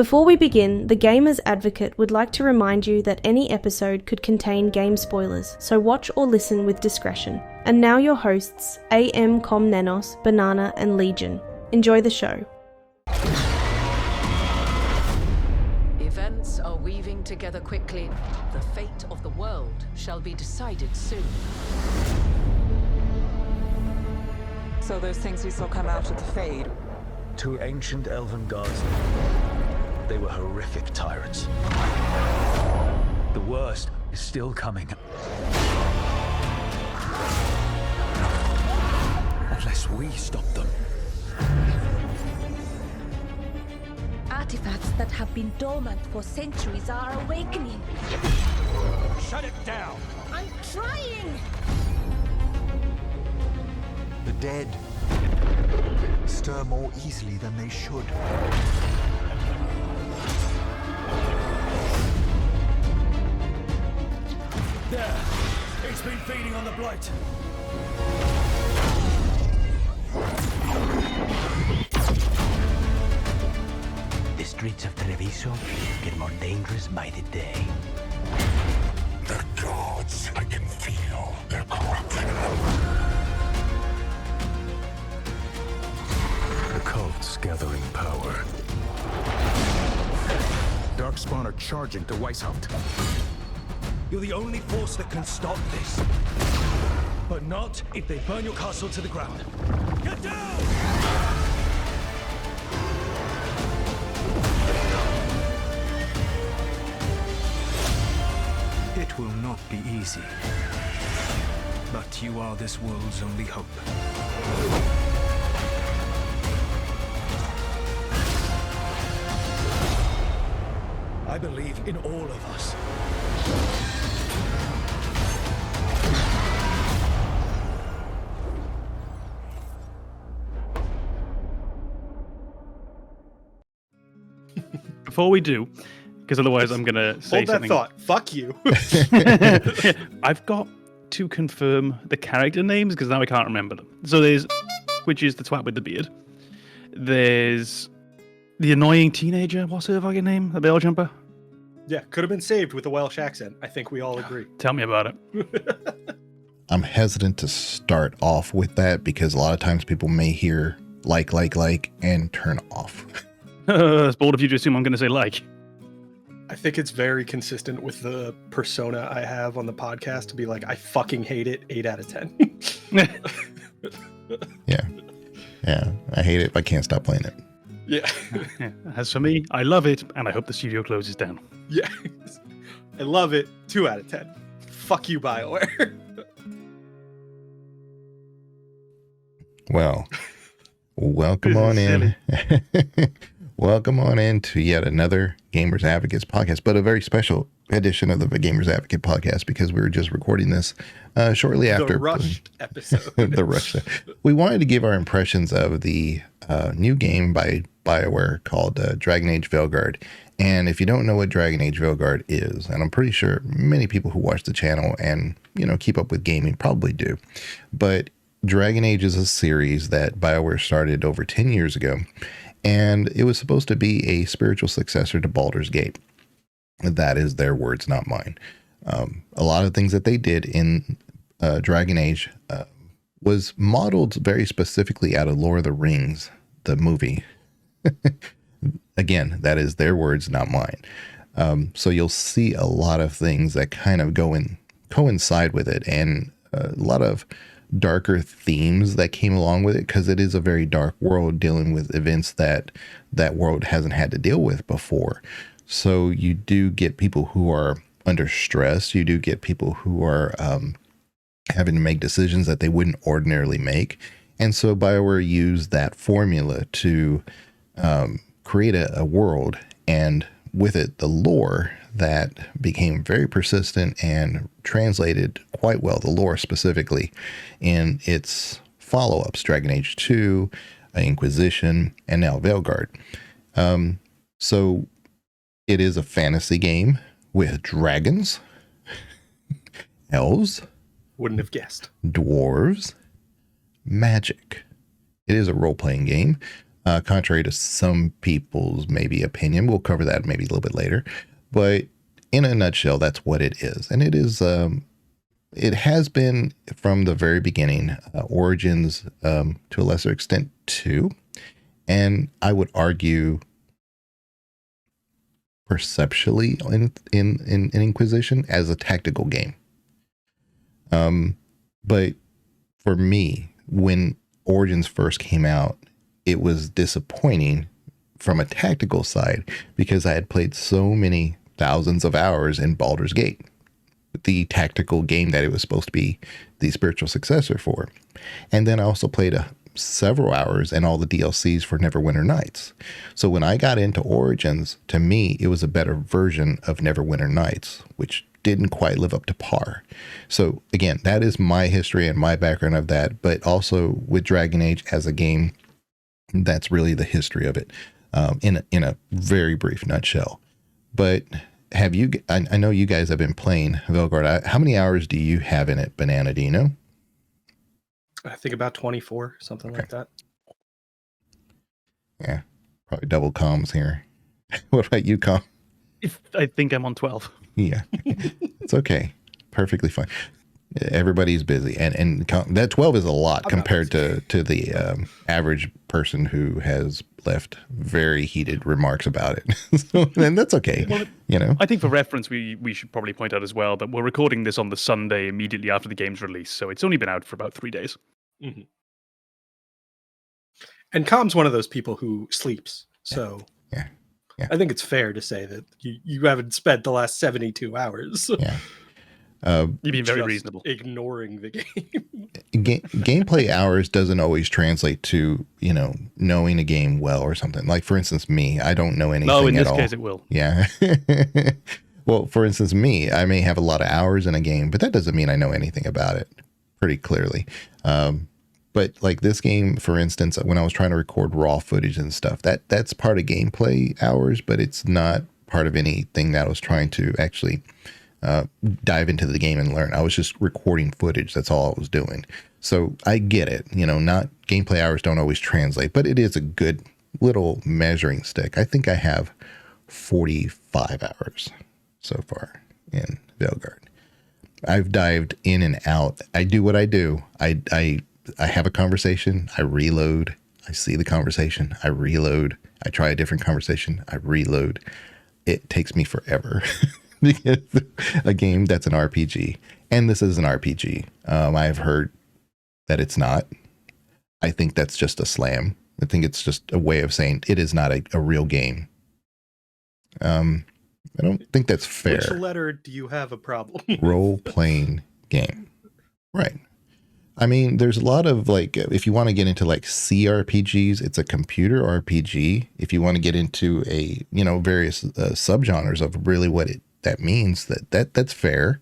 Before we begin, the Gamer's Advocate would like to remind you that any episode could contain game spoilers, so watch or listen with discretion. And now your hosts, AM Komnenos, Banana, and Legion. Enjoy the show. Events are weaving together quickly. The fate of the world shall be decided soon. So those things we saw come out of the Fade. Two ancient elven gods. They were horrific tyrants. The worst is still coming. Unless we stop them. Artifacts that have been dormant for centuries are awakening. Shut it down! I'm trying! The dead stir more easily than they should. There! It's been feeding on the blight! The streets of Treviso get more dangerous by the day. The gods, I can feel their corruption. The cult's gathering power. Darkspawn are charging to Weishaupt. You're the only force that can stop this. But not if they burn your castle to the ground. Get down! It will not be easy. But you are this world's only hope. I believe in all of us. Before we do, because otherwise I'm going to say something. Hold that thought. Fuck you. I've got to confirm the character names because now I can't remember them. So there's, which is the twat with the beard. There's the annoying teenager. What's her fucking name? The bell jumper? Yeah, could have been saved with a Welsh accent. I think we all agree. Tell me about it. I'm hesitant to start off with that because a lot of times people may hear like, and turn off. It's bold of you to assume I'm going to say like. I think it's very consistent with the persona I have on the podcast to be like, I fucking hate it, 8 out of 10. Yeah, I hate it, but I can't stop playing it. Yeah. As for me, I love it, and I hope the studio closes down. Yeah. I love it, 2 out of 10. Fuck you, Bioware. Well, welcome on in. Welcome on in to yet another Gamers Advocates podcast, but a very special edition of the Gamers Advocate podcast because we were just recording this shortly after the rushed episode. The rush. We wanted to give our impressions of the new game by Bioware called Dragon Age Veilguard. And if you don't know what Dragon Age Veilguard is, and I'm pretty sure many people who watch the channel and keep up with gaming probably do, but Dragon Age is a series that Bioware started over 10 years ago. And it was supposed to be a spiritual successor to Baldur's Gate. That is their words, not mine. A lot of things that they did in Dragon Age was modeled very specifically out of Lord of the Rings, the movie. Again, that is their words, not mine. So you'll see a lot of things that kind of coincide with it, and a lot of darker themes that came along with it, because it is a very dark world dealing with events that world hasn't had to deal with before. So you do get people who are under stress. You do get people who are having to make decisions that they wouldn't ordinarily make. And so BioWare used that formula to create a world, and with it, the lore that became very persistent and translated quite well, the lore specifically, in its follow-ups, Dragon Age 2, Inquisition, and now Veilguard. So it is a fantasy game with dragons, elves, wouldn't have guessed, dwarves, magic. It is a role-playing game. contrary to some people's maybe opinion. We'll cover that maybe a little bit later. But in a nutshell, that's what it is. And it is, it has been from the very beginning, Origins to a lesser extent too. And I would argue perceptually in Inquisition as a tactical game. But for me, when Origins first came out, it was disappointing from a tactical side because I had played so many thousands of hours in Baldur's Gate, the tactical game that it was supposed to be the spiritual successor for. And then I also played several hours and all the DLCs for Neverwinter Nights. So when I got into Origins, to me, it was a better version of Neverwinter Nights, which didn't quite live up to par. So again, that is my history and my background of that, but also with Dragon Age as a game, that's really the history of it, in a very brief nutshell. But have you, I know you guys have been playing Veilguard. How many hours do you have in it, Banana? Do you know? I think about 24, something like that. Yeah, probably double comms here. What about you, Com? I think I'm on 12. Yeah, it's okay. Perfectly fine. Everybody's busy. And that 12 is a lot compared to the average person who has left very heated remarks about it. So, and that's okay. Well, you know, I think for reference, we should probably point out as well that we're recording this on the Sunday immediately after the game's release. So it's only been out for about 3 days. Mm-hmm. And Com's one of those people who sleeps. So yeah. I think it's fair to say that you haven't spent the last 72 hours. Yeah. You've been very reasonable. Ignoring the game. Gameplay hours doesn't always translate to, you know, knowing a game well or something. Like, for instance, me, I don't know anything at all. No, in this case, it will. Yeah. Well, for instance, me, I may have a lot of hours in a game, but that doesn't mean I know anything about it pretty clearly. But like this game, for instance, when I was trying to record raw footage and stuff, that's part of gameplay hours, but it's not part of anything that I was trying to actually dive into the game and learn. I was just recording footage. That's all I was doing. So I get it. You know, not gameplay hours don't always translate, but it is a good little measuring stick. I think I have 45 hours so far in Veilguard. I've dived in and out. I do what I do. I have a conversation, I reload, I see the conversation, I reload, I try a different conversation, I reload. It takes me forever because a game that's an RPG, and this is an RPG. I've heard that it's not. I think that's just a slam. I think it's just a way of saying it is not a real game. I don't think that's fair. Which letter do you have a problem? Role-playing game. Right. I mean, there's a lot of like, if you want to get into like CRPGs, it's a computer RPG. If you want to get into a, you know, various subgenres of really what that means, that's fair.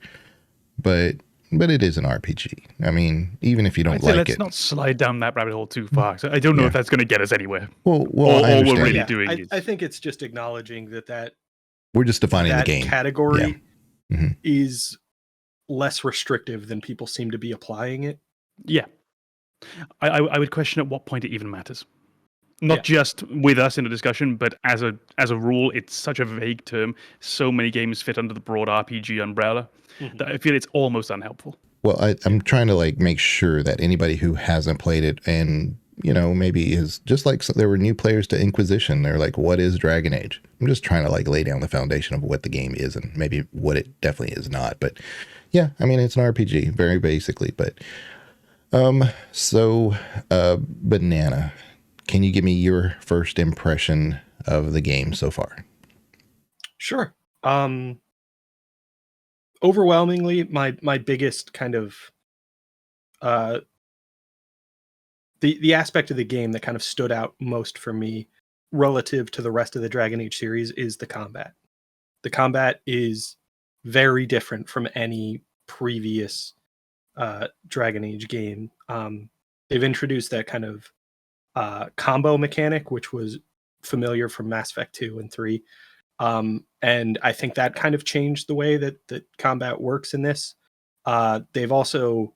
But it is an RPG. I mean, even if you don't like let's it. Let's not slide down that rabbit hole too far. So I don't know if that's going to get us anywhere. Well, all we're really doing is. I think it's just acknowledging that we're just defining the game. Category is less restrictive than people seem to be applying it. Yeah. I would question at what point it even matters. Not just with us in a discussion, but as a rule, it's such a vague term. So many games fit under the broad RPG umbrella that I feel it's almost unhelpful. Well, I'm trying to like make sure that anybody who hasn't played it and, you know, maybe is just like there were new players to Inquisition. They're like, what is Dragon Age? I'm just trying to like lay down the foundation of what the game is and maybe what it definitely is not. But yeah, I mean, it's an RPG very basically, but Banana, can you give me your first impression of the game so far? Sure. Overwhelmingly, my biggest kind of the aspect of the game that kind of stood out most for me relative to the rest of the Dragon Age series is the combat. The combat is very different from any previous Dragon Age game. They've introduced that kind of combo mechanic, which was familiar from Mass Effect 2 and 3. And I think that kind of changed the way that combat works in this. They've also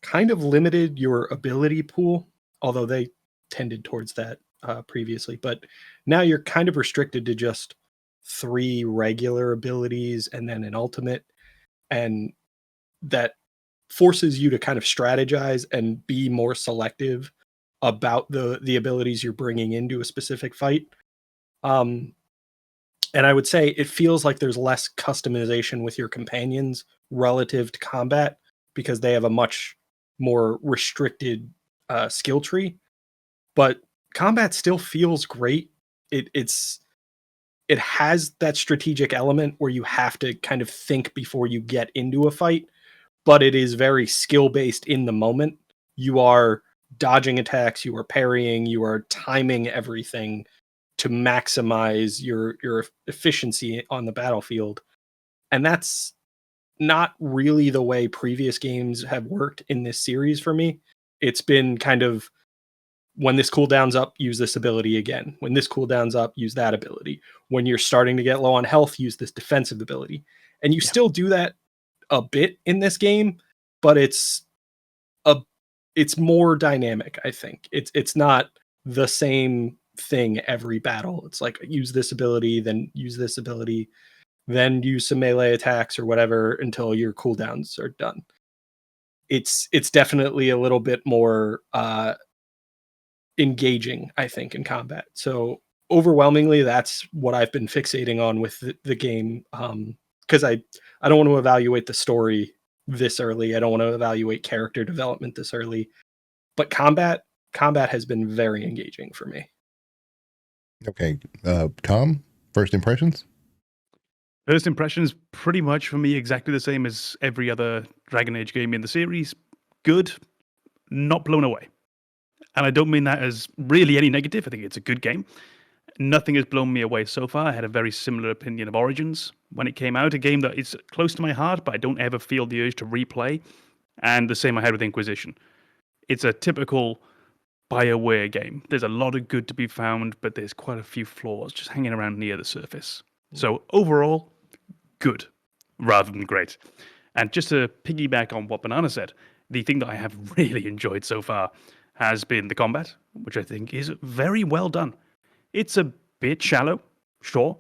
kind of limited your ability pool, although they tended towards that previously, but now you're kind of restricted to just 3 regular abilities and then an ultimate, and that forces you to kind of strategize and be more selective about the abilities you're bringing into a specific fight. Um, and I would say it feels like there's less customization with your companions relative to combat because they have a much more restricted skill tree. But combat still feels great. It has that strategic element where you have to kind of think before you get into a fight, but it is very skill based in the moment. You are dodging attacks, you are parrying, you are timing everything to maximize your efficiency on the battlefield. And that's not really the way previous games have worked in this series for me. It's been kind of, when this cooldown's up, use this ability again. When this cooldown's up, use that ability. When you're starting to get low on health, use this defensive ability. And you still do that a bit in this game, but it's more dynamic, I think. It's not the same thing every battle. It's like use this ability, then use this ability, then use some melee attacks or whatever until your cooldowns are done. It's definitely a little bit more engaging, I think, in combat. So overwhelmingly, that's what I've been fixating on with the game, because I don't want to evaluate the story this early. I don't want to evaluate character development this early. But combat has been very engaging for me. Okay, Tom, first impressions? First impressions, pretty much for me, exactly the same as every other Dragon Age game in the series. Good, not blown away. And I don't mean that as really any negative. I think it's a good game. Nothing has blown me away so far. I had a very similar opinion of Origins when it came out, a game that is close to my heart, but I don't ever feel the urge to replay. And the same I had with Inquisition. It's a typical Bioware game. There's a lot of good to be found, but there's quite a few flaws just hanging around near the surface. So overall, good rather than great. And just to piggyback on what Banana said, the thing that I have really enjoyed so far has been the combat, which I think is very well done. It's a bit shallow, sure,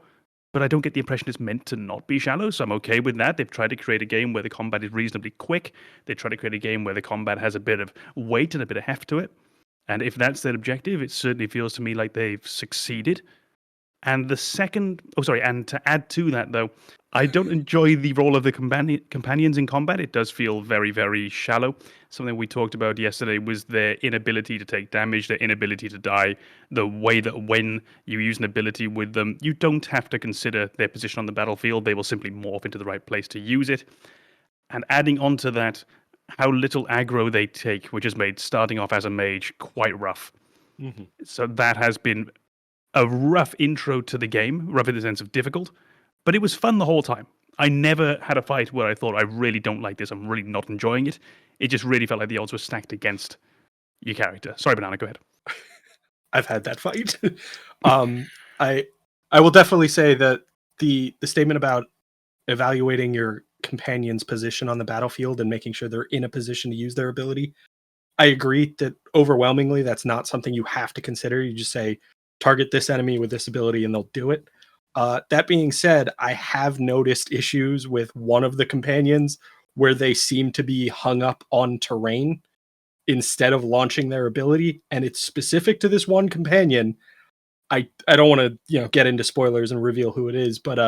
but I don't get the impression it's meant to not be shallow, so I'm okay with that. They've tried to create a game where the combat is reasonably quick. They try to create a game where the combat has a bit of weight and a bit of heft to it. And if that's their objective, it certainly feels to me like they've succeeded. And and to add to that, though, I don't enjoy the role of the companions in combat. It does feel very, very shallow. Something we talked about yesterday was their inability to take damage, their inability to die, the way that when you use an ability with them, you don't have to consider their position on the battlefield. They will simply morph into the right place to use it. And adding on to that, how little aggro they take, which has made starting off as a mage quite rough. Mm-hmm. So that has been a rough intro to the game, rough in the sense of difficult, but it was fun the whole time. I never had a fight where I thought, I really don't like this, I'm really not enjoying it. It just really felt like the odds were stacked against your character. Sorry, Banana, go ahead. I've had that fight. I will definitely say that the statement about evaluating your companion's position on the battlefield and making sure they're in a position to use their ability, I agree that overwhelmingly that's not something you have to consider. You just say, target this enemy with this ability and they'll do it. That being said, I have noticed issues with one of the companions where they seem to be hung up on terrain instead of launching their ability. And it's specific to this one companion. I don't want to get into spoilers and reveal who it is, but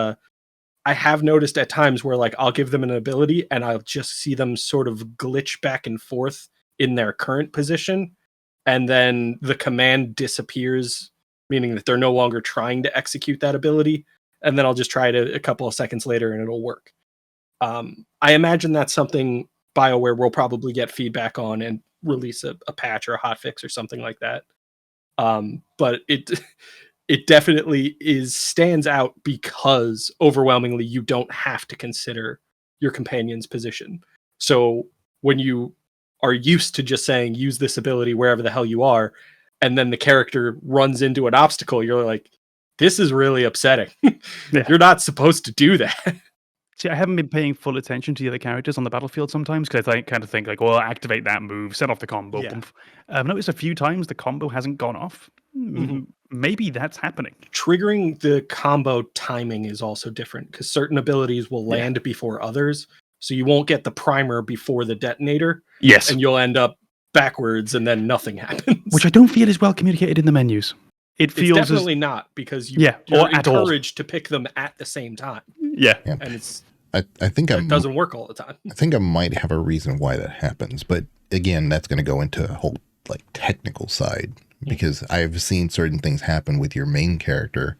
I have noticed at times where like I'll give them an ability and I'll just see them sort of glitch back and forth in their current position. And then the command disappears, meaning that they're no longer trying to execute that ability. And then I'll just try it a couple of seconds later and it'll work. I imagine that's something BioWare will probably get feedback on and release a patch or a hotfix or something like that. But it definitely stands out because overwhelmingly you don't have to consider your companion's position. So when you are used to just saying, use this ability wherever the hell you are, and then the character runs into an obstacle, you're like, this is really upsetting. Yeah. You're not supposed to do that. See, I haven't been paying full attention to the other characters on the battlefield sometimes because I kind of think like, well, activate that move, set off the combo. Yeah. I've noticed a few times the combo hasn't gone off. maybe that's happening. Triggering the combo timing is also different because certain abilities will land before others. So you won't get the primer before the detonator. Yes. And you'll end up backwards and then nothing happens. Which I don't feel is well communicated in the menus. It's definitely not, because you're encouraged to pick them at the same time. Yeah. And it's I think it doesn't work all the time. I think I might have a reason why that happens, but again, that's going to go into a whole like technical side, because I've seen certain things happen with your main character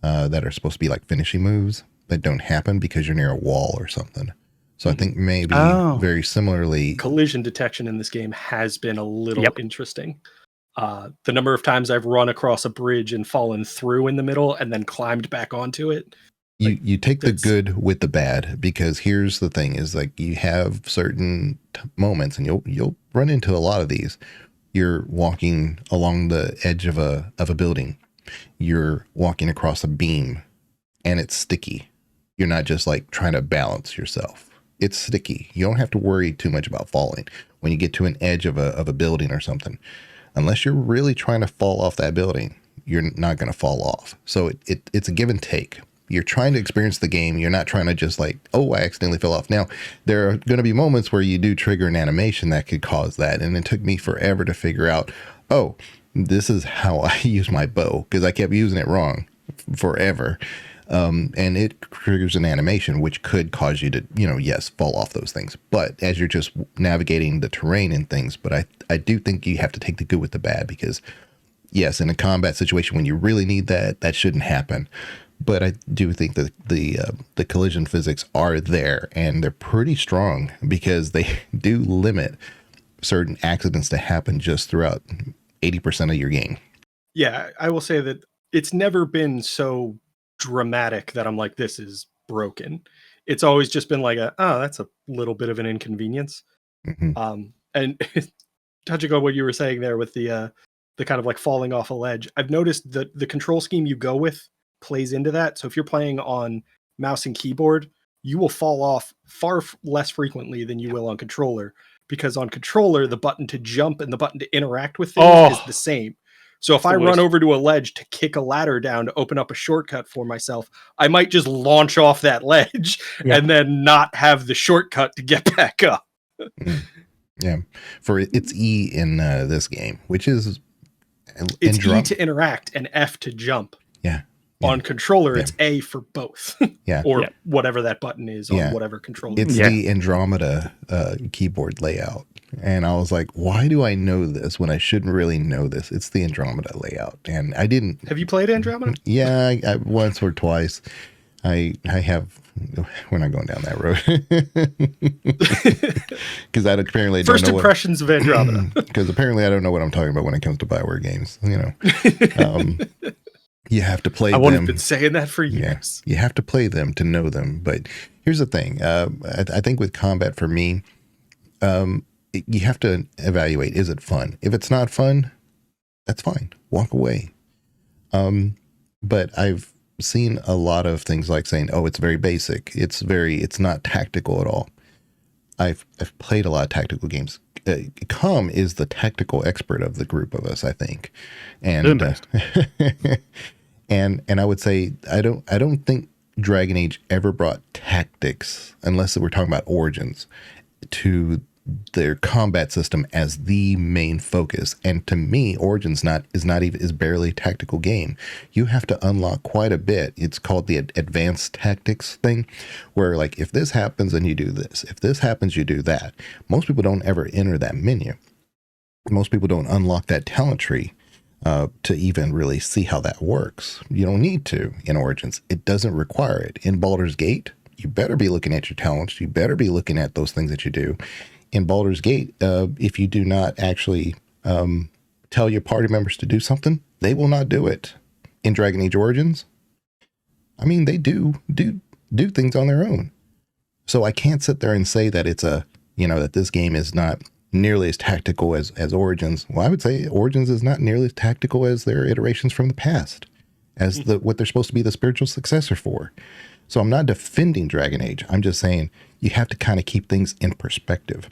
that are supposed to be like finishing moves that don't happen because you're near a wall or something. So I think maybe very similarly, collision detection in this game has been a little interesting. The number of times I've run across a bridge and fallen through in the middle and then climbed back onto it. You take the good with the bad, because here's the thing is like you have certain moments, and you'll run into a lot of these. You're walking along the edge of a building. You're walking across a beam and it's sticky. You're not just like trying to balance yourself. It's sticky. You don't have to worry too much about falling when you get to an edge of a building or something. Unless you're really trying to fall off that building, you're not going to fall off. So it's a give and take. You're trying to experience the game. You're not trying to just like, oh, I accidentally fell off. Now, there are going to be moments where you do trigger an animation that could cause that. And it took me forever to figure out, oh, this is how I use my bow, because I kept using it wrong forever. And it triggers an animation, which could cause you to, yes, fall off those things. But as you're just navigating the terrain and things, but I do think you have to take the good with the bad, because yes, in a combat situation, when you really need that shouldn't happen. But I do think that the collision physics are there, and they're pretty strong, because they do limit certain accidents to happen just throughout 80% of your game. Yeah, I will say that it's never been so dramatic that I'm like, this is broken. It's always just been like that's a little bit of an inconvenience. And touching on what you were saying there with the kind of like falling off a ledge, I've noticed that the control scheme you go with plays into that. So if you're playing on mouse and keyboard, you will fall off far less frequently than you will on controller, because on controller the button to jump and the button to interact with things is the same. So if I run over to a ledge to kick a ladder down to open up a shortcut for myself, I might just launch off that ledge and then not have the shortcut to get back up. Yeah, for it's E in this game, which is it's E to interact and F to jump. Yeah. On controller, it's A for both. Or Yeah. whatever that button is on whatever controller. It's the Andromeda keyboard layout. And I was like, why do I know this when I shouldn't really know this? It's the Andromeda layout. And I didn't. Have you played Andromeda? Yeah, I once or twice. I have. We're not going down that road. Because I apparently don't know. First impressions of Andromeda. Because apparently I don't know what I'm talking about when it comes to Bioware games. You have to play them. I've been saying that for years. Yeah, you have to play them to know them. But here's the thing. I think with combat, for me, you have to evaluate, is it fun? If it's not fun, that's fine. Walk away. But I've seen a lot of things like saying, oh, it's very basic. It's not tactical at all. I've played a lot of tactical games. Com is the tactical expert of the group of us, I think. And and I would say I don't think Dragon Age ever brought tactics, unless we're talking about Origins, to their combat system as the main focus. And to me, Origins is barely a tactical game. You have to unlock quite a bit. It's called the advanced tactics thing, where like if this happens, then you do this. If this happens, you do that. Most people don't ever enter that menu. Most people don't unlock that talent tree to even really see how that works. You don't need to in Origins. It doesn't require it. In Baldur's Gate, you better be looking at your talents. You better be looking at those things that you do. In Baldur's Gate, if you do not actually tell your party members to do something, they will not do it. In Dragon Age Origins, I mean, they do things on their own. So I can't sit there and say that it's that this game is not nearly as tactical as Origins. Well, I would say Origins is not nearly as tactical as their iterations from the past, as what they're supposed to be the spiritual successor for. So I'm not defending Dragon Age. I'm just saying you have to kind of keep things in perspective.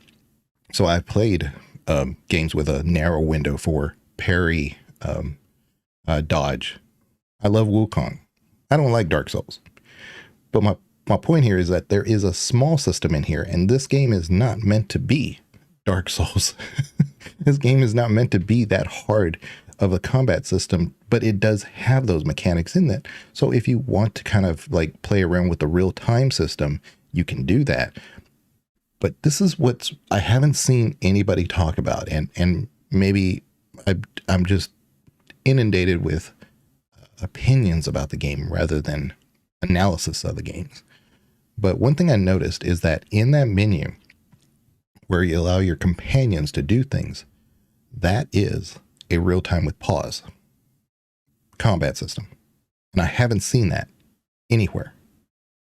So I've played games with a narrow window for parry dodge. I love Wukong. I don't like Dark Souls. But my point here is that there is a small system in here, and this game is not meant to be Dark Souls. This game is not meant to be that hard of a combat system, but it does have those mechanics in it. So if you want to kind of like play around with the real-time system, you can do that. But this is what I haven't seen anybody talk about, and maybe I'm just inundated with opinions about the game rather than analysis of the games. But one thing I noticed is that in that menu where you allow your companions to do things, that is a real-time with pause combat system. And I haven't seen that anywhere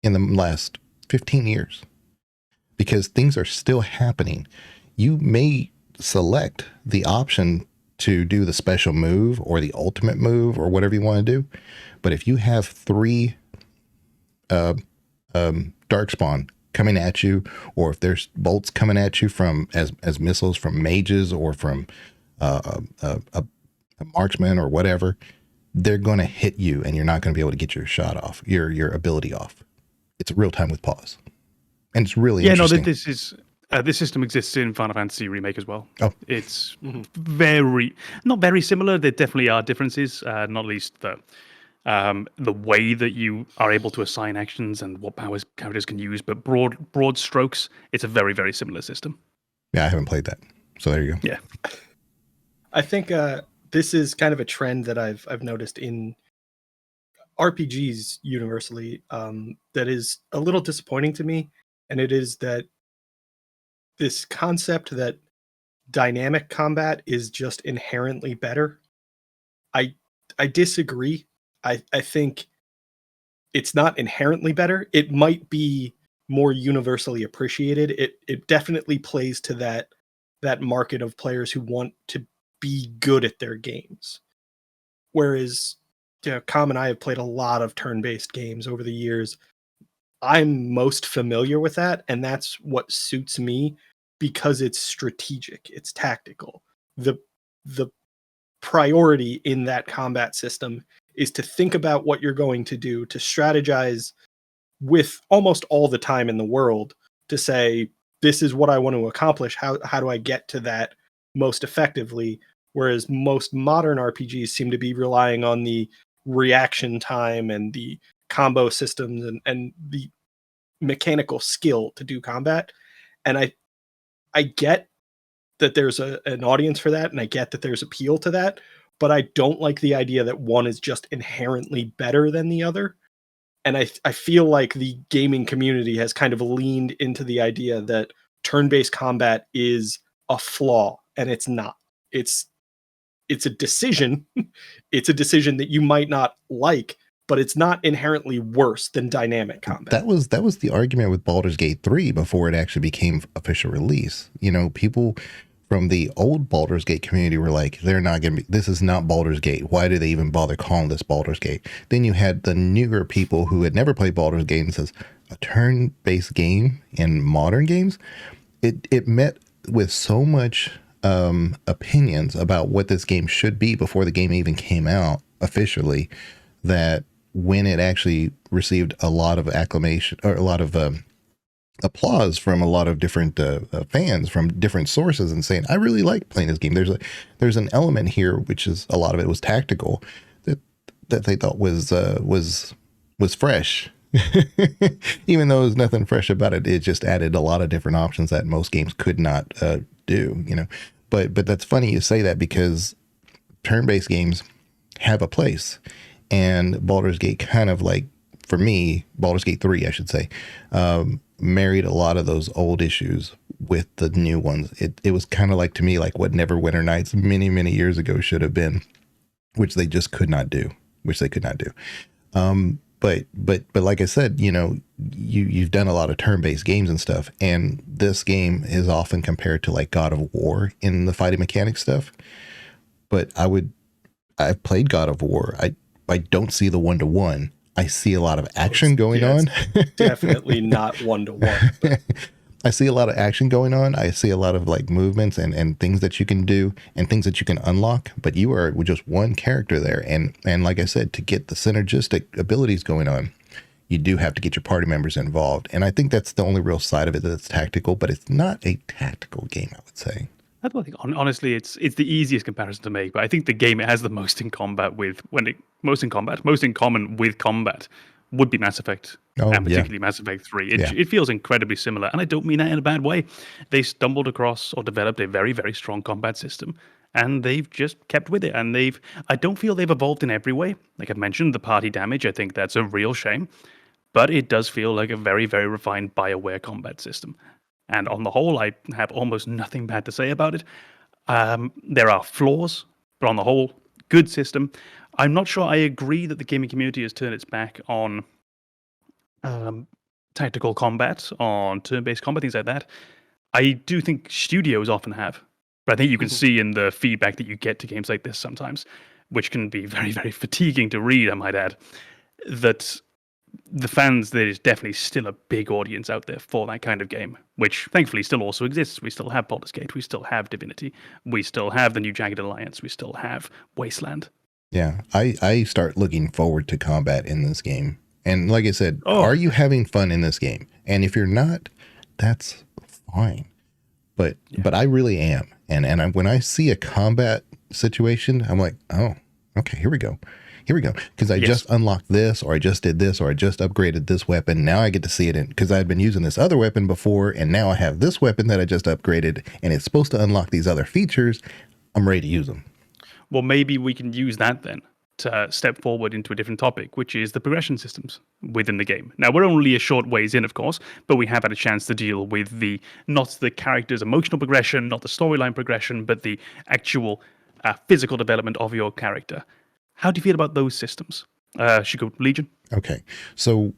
in the last 15 years because things are still happening. You may select the option to do the special move or the ultimate move or whatever you want to do. But if you have 3 darkspawn coming at you, or if there's bolts coming at you from as missiles from mages or from a marksman or whatever, they're going to hit you and you're not going to be able to get your shot off, your ability off. It's real time with pause. And it's really interesting. This system exists in Final Fantasy Remake as well. Oh. It's not very similar. There definitely are differences, not least the way that you are able to assign actions and what powers characters can use. But broad strokes, it's a very, very similar system. Yeah, I haven't played that. So there you go. Yeah. I think this is kind of a trend that I've noticed in RPGs universally that is a little disappointing to me. And it is that this concept that dynamic combat is just inherently better. I disagree. I think it's not inherently better. It might be more universally appreciated. It definitely plays to that market of players who want to be good at their games. Whereas, Com and I have played a lot of turn-based games over the years. I'm most familiar with that, and that's what suits me because it's strategic, it's tactical. The priority in that combat system is to think about what you're going to do, to strategize with almost all the time in the world to say, this is what I want to accomplish. How do I get to that most effectively? Whereas most modern RPGs seem to be relying on the reaction time and the combo systems and the mechanical skill to do combat. And I get that there's an audience for that, and I get that there's appeal to that, but I don't like the idea that one is just inherently better than the other. And I feel like the gaming community has kind of leaned into the idea that turn-based combat is a flaw, and it's not. It's a decision. It's a decision that you might not like, but it's not inherently worse than dynamic combat. That was the argument with Baldur's Gate 3 before it actually became official release. People from the old Baldur's Gate community were like, this is not Baldur's Gate. Why do they even bother calling this Baldur's Gate? Then you had the newer people who had never played Baldur's Gate and says, a turn-based game in modern games? It met with so much opinions about what this game should be before the game even came out officially, that when it actually received a lot of acclamation or a lot of applause from a lot of different fans from different sources and saying, I really like playing this game. There's an element here, which is a lot of it was tactical that they thought was fresh. Even though there's nothing fresh about it, it just added a lot of different options that most games could not do, but that's funny you say that, because turn-based games have a place, and Baldur's Gate kind of, like, for me, Baldur's Gate 3, I should say, married a lot of those old issues with the new ones. It was kind of like, to me, like what Neverwinter Nights many, many years ago should have been, which they just could not do, But like I said, you've done a lot of turn-based games and stuff, and this game is often compared to like God of War in the fighting mechanic stuff. But I've played God of War. I don't see the 1-to-1. I see a lot of action going on. Definitely not 1-to-1. I see a lot of action going on. I see a lot of like movements and things that you can do and things that you can unlock, but you are just one character there. And like I said, to get the synergistic abilities going on, you do have to get your party members involved. And I think that's the only real side of it that's tactical, but it's not a tactical game, I would say. I don't think, honestly, it's the easiest comparison to make, but I think the game it has the most in common with combat would be Mass Effect, and particularly Mass Effect 3. It feels incredibly similar, and I don't mean that in a bad way. They stumbled across or developed a very, very strong combat system, and they've just kept with it. And I don't feel they've evolved in every way. Like I've mentioned, the party damage, I think that's a real shame, but it does feel like a very, very refined Bioware combat system. And on the whole, I have almost nothing bad to say about it. There are flaws, but on the whole, good system. I'm not sure I agree that the gaming community has turned its back on tactical combat, on turn-based combat, things like that. I do think studios often have, but I think you can see in the feedback that you get to games like this sometimes, which can be very, very fatiguing to read, I might add, that the fans, there's definitely still a big audience out there for that kind of game, which thankfully still also exists. We still have Baldur's Gate, we still have Divinity, we still have the new Jagged Alliance, we still have Wasteland. Yeah, I start looking forward to combat in this game. And like I said, are you having fun in this game? And if you're not, that's fine. But I really am. And when I see a combat situation, I'm like, oh, okay, here we go. Because I just unlocked this, or I just did this, or I just upgraded this weapon. Now I get to see it because I've been using this other weapon before, and now I have this weapon that I just upgraded, and it's supposed to unlock these other features. I'm ready to use them. Well, maybe we can use that then to step forward into a different topic, which is the progression systems within the game. Now, we're only a short ways in, of course, but we have had a chance to deal with not the character's emotional progression, not the storyline progression, but the actual physical development of your character. How do you feel about those systems? Shigo, Legion? Okay. So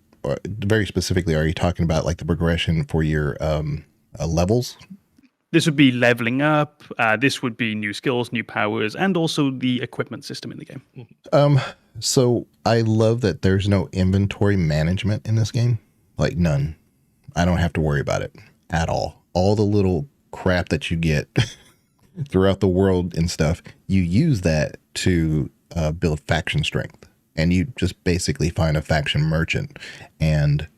very specifically, are you talking about like the progression for your levels? This would be leveling up. This would be new skills, new powers, and also the equipment system in the game. So I love that there's no inventory management in this game. Like none. I don't have to worry about it at all. All the little crap that you get throughout the world and stuff, you use that to build faction strength. And you just basically find a faction merchant and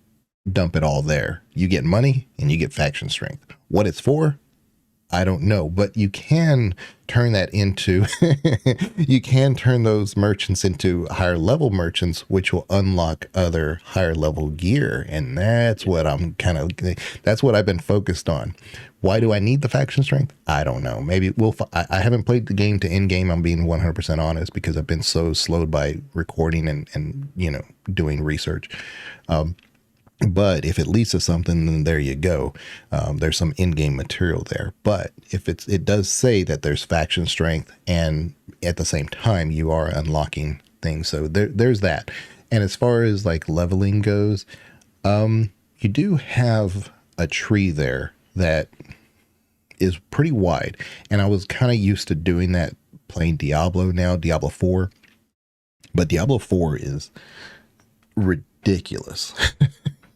dump it all there. You get money and you get faction strength. What it's for, I don't know, but you can turn that into, you can turn those merchants into higher level merchants, which will unlock other higher level gear. And that's what that's what I've been focused on. Why do I need the faction strength? I don't know. Maybe I haven't played the game to end game. I'm being 100% honest because I've been so slowed by recording and doing research. But if it leads to something, then there you go. There's some in-game material there. But if it does say that there's faction strength, and at the same time you are unlocking things, so there's that. And as far as like leveling goes, you do have a tree there that is pretty wide, and I was kind of used to doing that playing Diablo 4, but Diablo 4 is ridiculous.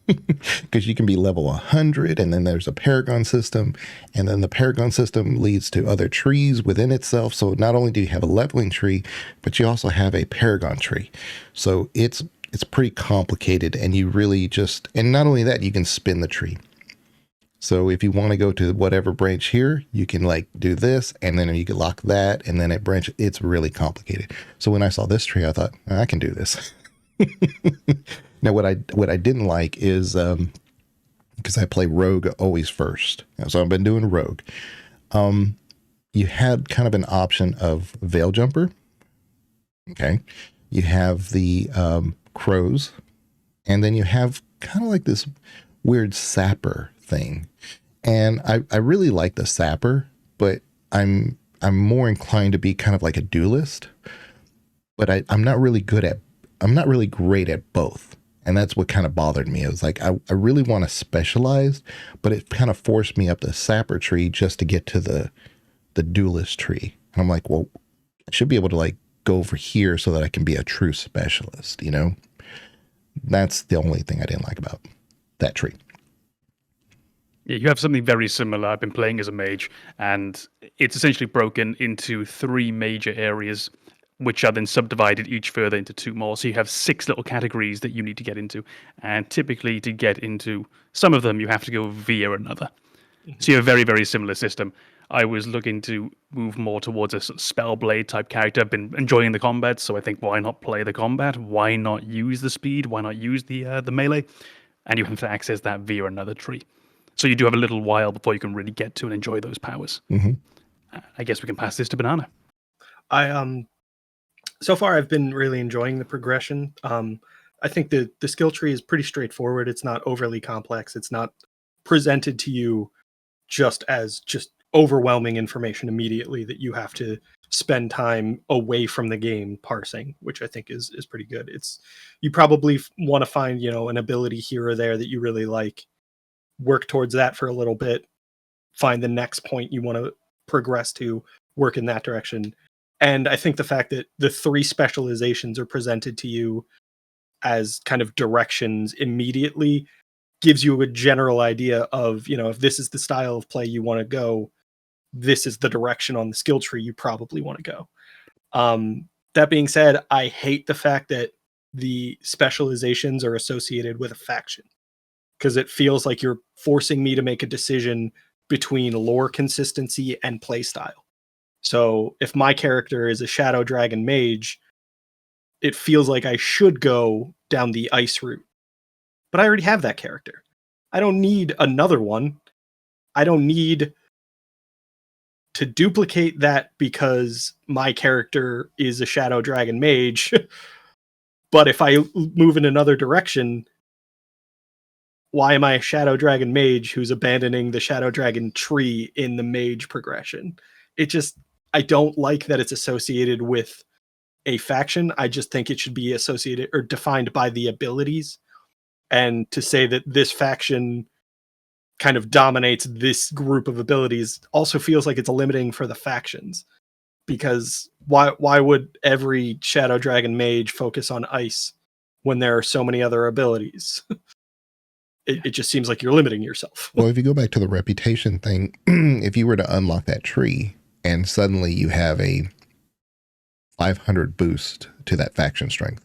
Because you can be level 100, and then there's a Paragon system, and then the Paragon system leads to other trees within itself. So not only do you have a leveling tree, but you also have a Paragon tree. So it's pretty complicated, and you really and not only that, you can spin the tree. So if you want to go to whatever branch here, you can like do this, and then you can lock that, and then it branch. It's really complicated. So when I saw this tree, I thought, I can do this. Now, what I didn't like is because I play Rogue always first, so I've been doing Rogue. You had kind of an option of Veil Jumper. Okay, you have the crows, and then you have kind of like this weird sapper thing. And I really like the sapper, but I'm more inclined to be kind of like a duelist. But I'm not really great at both. And that's what kind of bothered me. It was like, I really want to specialize, but it kind of forced me up the sapper tree just to get to the duelist tree. And I'm like, well, I should be able to like go over here so that I can be a true specialist, That's the only thing I didn't like about that tree. Yeah, you have something very similar. I've been playing as a mage, and it's essentially broken into 3 major areas, which are then subdivided each further into 2 more. So you have 6 little categories that you need to get into, and typically to get into some of them, you have to go via another. So you have a very, very similar system. I was looking to move more towards a sort of Spellblade type character. I've been enjoying the combat, so I think why not play the combat? Why not use the speed? Why not use the melee? And you have to access that via another tree. So you do have a little while before you can really get to and enjoy those powers. I guess we can pass this to Banana. So far I've been really enjoying the progression. I think the skill tree is pretty straightforward. It's not overly complex. It's not presented to you just as overwhelming information immediately that you have to spend time away from the game parsing, which I think is pretty good. You probably want to find, an ability here or there that you really like, work towards that for a little bit, find the next point you want to progress to, work in that direction. And I think the fact that the 3 specializations are presented to you as kind of directions immediately gives you a general idea of, if this is the style of play you want to go, this is the direction on the skill tree you probably want to go. That being said, I hate the fact that the specializations are associated with a faction, because it feels like you're forcing me to make a decision between lore consistency and playstyle. So if my character is a Shadow Dragon Mage, it feels like I should go down the ice route. But I already have that character. I don't need another one. I don't need to duplicate that because my character is a Shadow Dragon Mage. But if I move in another direction, why am I a Shadow Dragon Mage who's abandoning the Shadow Dragon tree in the mage progression? I don't like that it's associated with a faction. I just think it should be associated or defined by the abilities. And to say that this faction kind of dominates this group of abilities also feels like it's limiting for the factions. Because why would every Shadow Dragon Mage focus on ice when there are so many other abilities? It just seems like you're limiting yourself. Well, if you go back to the reputation thing, if you were to unlock that tree and suddenly you have a 500 boost to that faction strength,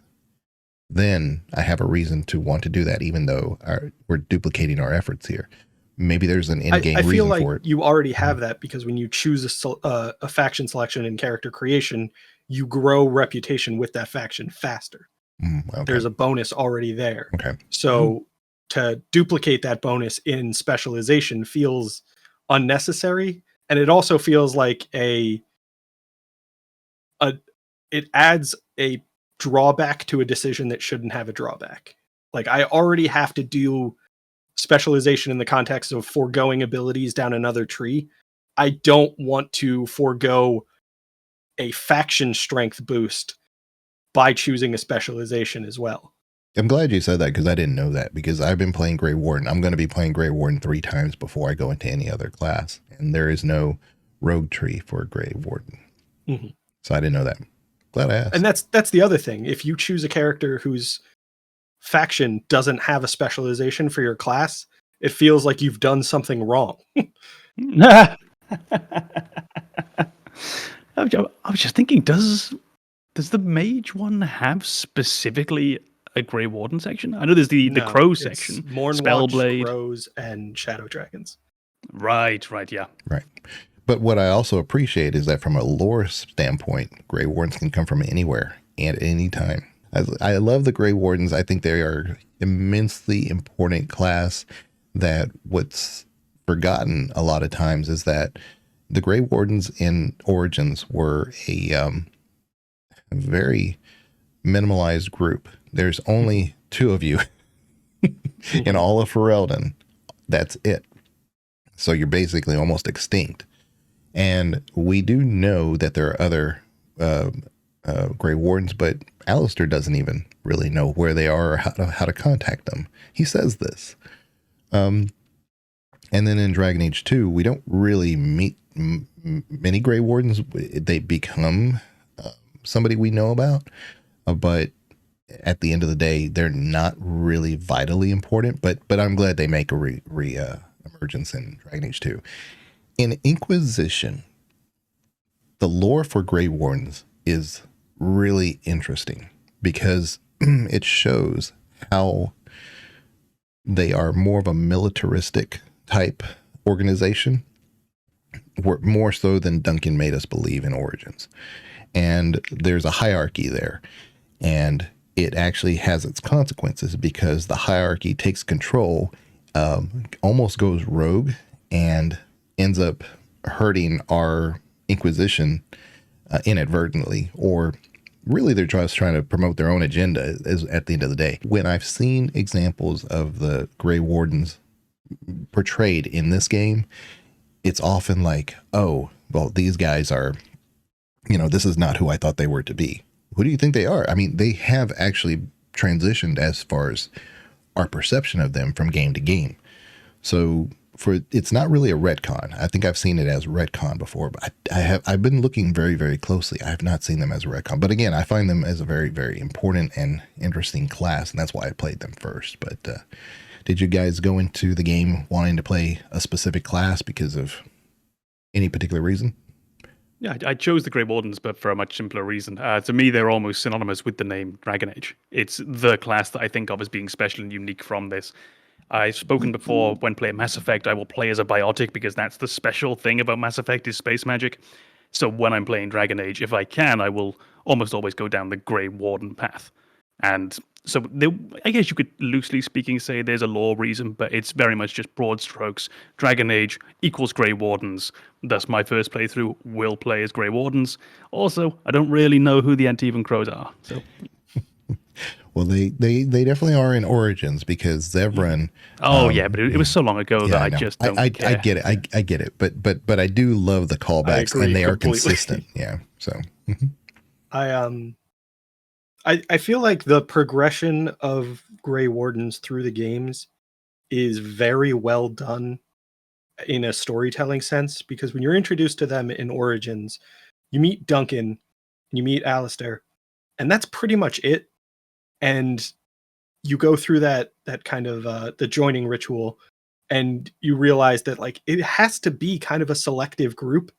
then I have a reason to want to do that, even though we're duplicating our efforts here. Maybe there's an in-game reason for it. I feel like you already have that, because when you choose a faction selection in character creation, you grow reputation with that faction faster. Okay. There's a bonus already there. Okay. So to duplicate that bonus in specialization feels unnecessary, and it also feels like it adds a drawback to a decision that shouldn't have a drawback. Like, I already have to do specialization in the context of foregoing abilities down another tree. I don't want to forego a faction strength boost by choosing a specialization as well. I'm glad you said that, because I didn't know that, because I've been playing Grey Warden. I'm going to be playing Grey Warden 3 times before I go into any other class, and there is no rogue tree for Grey Warden. Mm-hmm. So I didn't know that. Glad I asked. And that's the other thing. If you choose a character whose faction doesn't have a specialization for your class, it feels like you've done something wrong. I was just thinking, does the mage one have specifically a Grey Warden section? I know there's the Crow section, Mornwatch, Crows, and Shadow Dragons. Right, yeah. Right. But what I also appreciate is that from a lore standpoint, Grey Wardens can come from anywhere and at any time. I love the Grey Wardens. I think they are immensely important class. That what's forgotten a lot of times is that the Grey Wardens in Origins were a very minimalized group. There's only 2 of you in all of Ferelden. That's it. So you're basically almost extinct. And we do know that there are other Grey Wardens, but Alistair doesn't even really know where they are or how to contact them. He says this. And then in Dragon Age 2, we don't really meet many Grey Wardens. They become somebody we know about, but at the end of the day, they're not really vitally important. But I'm glad they make a emergence Origins and Dragon Age 2. In Inquisition, the lore for Grey Wardens is really interesting because it shows how they are more of a militaristic type organization, more so than Duncan made us believe in Origins. And there's a hierarchy there, and it actually has its consequences because the hierarchy takes control, almost goes rogue, and ends up hurting our Inquisition inadvertently, or really they're just trying to promote their own agenda at the end of the day. When I've seen examples of the Grey Wardens portrayed in this game, it's often like, oh, well, these guys are, this is not who I thought they were to be. Who do you think they are? I mean, they have actually transitioned as far as our perception of them from game to game. So it's not really a retcon. I think I've seen it as retcon before, but I've been looking very, very closely. I have not seen them as a retcon. But again, I find them as a very, very important and interesting class, and that's why I played them first. But did you guys go into the game wanting to play a specific class because of any particular reason? Yeah, I chose the Grey Wardens, but for a much simpler reason. To me, they're almost synonymous with the name Dragon Age. It's the class that I think of as being special and unique from this. I've spoken before, when playing Mass Effect, I will play as a biotic because that's the special thing about Mass Effect is space magic. So when I'm playing Dragon Age, if I can, I will almost always go down the Grey Warden path. And so I guess you could loosely speaking say there's a lore reason, but it's very much just broad strokes. Dragon Age equals Grey Wardens. Thus, my first playthrough will play as Grey Wardens. Also, I don't really know who the Antivan Crows are. So. Well, they definitely are in Origins because Zevran. Yeah, but it was so long ago that I just don't care. I get it. I get it. But I do love the callbacks, and they are consistent. Yeah. So. I feel like the progression of Grey Wardens through the games is very well done in a storytelling sense, because when you're introduced to them in Origins, you meet Duncan, you meet Alistair, and that's pretty much it. And you go through that kind of the joining ritual, and you realize that like it has to be kind of a selective group.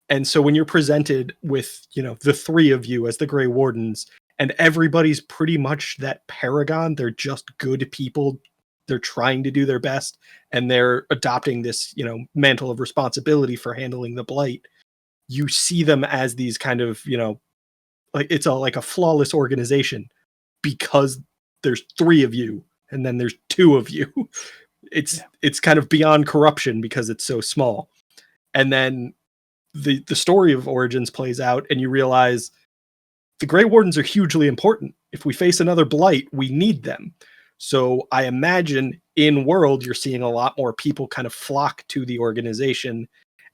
And so when you're presented with, the three of you as the Grey Wardens, and everybody's pretty much that paragon, they're just good people. They're trying to do their best, and they're adopting this, mantle of responsibility for handling the blight. You see them as these kind of, like it's like a flawless organization because there's three of you and then there's two of you. It's kind of beyond corruption because it's so small. And then the story of Origins plays out, and you realize the Grey Wardens are hugely important. If we face another blight, we need them. So I imagine in world, you're seeing a lot more people kind of flock to the organization,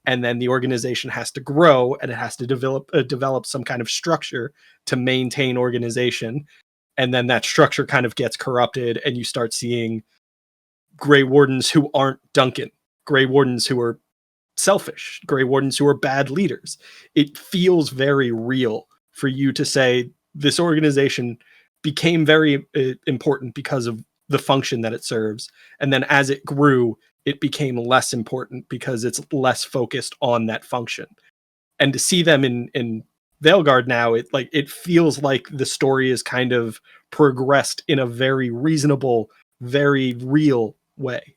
and then the organization has to grow, and it has to develop some kind of structure to maintain organization. And then that structure kind of gets corrupted, and you start seeing Grey Wardens who aren't Duncan, Grey Wardens who are selfish, Grey Wardens who are bad leaders. It feels very real for you to say this organization became very important because of the function that it serves. And then as it grew, it became less important because it's less focused on that function. And to see them in Veilguard now, it feels like the story is kind of progressed in a very reasonable, very real way.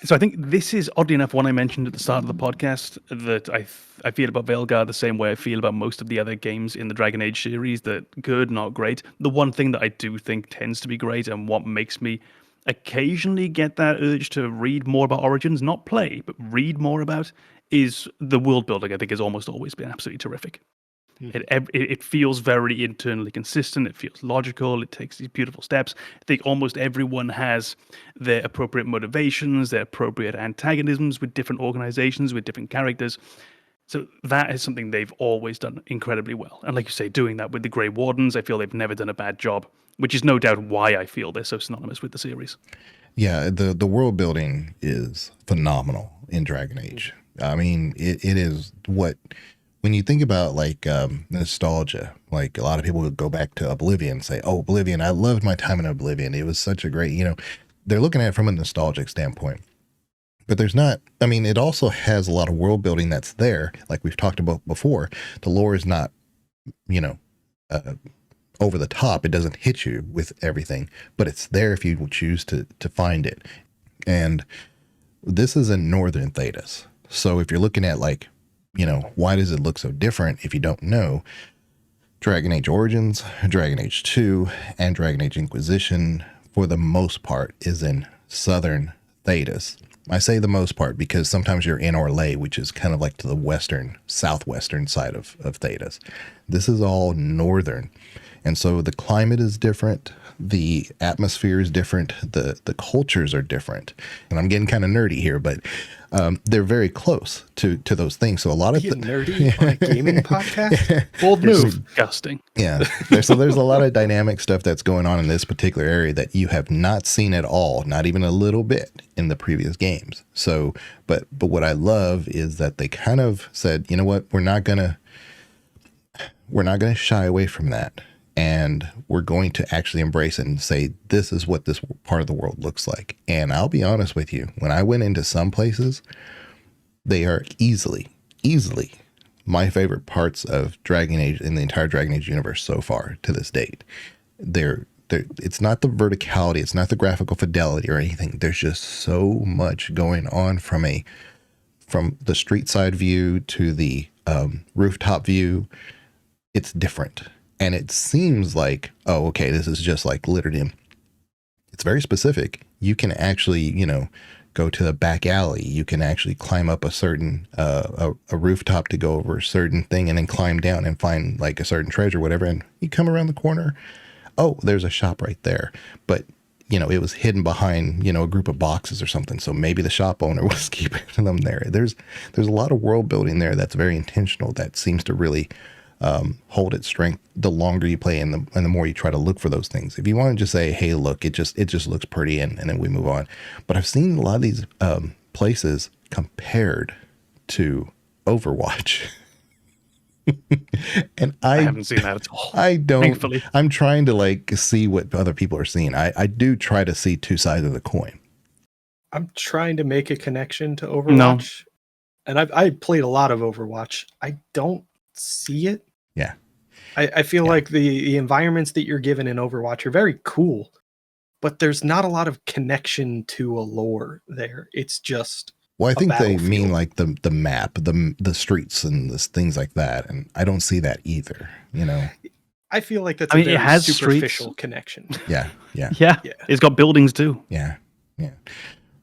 So I think this is, oddly enough, one I mentioned at the start of the podcast, that I feel about Veilguard the same way I feel about most of the other games in the Dragon Age series, that good, not great. The one thing that I do think tends to be great, and what makes me occasionally get that urge to read more about Origins, not play, but read more about, is the world building. I think has almost always been absolutely terrific. It feels very internally consistent. It feels logical. It takes these beautiful steps. I think almost everyone has their appropriate motivations, their appropriate antagonisms with different organizations, with different characters. So that is something they've always done incredibly well. And like you say, doing that with the Grey Wardens, I feel they've never done a bad job, which is no doubt why I feel they're so synonymous with the series. Yeah, the world building is phenomenal in Dragon Age. I mean, it is what... When you think about nostalgia, like a lot of people would go back to Oblivion and say, oh, Oblivion, I loved my time in Oblivion. It was such a great, they're looking at it from a nostalgic standpoint. But there's not, I mean, it also has a lot of world building that's there. Like we've talked about before, the lore is not, you know, over the top. It doesn't hit you with everything, but it's there if you choose to find it. And this is in Northern Thedas. So if you're looking at like, you know, why does it look so different if you don't know? Dragon Age Origins, Dragon Age 2, and Dragon Age Inquisition, for the most part, is in Southern Thedas. I say the most part because sometimes you're in Orlais, which is kind of like to the western, southwestern side of Thedas. This is all northern. And so the climate is different, the atmosphere is different, the cultures are different. And I'm getting kind of nerdy here, but they're very close to those things. So a lot of nerdy on a gaming podcast? Bold move. Disgusting. Yeah. So there's a lot of dynamic stuff that's going on in this particular area that you have not seen at all, not even a little bit in the previous games. So, but what I love is that they kind of said, you know what, we're not gonna shy away from that. And we're going to actually embrace it and say, this is what this part of the world looks like. And I'll be honest with you, when I went into some places, they are easily my favorite parts of Dragon Age in the entire Dragon Age universe so far to this date. It's not the verticality, it's not the graphical fidelity or anything. There's just so much going on from the street side view to the rooftop view. It's different. And it seems like, oh, okay, this is just like Litterdom. It's very specific. You can actually, you know, go to the back alley. You can actually climb up a certain, a rooftop to go over a certain thing and then climb down and find like a certain treasure, whatever. And you come around the corner. Oh, there's a shop right there. But, you know, it was hidden behind, you know, a group of boxes or something. So maybe the shop owner was keeping them there. There's a lot of world building there that's very intentional that seems to really hold its strength the longer you play and the more you try to look for those things. If you want to just say, hey, look, it just looks pretty and then we move on. But I've seen a lot of these places compared to Overwatch. And I haven't seen that at all. I don't. Thankfully. I'm trying to like see what other people are seeing. I do try to see two sides of the coin. I'm trying to make a connection to Overwatch. No. And I played a lot of Overwatch. I don't see it. Yeah. I feel like the environments that you're given in Overwatch are very cool, but there's not a lot of connection to a lore there. It's just I think they mean like the map, the streets and the things like that, and I don't see that either, you know. I feel like that's a very superficial streets. Connection. Yeah. It's got buildings too. Yeah.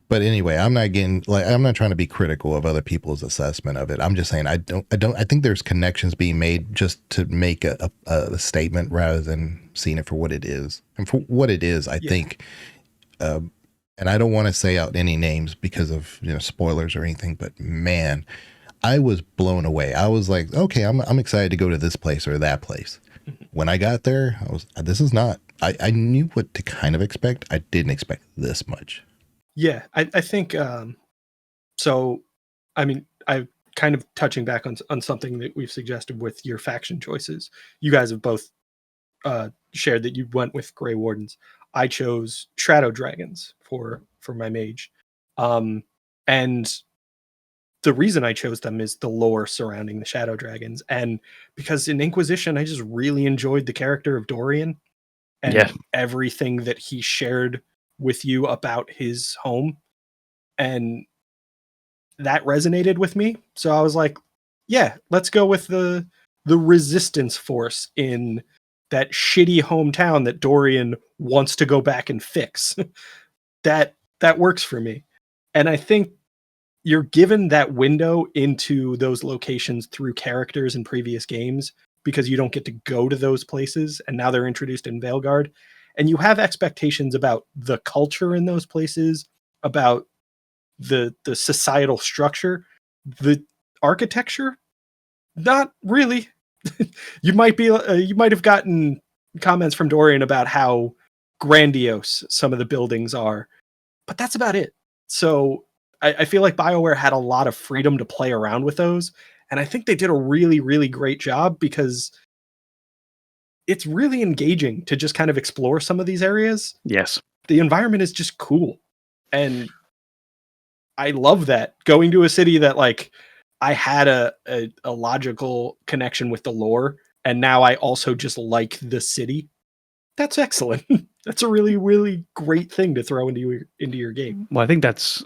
But anyway, I'm not trying to be critical of other people's assessment of it. I'm just saying I think there's connections being made just to make a statement rather than seeing it for what it is. And for what it is, I think, and I don't want to say out any names because of, you know, spoilers or anything, but man, I was blown away. I was like, okay, I'm excited to go to this place or that place. When I got there, I knew what to kind of expect. I didn't expect this much. Yeah, I think so. I mean, I kind of touching back on something that we've suggested with your faction choices. You guys have both shared that you went with Grey Wardens. I chose Shadow Dragons for my mage, and the reason I chose them is the lore surrounding the Shadow Dragons, and because in Inquisition I just really enjoyed the character of Dorian and everything that he shared with you about his home, and that resonated with me. So I was like, yeah, let's go with the resistance force in that shitty hometown that Dorian wants to go back and fix. that works for me. And I think you're given that window into those locations through characters in previous games because you don't get to go to those places, and now they're introduced in Veilguard. And you have expectations about the culture in those places, about the societal structure, the architecture. Not really. You might have gotten comments from Dorian about how grandiose some of the buildings are, but that's about it. So I feel like BioWare had a lot of freedom to play around with those, and I think they did a really, really great job because it's really engaging to just kind of explore some of these areas. Yes. The environment is just cool. And I love that. Going to a city that like I had a logical connection with the lore, and now I also just like the city. That's excellent. That's a really, really great thing to throw into your game. Well, I think that's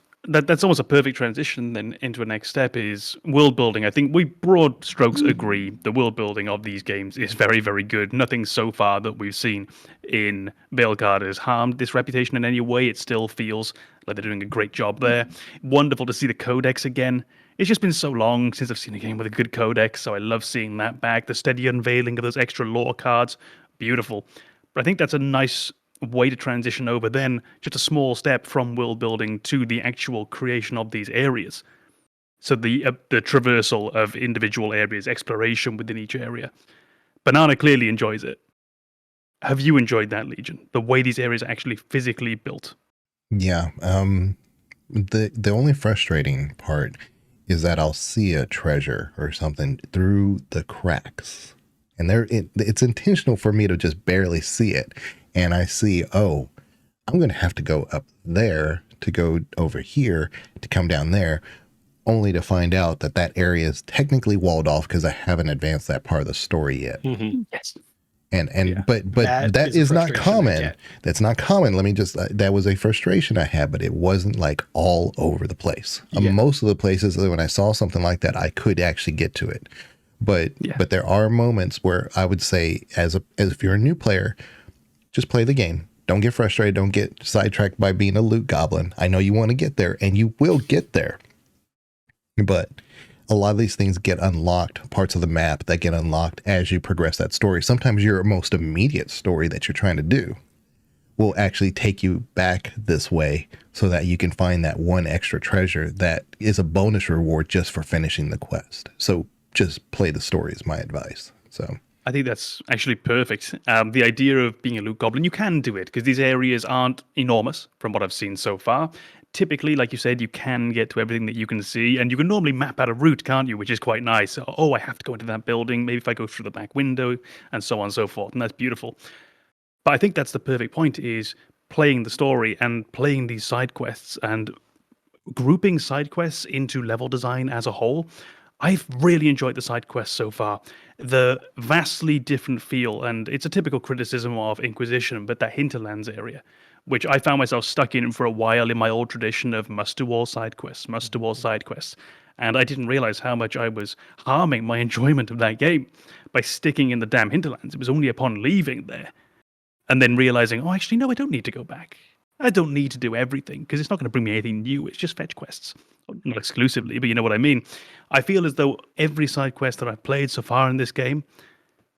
almost a perfect transition then into a next step is world building. I think we broad strokes agree the world building of these games is very, very good. Nothing so far that we've seen in Veilguard has harmed this reputation in any way. It still feels like they're doing a great job there. Wonderful to see the codex again. It's just been so long since I've seen a game with a good codex, so I love seeing that back. The steady unveiling of those extra lore cards, beautiful. But I think that's a nice way to transition over then, just a small step from world building to the actual creation of these areas. So the traversal of individual areas, exploration within each area. Banana clearly enjoys it. Have you enjoyed that, Legion? The way these areas are actually physically built? Yeah. The only frustrating part is that I'll see a treasure or something through the cracks. And it's intentional for me to just barely see it. And I see, oh, I'm going to have to go up there to go over here to come down there, only to find out that that area is technically walled off because I haven't advanced that part of the story yet. Mm-hmm. Yes. But that is not common. That's not common. Let me just, that was a frustration I had, but it wasn't like all over the place. Most of the places when I saw something like that, I could actually get to it. But there are moments where I would say, as if you're a new player, just play the game. Don't get frustrated. Don't get sidetracked by being a loot goblin. I know you want to get there, and you will get there. But a lot of these things get unlocked, parts of the map that get unlocked as you progress that story. Sometimes your most immediate story that you're trying to do will actually take you back this way so that you can find that one extra treasure that is a bonus reward just for finishing the quest. So just play the story is my advice. So I think that's actually perfect. The idea of being a loot goblin, you can do it because these areas aren't enormous from what I've seen so far. Typically, like you said, you can get to everything that you can see, and you can normally map out a route, can't you? Which is quite nice. Oh, I have to go into that building. Maybe if I go through the back window, and so on and so forth. And that's beautiful. But I think that's the perfect point, is playing the story and playing these side quests and grouping side quests into level design as a whole. I've really enjoyed the side quests so far. The vastly different feel, and it's a typical criticism of Inquisition, but that hinterlands area, which I found myself stuck in for a while in my old tradition of must do all side quests. And I didn't realize how much I was harming my enjoyment of that game by sticking in the damn hinterlands. It was only upon leaving there and then realizing, oh, actually, no, I don't need to go back. I don't need to do everything because it's not going to bring me anything new. It's just fetch quests. Not exclusively, but you know what I mean. I feel as though every side quest that I've played so far in this game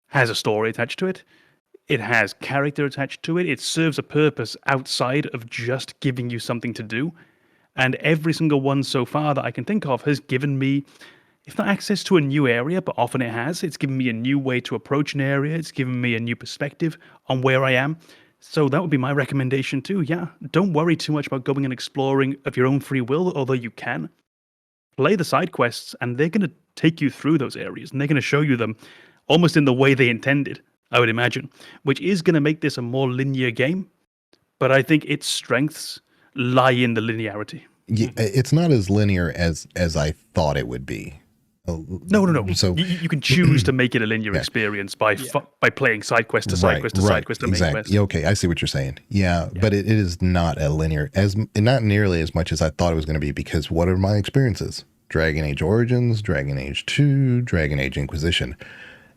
has a story attached to it. It has character attached to it. It serves a purpose outside of just giving you something to do. And every single one so far that I can think of has given me, if not access to a new area, but often it has. It's given me a new way to approach an area. It's given me a new perspective on where I am. So that would be my recommendation too. Yeah, don't worry too much about going and exploring of your own free will, although you can. Play the side quests, and they're going to take you through those areas, and they're going to show you them almost in the way they intended, I would imagine, which is going to make this a more linear game. But I think its strengths lie in the linearity. Yeah, it's not as linear as I thought it would be. No. So you can choose to make it a linear experience by playing side quest to side quest to side quest to main quest. Okay, I see what you're saying. Yeah, but it is not a linear, not nearly as much as I thought it was going to be, because what are my experiences? Dragon Age Origins, Dragon Age 2, Dragon Age Inquisition.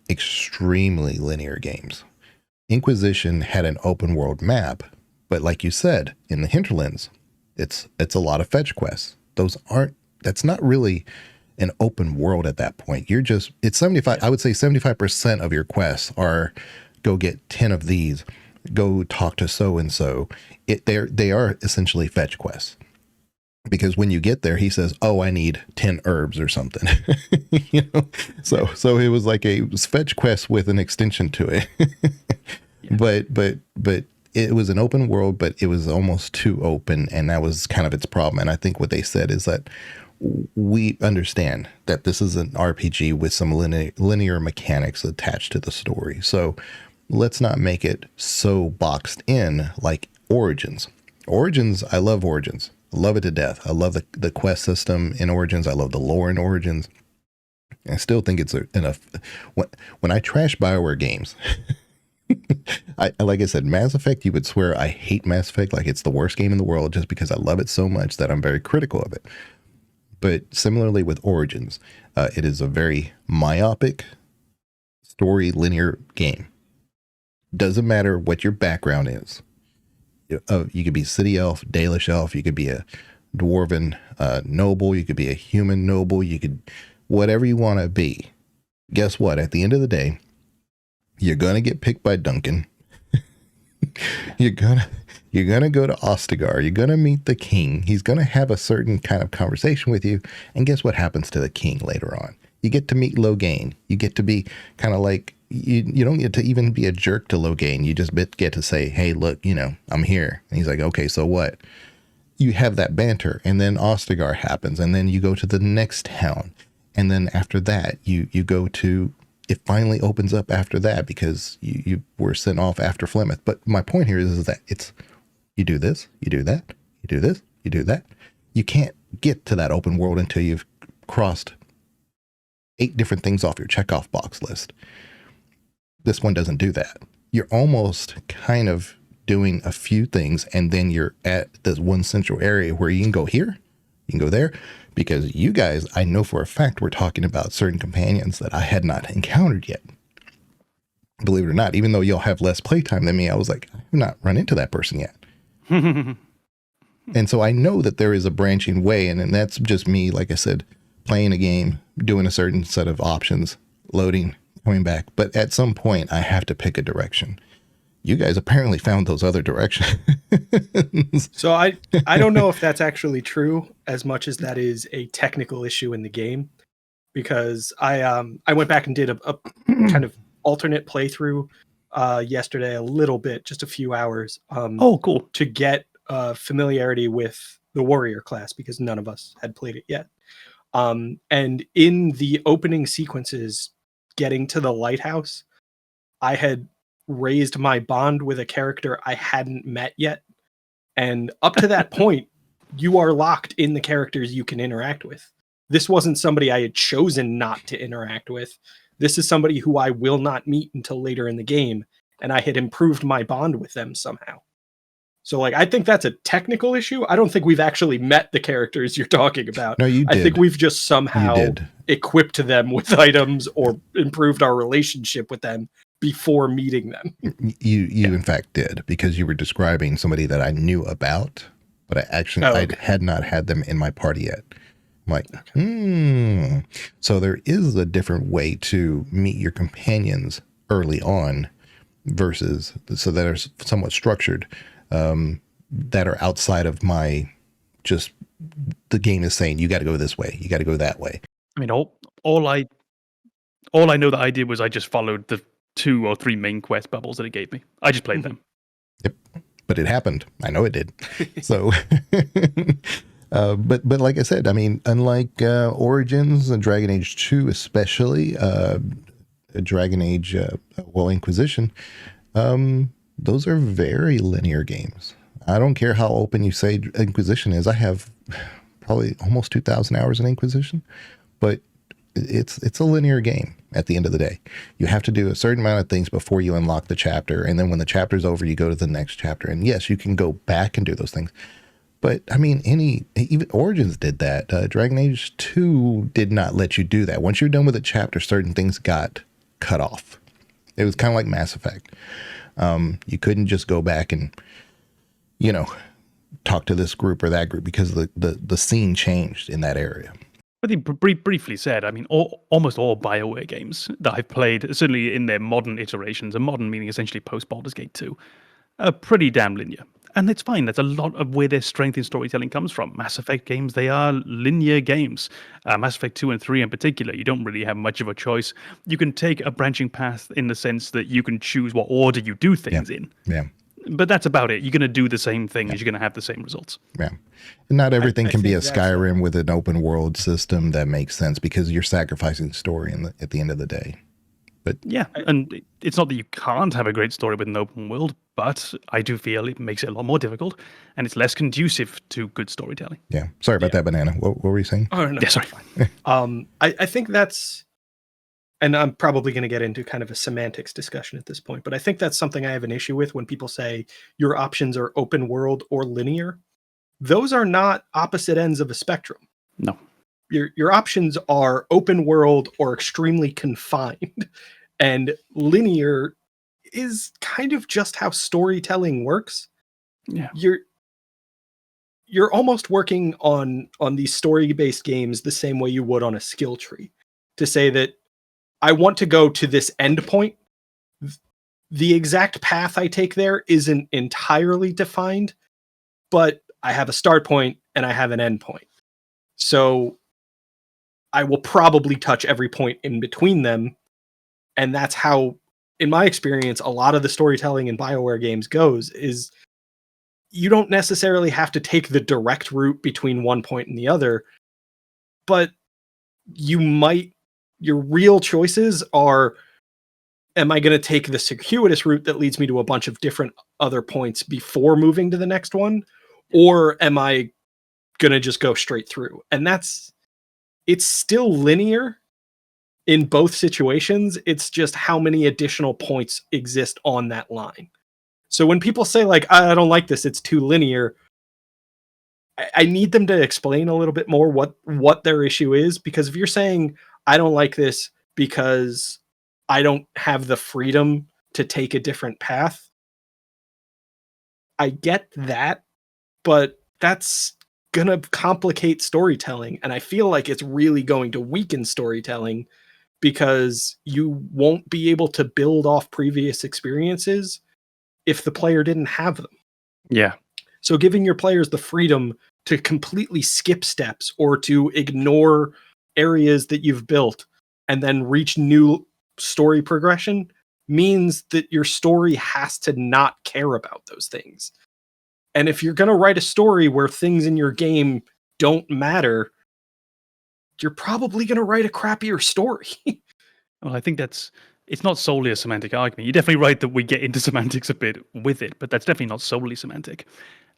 Extremely linear games. Inquisition had an open world map, but like you said, in the hinterlands, it's a lot of fetch quests. That's not really an open world at that point. It's 75, I would say 75% of your quests are go get 10 of these, go talk to so-and-so. They are essentially fetch quests. Because when you get there, he says, oh, I need 10 herbs or something. So it was like a fetch quest with an extension to it. But it was an open world, but it was almost too open, and that was kind of its problem. And I think what they said is that we understand that this is an RPG with some linear mechanics attached to the story. So let's not make it so boxed in like Origins. I love Origins. I love it to death. I love the quest system in Origins. I love the lore in Origins. I still think it's enough. When I trash Bioware games, like I said, Mass Effect, you would swear I hate Mass Effect, like it's the worst game in the world, just because I love it so much that I'm very critical of it. But similarly with Origins, it is a very myopic story linear game. Doesn't matter what your background is. You could be city elf, Dalish elf, you could be a dwarven noble, you could be a human noble, you could whatever you want to be. Guess what? At the end of the day, you're gonna get picked by Duncan. you're gonna go to Ostagar. You're gonna meet the king. He's gonna have a certain kind of conversation with you. And guess what happens to the king later on? You get to meet Loghain. You get to be kind of like you don't get to even be a jerk to Loghain. You just get to say, hey, look, I'm here. And he's like, okay, so what? You have that banter, and then Ostagar happens, and then you go to the next town. And then after that, you go to, it finally opens up after that because you were sent off after Flemeth. But my point here is that it's, you do this, you do that, you do this, you do that. You can't get to that open world until you've crossed 8 different things off your checkoff box list. This one doesn't do that. You're almost kind of doing a few things, and then you're at this one central area where you can go here, you can go there. Because you guys, I know for a fact, we're talking about certain companions that I had not encountered yet. Believe it or not, even though y'all have less playtime than me, I was like, I have not run into that person yet. And so I know that there is a branching way, and that's just me, like I said, playing a game, doing a certain set of options, loading, coming back. But at some point, I have to pick a direction. You guys apparently found those other directions. So I don't know if that's actually true as much as that is a technical issue in the game, because I went back and did a kind of alternate playthrough yesterday, a little bit, just a few hours. Cool. To get familiarity with the warrior class, because none of us had played it yet. And in the opening sequences, getting to the lighthouse, I had raised my bond with a character I hadn't met yet. And up to that point, you are locked in the characters you can interact with. This wasn't somebody I had chosen not to interact with. This is somebody who I will not meet until later in the game. And I had improved my bond with them somehow. So, like, I think that's a technical issue. I don't think we've actually met the characters you're talking about. No, you did. I think we've just somehow equipped them with items or improved our relationship with them before meeting them. You in fact did, because you were describing somebody that I knew about, but I actually I had not had them in my party yet. I'm like, So there is a different way to meet your companions early on versus, so that are somewhat structured, that are outside of my, just the game is saying, you got to go this way, you got to go that way. I mean, all I know that I did was I just followed the 2 or 3 main quest bubbles that it gave me. I just played them. Yep. But it happened. I know it did. So, but like I said, I mean, unlike Origins and Dragon Age 2, especially Dragon Age, Inquisition, those are very linear games. I don't care how open you say Inquisition is. I have probably almost 2,000 hours in Inquisition, but it's a linear game at the end of the day. You have to do a certain amount of things before you unlock the chapter. And then when the chapter's over, you go to the next chapter. And yes, you can go back and do those things. But I mean, even Origins did that. Dragon Age 2 did not let you do that. Once you're done with a chapter, certain things got cut off. It was kind of like Mass Effect. You couldn't just go back and, talk to this group or that group, because the scene changed in that area. I think briefly said, I mean, almost all Bioware games that I've played, certainly in their modern iterations, and modern meaning essentially post-Baldur's Gate 2, are pretty damn linear. And it's fine. That's a lot of where their strength in storytelling comes from. Mass Effect games, they are linear games. Mass Effect 2 and 3 in particular, you don't really have much of a choice. You can take a branching path in the sense that you can choose what order you do things in. Yeah. But that's about it. You're going to do the same thing as you're going to have the same results. Yeah. And not everything can be a Skyrim with an open world system that makes sense, because you're sacrificing story at the end of the day. But yeah, and it's not that you can't have a great story with an open world, but I do feel it makes it a lot more difficult, and it's less conducive to good storytelling. Yeah. Sorry about that, Banana. What were you saying? Oh, no. Yeah, sorry. I think that's, and I'm probably going to get into kind of a semantics discussion at this point, but I think that's something I have an issue with when people say your options are open world or linear. Those are not opposite ends of a spectrum. No. Your options are open world or extremely confined, and linear is kind of just how storytelling works. Yeah. You're almost working on these story-based games the same way you would on a skill tree, to say that I want to go to this endpoint. The exact path I take there isn't entirely defined, but I have a start point and I have an end point. So I will probably touch every point in between them. And that's how, in my experience, a lot of the storytelling in Bioware games goes, is you don't necessarily have to take the direct route between one point and the other, but your real choices are, am I going to take the circuitous route that leads me to a bunch of different other points before moving to the next one? Or am I going to just go straight through? And it's still linear in both situations. It's just how many additional points exist on that line. So when people say, like, I don't like this, it's too linear, I need them to explain a little bit more what their issue is. Because if you're saying, I don't like this because I don't have the freedom to take a different path, I get that, but that's going to complicate storytelling. And I feel like it's really going to weaken storytelling, because you won't be able to build off previous experiences if the player didn't have them. Yeah. So giving your players the freedom to completely skip steps or to ignore areas that you've built and then reach new story progression means that your story has to not care about those things. And if you're going to write a story where things in your game don't matter, you're probably going to write a crappier story. Well, I think it's not solely a semantic argument. You're definitely right that we get into semantics a bit with it, but that's definitely not solely semantic.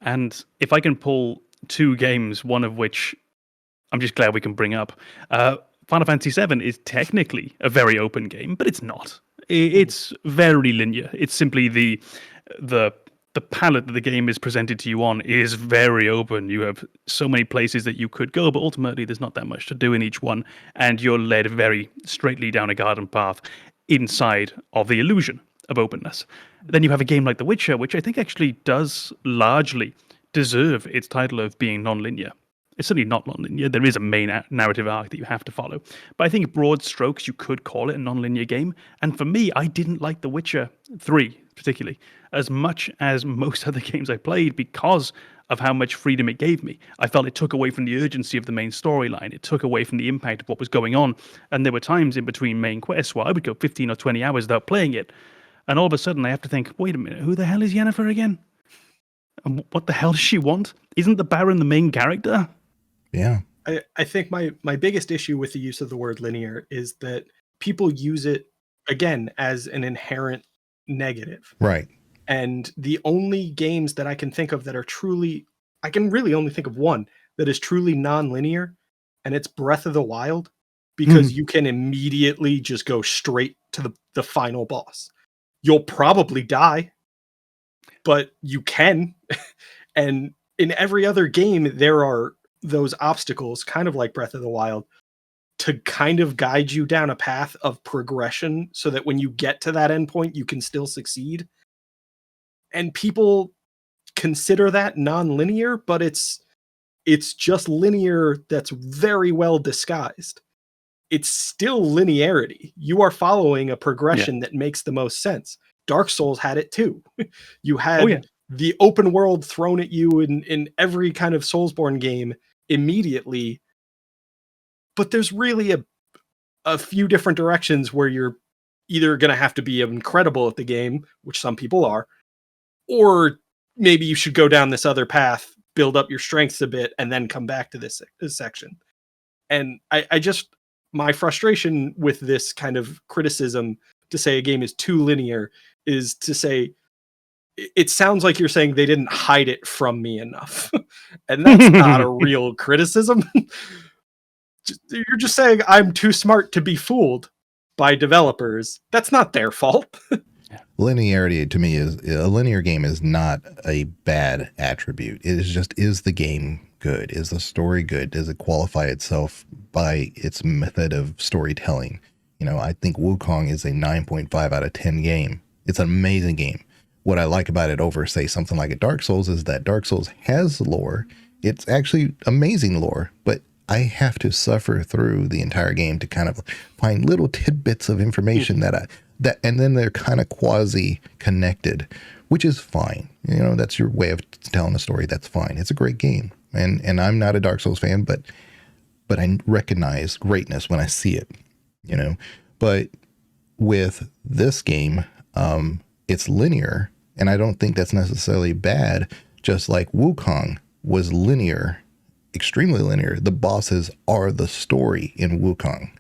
And if I can pull two games, one of which I'm just glad we can bring up, Final Fantasy VII is technically a very open game, but it's not. It's very linear. It's simply the palette that the game is presented to you on is very open. You have so many places that you could go, but ultimately there's not that much to do in each one, and you're led very straightly down a garden path inside of the illusion of openness. Then you have a game like The Witcher, which I think actually does largely deserve its title of being non-linear. It's certainly not non-linear. There is a main narrative arc that you have to follow. But I think broad strokes, you could call it a non-linear game. And for me, I didn't like The Witcher 3, particularly, as much as most other games I played, because of how much freedom it gave me. I felt it took away from the urgency of the main storyline. It took away from the impact of what was going on. And there were times in between main quests where I would go 15 or 20 hours without playing it. And all of a sudden, I have to think, wait a minute, who the hell is Yennefer again? And what the hell does she want? Isn't the Baron the main character? Yeah. I think my biggest issue with the use of the word linear is that people use it, again, as an inherent negative. Right. And the only games that I can think of that are truly, I can really only think of one that is truly non-linear, and it's Breath of the Wild, because you can immediately just go straight to the final boss. You'll probably die, but you can. And in every other game, there are those obstacles, kind of like Breath of the Wild, to kind of guide you down a path of progression so that when you get to that endpoint, you can still succeed. And people consider that non-linear, but it's just linear that's very well disguised. It's still linearity. You are following a progression that makes the most sense. Dark Souls had it too. You had the open world thrown at you in every kind of Soulsborne game immediately, but there's really a few different directions where you're either going to have to be incredible at the game, which some people are, or maybe you should go down this other path, build up your strengths a bit, and then come back to this section. And I just, my frustration with this kind of criticism to say a game is too linear is to say, it sounds like you're saying they didn't hide it from me enough. And that's not a real criticism. You're just saying I'm too smart to be fooled by developers. That's not their fault. Linearity to me is a linear game is not a bad attribute. It is just, is the game good? Is the story good? Does it qualify itself by its method of storytelling? You know, I think Wukong is a 9.5 out of 10 game. It's an amazing game. What I like about it over, say, something like a Dark Souls is that Dark Souls has lore. It's actually amazing lore, but I have to suffer through the entire game to kind of find little tidbits of information and then they're kind of quasi connected, which is fine. You know, that's your way of telling a story. That's fine. It's a great game. And I'm not a Dark Souls fan, but I recognize greatness when I see it, you know. But with this game, it's linear, and I don't think that's necessarily bad. Just like Wukong was linear, extremely linear. The bosses are the story in Wukong.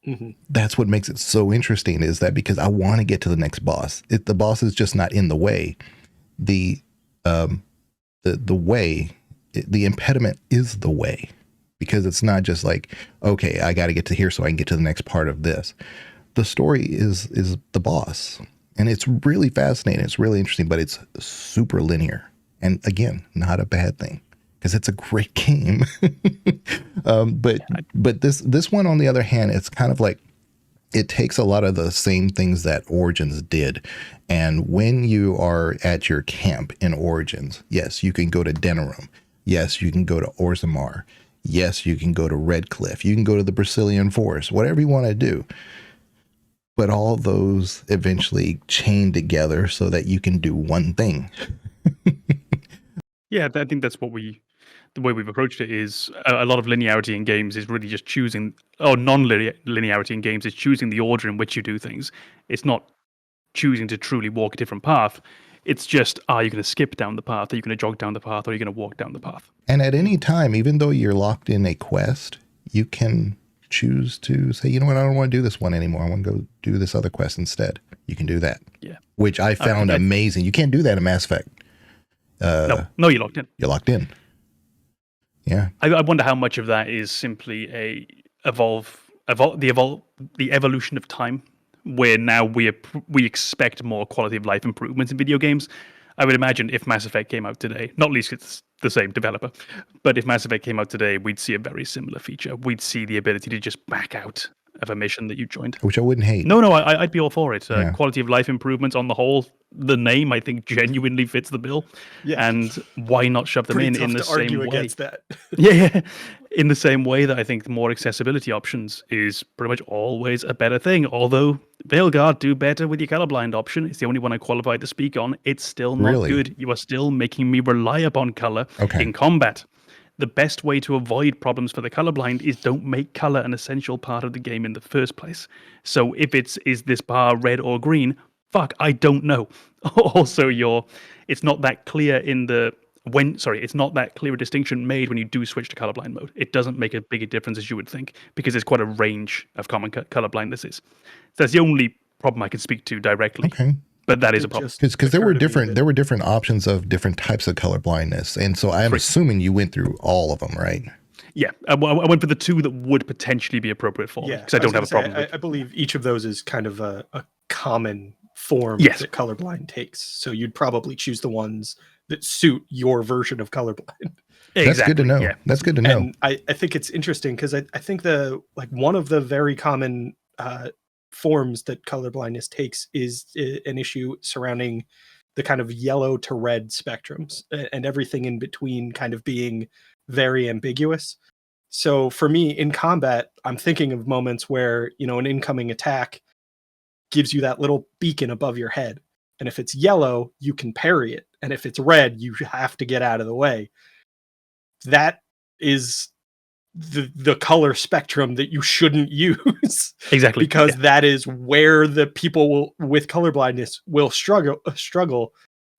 Mm-hmm. That's what makes it so interesting, is that because I want to get to the next boss. The boss is just not in the way. The way, the impediment is the way, because it's not just like, okay, I got to get to here so I can get to the next part of this. The story is the boss, and it's really fascinating. It's really interesting, but it's super linear, and again, not a bad thing, because it's a great game. But this one, on the other hand, it's kind of like, it takes a lot of the same things that Origins did. And when you are at your camp in Origins, yes, you can go to Denerim. Yes, you can go to Orzammar. Yes, you can go to Redcliffe. You can go to the Brazilian Forest, whatever you want to do. But all those eventually chain together so that you can do one thing. Yeah, I think that's the way we've approached it is a lot of linearity in games is really just choosing, or non-linearity in games is choosing the order in which you do things. It's not choosing to truly walk a different path. It's just, are you going to skip down the path? Are you going to jog down the path? Or are you going to walk down the path? And at any time, even though you're locked in a quest, you can choose to say, you know what, I don't want to do this one anymore. I want to go do this other quest instead. You can do that. Yeah. Which I found amazing. You can't do that in Mass Effect. No, you're locked in. You're locked in. Yeah. I wonder how much of that is simply the evolution of time, where now we expect more quality of life improvements in video games. I would imagine if Mass Effect came out today, not least it's the same developer, but if Mass Effect came out today, we'd see a very similar feature. We'd see the ability to just back out of a mission that you joined. Which I wouldn't hate. No, I'd be all for it. Quality of life improvements on the whole. The name, I think, genuinely fits the bill. Yeah. And why not shove them in the same way? Against that. Yeah. In the same way that I think more accessibility options is pretty much always a better thing. Although Veilguard do better with your colorblind option. It's the only one I qualified to speak on. It's still not good. You are still making me rely upon color in combat. The best way to avoid problems for the colorblind is don't make color an essential part of the game in the first place. So if is this bar red or green? Fuck, I don't know. Also, it's not that clear it's not that clear a distinction made when you do switch to colorblind mode. It doesn't make as big a difference as you would think, because there's quite a range of common color blindnesses. That's the only problem I can speak to directly. Okay. But that is a problem. Because there were different options of different types of color blindness. And so I'm assuming you went through all of them, right? Yeah, I went for the two that would potentially be appropriate for me, because I don't have a problem with. I believe each of those is kind of a common form that colorblind takes. So you'd probably choose the ones that suit your version of colorblind. Exactly. That's good to know. Yeah. That's good to know. And I think it's interesting because I think one of the very common forms that colorblindness takes is an issue surrounding the kind of yellow to red spectrums and everything in between kind of being very ambiguous. So for me in combat, I'm thinking of moments where, an incoming attack gives you that little beacon above your head. And if it's yellow, you can parry it. And if it's red, you have to get out of the way. That is the color spectrum that you shouldn't use. Exactly. Because that is where the people with colorblindness will struggle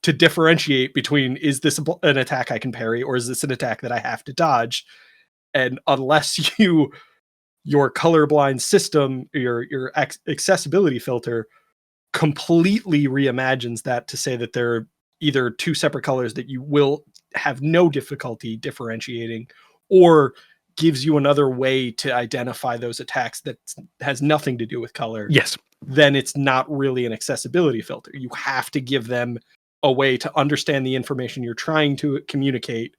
to differentiate between, is this an attack I can parry, or is this an attack that I have to dodge? And unless your colorblind system, your accessibility filter completely reimagines that to say that they're either two separate colors that you will have no difficulty differentiating, or gives you another way to identify those attacks that has nothing to do with color, Yes. then it's not really an accessibility filter. You have to give them a way to understand the information you're trying to communicate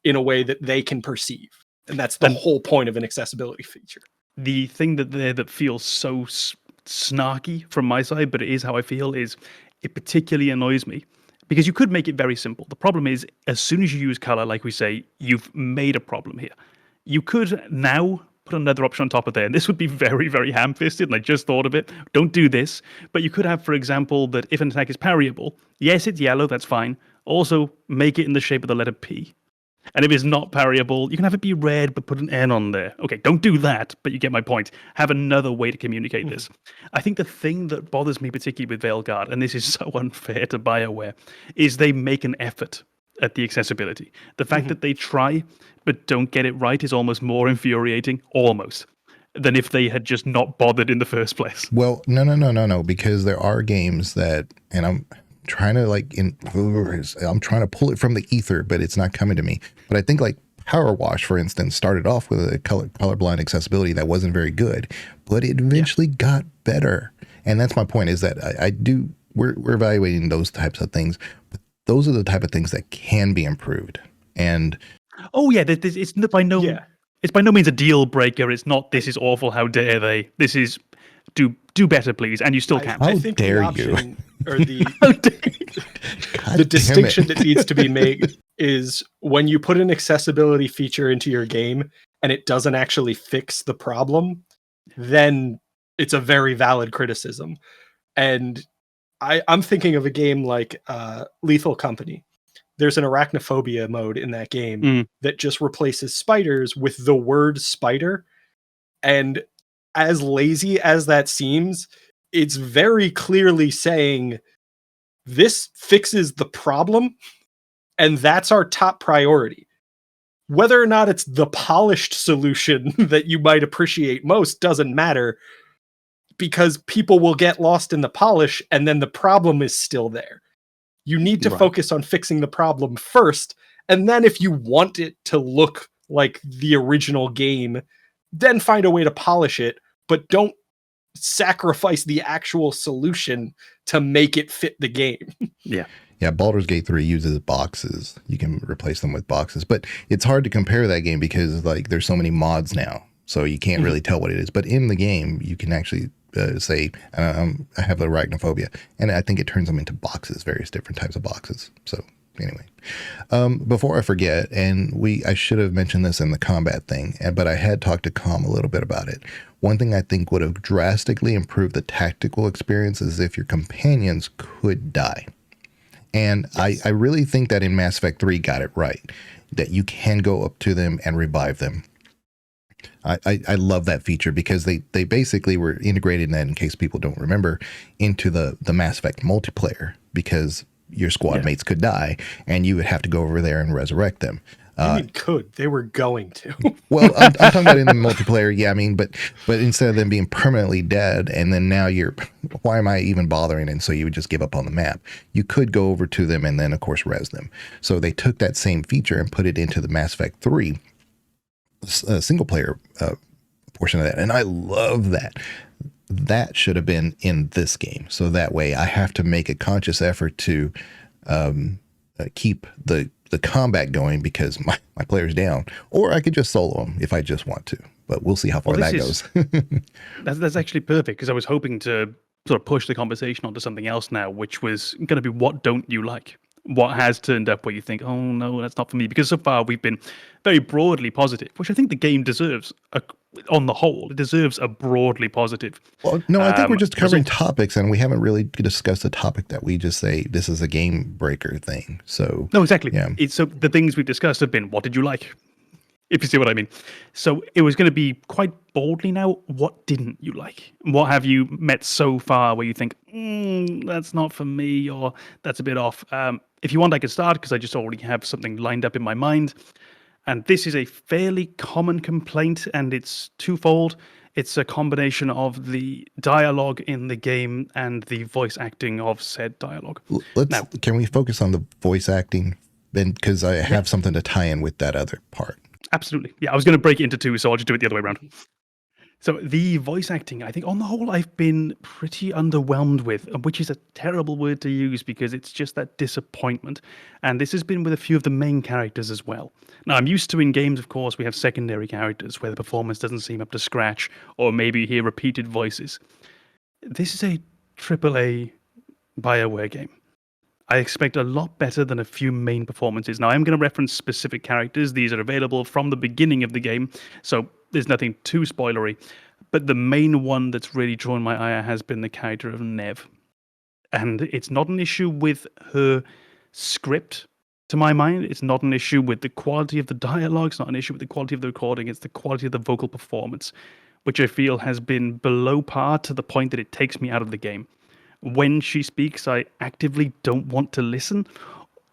in a way that they can perceive. And that's the whole point of an accessibility feature. The thing that feels so snarky from my side, but it is how I feel, is it particularly annoys me because you could make it very simple. The problem is, as soon as you use color, like we say, you've made a problem here. You could now put another option on top of there, and this would be very, very ham-fisted, and I just thought of it. Don't do this. But you could have, for example, that if an attack is parryable, yes, it's yellow, that's fine. Also, make it in the shape of the letter P. And if it's not parryable, you can have it be red, but put an N on there. Okay, don't do that, but you get my point. Have another way to communicate this. I think the thing that bothers me particularly with Veilguard, and this is so unfair to Bioware, is they make an effort at the accessibility. The fact that they try, but don't get it right is almost more infuriating, than if they had just not bothered in the first place. Well, no, because there are games that, and I'm trying to I'm trying to pull it from the ether, but it's not coming to me. But I think like Power Wash, for instance, started off with a colorblind accessibility that wasn't very good, but it eventually got better. And that's my point, is that we're evaluating those types of things, but those are the type of things that can be improved. And it's by no means a deal breaker. It's not, this is awful, how dare they. This is do better, please, and you still can't. How dare you? Or the distinction that needs to be made is when you put an accessibility feature into your game and it doesn't actually fix the problem, then it's a very valid criticism. And I'm thinking of a game like Lethal Company. There's an arachnophobia mode in that game that just replaces spiders with the word spider. And as lazy as that seems, it's very clearly saying this fixes the problem, and that's our top priority. Whether or not it's the polished solution that you might appreciate most doesn't matter, because people will get lost in the polish and then the problem is still there. You need to focus on fixing the problem first, and then if you want it to look like the original game, then find a way to polish it, but don't sacrifice the actual solution to make it fit the game. Yeah, Baldur's Gate 3 uses boxes. You can replace them with boxes, but it's hard to compare that game because like there's so many mods now, so you can't really tell what it is. But in the game, you can actually say, I have arachnophobia, and I think it turns them into boxes, various different types of boxes. So anyway, before I forget, and I should have mentioned this in the combat thing, but I had talked to Com a little bit about it. One thing I think would have drastically improved the tactical experience is if your companions could die. And yes. I really think that in Mass Effect 3 got it right, that you can go up to them and revive them. I love that feature because they basically were integrated, in case people don't remember, into the Mass Effect multiplayer, because your squad mates could die and you would have to go over there and resurrect them. They were going to. Well, I'm talking about in the multiplayer. Yeah, I mean, but instead of them being permanently dead, and then now why am I even bothering? And so you would just give up on the map. You could go over to them and then, of course, res them. So they took that same feature and put it into the Mass Effect 3 single player portion of that. And I love that. That should have been in this game. So that way I have to make a conscious effort to keep the combat going because my player's down, or I could just solo them if I just want to, but we'll see how far that goes. That's actually perfect, because I was hoping to sort of push the conversation onto something else now, which was going to be, what don't you like? What has turned up where you think, oh no, that's not for me? Because so far we've been very broadly positive, which I think the game deserves. On the whole, it deserves a broadly positive. Well, no, I think we're just covering topics, and we haven't really discussed a topic that we just say this is a game breaker thing. So no, exactly. Yeah. So the things we've discussed have been, what did you like? If you see what I mean. So it was going to be quite boldly now, what didn't you like? What have you met so far where you think, that's not for me, or that's a bit off? If you want, I could start, because I just already have something lined up in my mind. And this is a fairly common complaint, and it's twofold. It's a combination of the dialogue in the game and the voice acting of said dialogue. Can we focus on the voice acting? Then, because I have something to tie in with that other part. Absolutely. Yeah, I was going to break it into two, so I'll just do it the other way around. So the voice acting, I think on the whole, I've been pretty underwhelmed with, which is a terrible word to use because it's just that disappointment. And this has been with a few of the main characters as well. Now, I'm used to in games, of course, we have secondary characters where the performance doesn't seem up to scratch, or maybe you hear repeated voices. This is a AAA Bioware game. I expect a lot better than a few main performances. Now, I'm going to reference specific characters. These are available from the beginning of the game, so there's nothing too spoilery. But the main one that's really drawn my eye has been the character of Nev. And it's not an issue with her script, to my mind. It's not an issue with the quality of the dialogue. It's not an issue with the quality of the recording. It's the quality of the vocal performance, which I feel has been below par to the point that it takes me out of the game. When she speaks, I actively don't want to listen,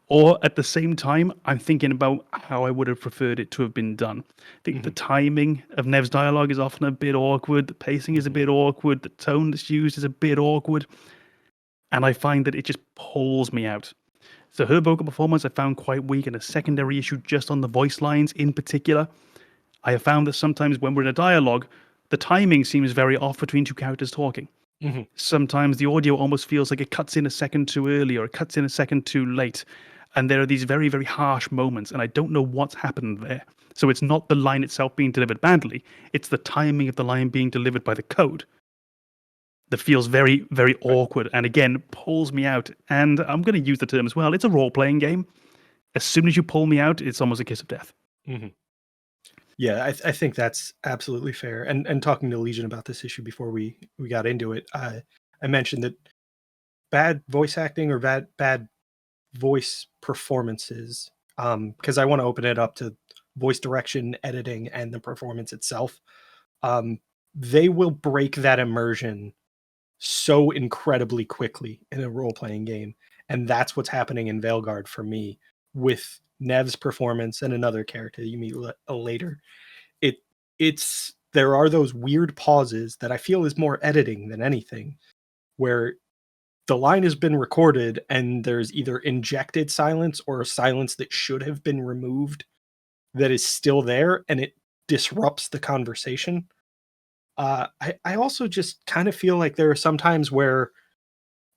or at the same time, I'm thinking about how I would have preferred it to have been done. I think the timing of Nev's dialogue is often a bit awkward, the pacing is a bit awkward, the tone that's used is a bit awkward, and I find that it just pulls me out. So her vocal performance I found quite weak, and a secondary issue just on the voice lines in particular. I have found that sometimes when we're in a dialogue, the timing seems very off between two characters talking. Sometimes the audio almost feels like it cuts in a second too early or it cuts in a second too late. And there are these very, very harsh moments, and I don't know what's happened there. So it's not the line itself being delivered badly, it's the timing of the line being delivered by the code that feels very, very awkward and again pulls me out. And I'm going to use the term as well. It's a role-playing game. As soon as you pull me out, it's almost a kiss of death. Yeah, I think that's absolutely fair. And talking to Legion about this issue before we got into it, I mentioned that bad voice acting or bad voice performances, because I want to open it up to voice direction, editing, and the performance itself. They will break that immersion so incredibly quickly in a role-playing game. And that's what's happening in Veilguard for me with Nev's performance and another character that you meet later. There are those weird pauses that I feel is more editing than anything, where the line has been recorded and there's either injected silence or a silence that should have been removed that is still there, and it disrupts the conversation. I also just kind of feel like there are some times where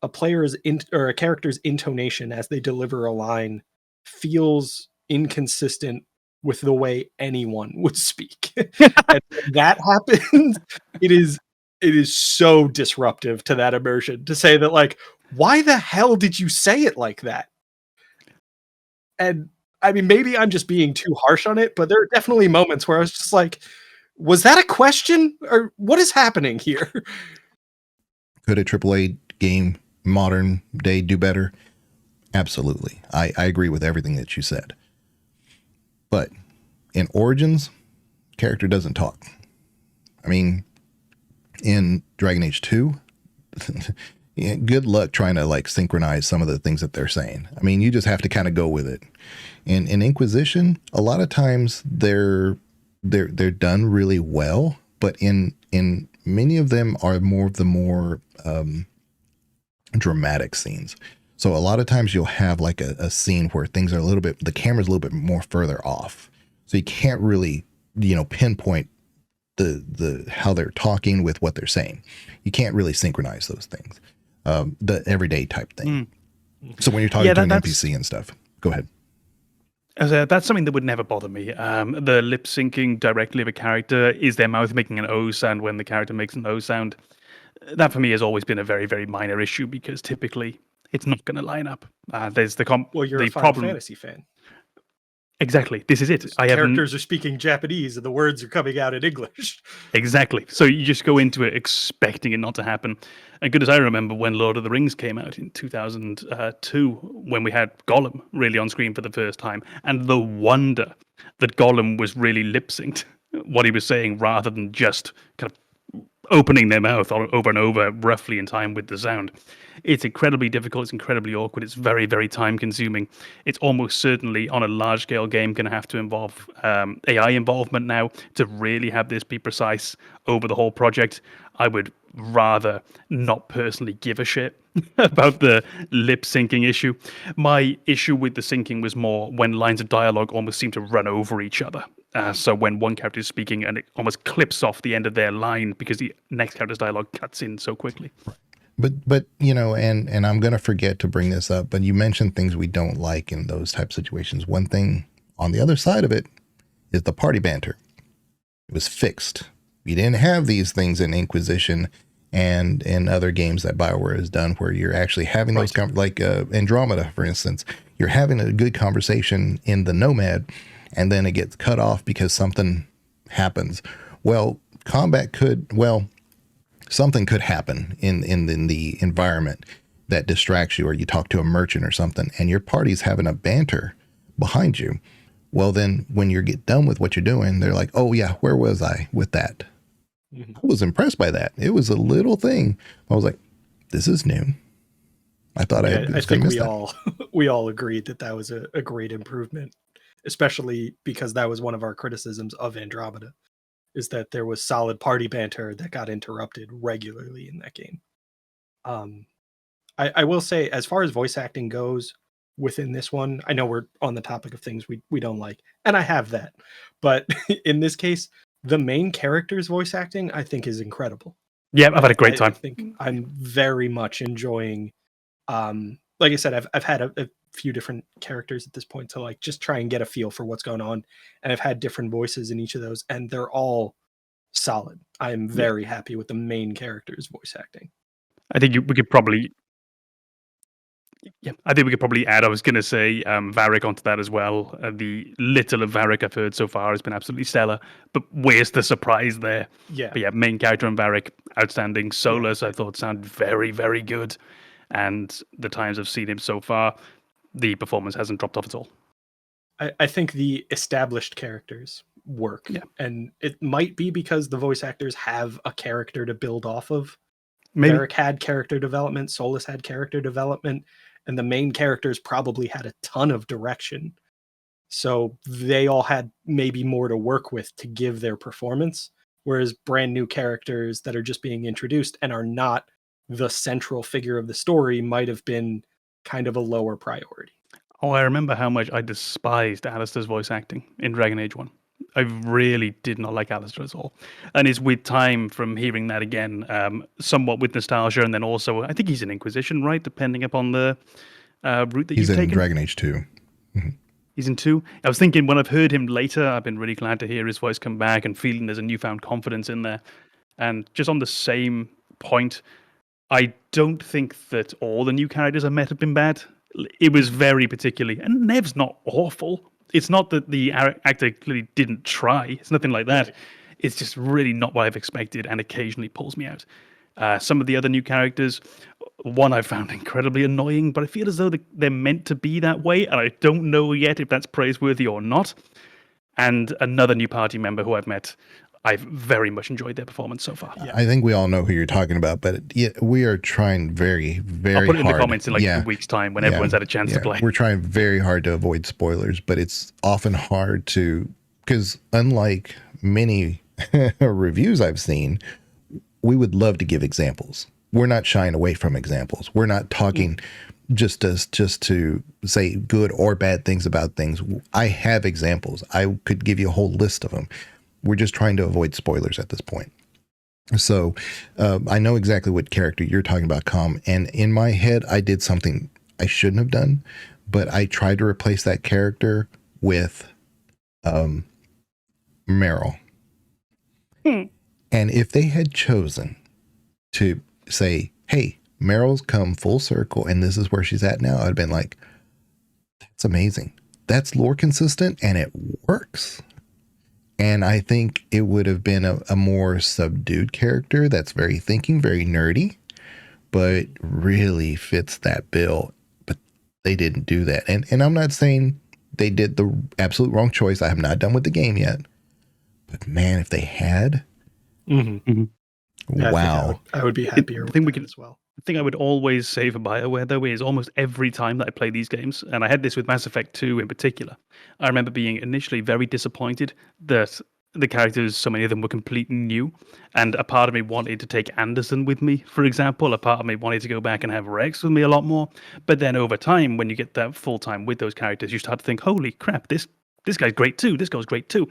a character's intonation as they deliver a line feels inconsistent with the way anyone would speak. And when that happens, it is so disruptive to that immersion to say that, like, why the hell did you say it like that? And I mean, maybe I'm just being too harsh on it, but there are definitely moments where I was just like, was that a question or what is happening here? Could a AAA game modern day do better? Absolutely. I agree with everything that you said. But in Origins, character doesn't talk. I mean, in Dragon Age 2, good luck trying to like synchronize some of the things that they're saying. I mean, you just have to kind of go with it. And in Inquisition, a lot of times they're done really well, but in many of them are more of the more dramatic scenes. So a lot of times you'll have like a scene where things are the camera's a little bit more further off. So you can't really, pinpoint the how they're talking with what they're saying. You can't really synchronize those things. The everyday type thing. So when you're talking to an NPC and stuff, go ahead. That's something that would never bother me. The lip syncing directly of a character, is their mouth making an O sound when the character makes an O sound? That for me has always been a very, very minor issue because typically it's not going to line up. There's you're a Final Fantasy fan. Exactly. This is it. Characters are speaking Japanese and the words are coming out in English. Exactly. So you just go into it expecting it not to happen. And good as I remember when Lord of the Rings came out in 2002, when we had Gollum really on screen for the first time, and the wonder that Gollum was really lip synced what he was saying rather than just kind of opening their mouth over and over, roughly in time with the sound. It's incredibly difficult. It's incredibly awkward. It's very, very time consuming. It's almost certainly on a large scale game going to have to involve AI involvement now to really have this be precise over the whole project. I would rather not personally give a shit about the lip syncing issue. My issue with the syncing was more when lines of dialogue almost seem to run over each other. So when one character is speaking and it almost clips off the end of their line because the next character's dialogue cuts in so quickly. But you know, and I'm going to forget to bring this up, but you mentioned things we don't like in those type of situations. One thing on the other side of it is the party banter. It was fixed. We didn't have these things in Inquisition and in other games that Bioware has done where you're actually having those, like Andromeda, for instance, you're having a good conversation in the Nomad and then it gets cut off because something happens. Well, something could happen in the environment that distracts you, or you talk to a merchant or something and your party's having a banter behind you. Well, then when you get done with what you're doing, they're like, oh yeah, where was I with that? I was impressed by that. It was a little thing. I was like, this is new. I thought I think we all agreed that was a great improvement, especially because that was one of our criticisms of Andromeda, is that there was solid party banter that got interrupted regularly in that game. I will say, as far as voice acting goes within this one, I know we're on the topic of things we don't like, and I have that. But in this case, the main character's voice acting, I think, is incredible. Yeah, I've had a great time. I think I'm very much enjoying, like I said, I've had a few different characters at this point to like just try and get a feel for what's going on. And I've had different voices in each of those, and they're all solid. I am very happy with the main character's voice acting. I think we could probably... Yeah, I think we could probably add, I was going to say, Varric onto that as well. The little of Varric I've heard so far has been absolutely stellar, but where's the surprise there? Yeah. But yeah, main character and Varric, outstanding. Solus, I thought, sounded very, very good. And the times I've seen him so far, the performance hasn't dropped off at all. I think the established characters work. Yeah. And it might be because the voice actors have a character to build off of. Maybe. Varric had character development, Solus had character development, and the main characters probably had a ton of direction. So they all had maybe more to work with to give their performance, whereas brand new characters that are just being introduced and are not the central figure of the story might have been kind of a lower priority. Oh, I remember how much I despised Alistair's voice acting in Dragon Age 1. I really did not like Alistair at all. And it's with time from hearing that again, somewhat with nostalgia, and then also, I think he's in Inquisition, right? Depending upon the route that you've taken. He's in Dragon Age 2. Mm-hmm. He's in 2. I was thinking when I've heard him later, I've been really glad to hear his voice come back and feeling there's a newfound confidence in there. And just on the same point, I don't think that all the new characters I met have been bad. It was very particularly, and Nev's not awful. It's not that the actor clearly didn't try. It's nothing like that. It's just really not what I've expected and occasionally pulls me out. Some of the other new characters, one I found incredibly annoying, but I feel as though they're meant to be that way, and I don't know yet if that's praiseworthy or not. And another new party member who I've met, I've very much enjoyed their performance so far. I think we all know who you're talking about, but we are trying very, very hard. I'll put it in the comments in like a week's time when everyone's had a chance to play. We're trying very hard to avoid spoilers, but it's often hard to, because unlike many reviews I've seen, we would love to give examples. We're not shying away from examples. We're not talking just to say good or bad things about things. I have examples. I could give you a whole list of them. We're just trying to avoid spoilers at this point. So I know exactly what character you're talking about, Com. And in my head, I did something I shouldn't have done, but I tried to replace that character with Meryl. And if they had chosen to say, hey, Meryl's come full circle and this is where she's at now, I'd have been like, that's amazing. That's lore consistent and it works. And I think it would have been a more subdued character that's very thinking, very nerdy, but really fits that bill. But they didn't do that. And I'm not saying they did the absolute wrong choice. I have not done with the game yet. But man, if they had, Yeah, Wow. I would be happier with that as well. The thing I would always say for BioWare, though, is almost every time that I play these games, and I had this with Mass Effect 2 in particular, I remember being initially very disappointed that the characters, so many of them were completely new, and a part of me wanted to take Anderson with me, for example. A part of me wanted to go back and have Rex with me a lot more. But then over time, when you get that full time with those characters, you start to think, holy crap, this guy's great too, this guy's great too.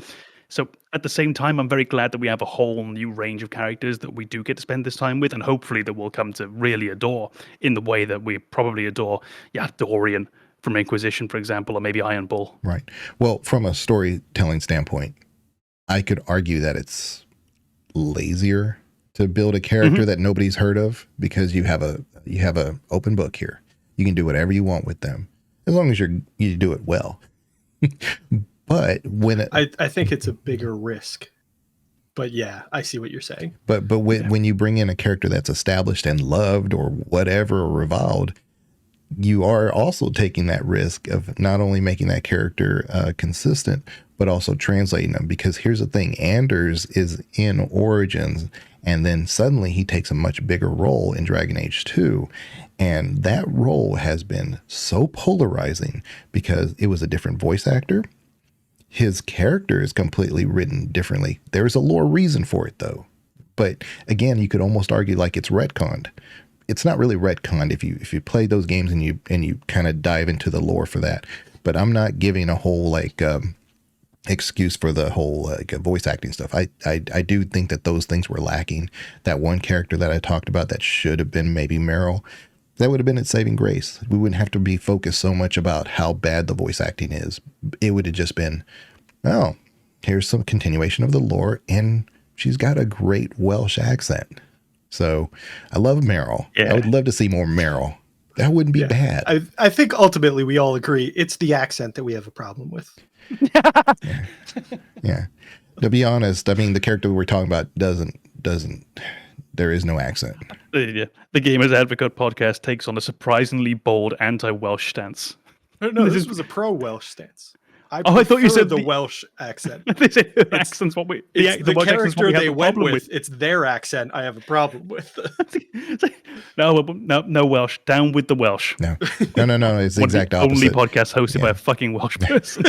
So at the same time, I'm very glad that we have a whole new range of characters that we do get to spend this time with, and hopefully that we'll come to really adore in the way that we probably adore, Dorian from Inquisition, for example, or maybe Iron Bull. Right. Well, from a storytelling standpoint, I could argue that it's lazier to build a character that nobody's heard of, because you have a open book here. You can do whatever you want with them, as long as you do it well. But when I think it's a bigger risk. But yeah, I see what you're saying. But when you bring in a character that's established and loved or whatever, or reviled, you are also taking that risk of not only making that character consistent, but also translating them. Because here's the thing, Anders is in Origins, and then suddenly he takes a much bigger role in Dragon Age 2. And that role has been so polarizing because it was a different voice actor. His character is completely written differently. There's a lore reason for it, though. But again, you could almost argue like it's retconned. It's not really retconned if you play those games and you kind of dive into the lore for that. But I'm not giving a whole excuse for the whole voice acting stuff. I do think that those things were lacking. That one character that I talked about that should have been maybe Meryl, that would have been its saving grace. We wouldn't have to be focused so much about how bad the voice acting is. It would have just been, oh, here's some continuation of the lore, and she's got a great Welsh accent. So I love Meryl. Yeah. I would love to see more Meryl. That wouldn't be bad. I think ultimately we all agree it's the accent that we have a problem with. Yeah. To be honest, I mean, the character we're talking about doesn't, there is no accent. The Gamers Advocate podcast takes on a surprisingly bold anti-Welsh stance. No, this was a pro-Welsh stance. I thought you said the Welsh accent. They say accent's what we... the Welsh character they went with. It's their accent I have a problem with. No Welsh. Down with the Welsh. No. It's the exact opposite. Only podcast hosted by a fucking Welsh person.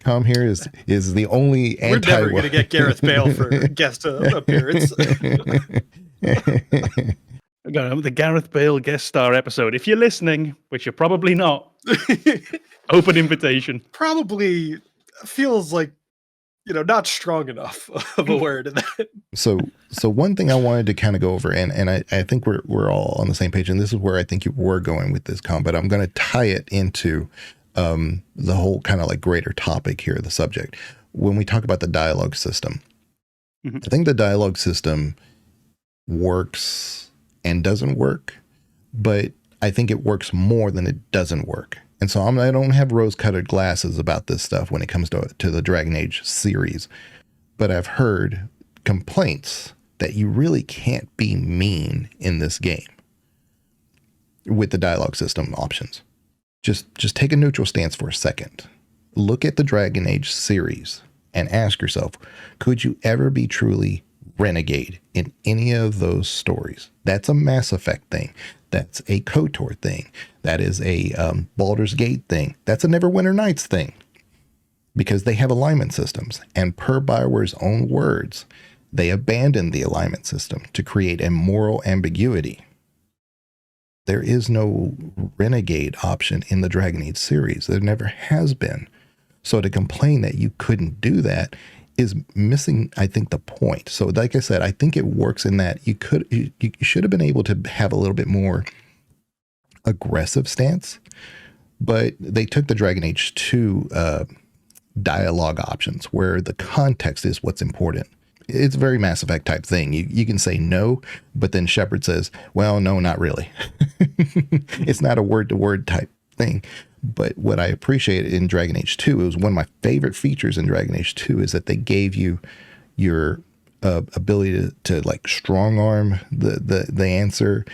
Tom here is the only We're never going to get Gareth Bale for guest appearance. The Gareth Bale guest star episode. If you're listening, which you're probably not, open invitation. Probably feels like, not strong enough of a word in that. So one thing I wanted to kind of go over, and I think we're all on the same page, and this is where I think you were going with this, but I'm going to tie it into the whole kind of like greater topic here, the subject. When we talk about the dialogue system, I think the dialogue system works and doesn't work, but I think it works more than it doesn't work. And so I don't have rose-colored glasses about this stuff when it comes to the Dragon Age series, but I've heard complaints that you really can't be mean in this game with the dialogue system options. Just take a neutral stance for a second. Look at the Dragon Age series and ask yourself, could you ever be truly renegade in any of those stories? That's a Mass Effect thing. That's a KOTOR thing. That is a Baldur's Gate thing. That's a Neverwinter Nights thing. Because they have alignment systems. And per Bioware's own words, they abandoned the alignment system to create a moral ambiguity. There is no renegade option in the Dragon Age series. There never has been. So to complain that you couldn't do that is missing, I think, the point. So like I said, I think it works in that you should have been able to have a little bit more aggressive stance, but they took the Dragon Age 2 dialogue options where the context is what's important. It's a very Mass Effect type thing. You can say no, but then Shepard says, well, no, not really. It's not a word-to-word type thing. But what I appreciate in Dragon Age 2, it was one of my favorite features in Dragon Age 2 is that they gave you your ability to like strong arm the answer,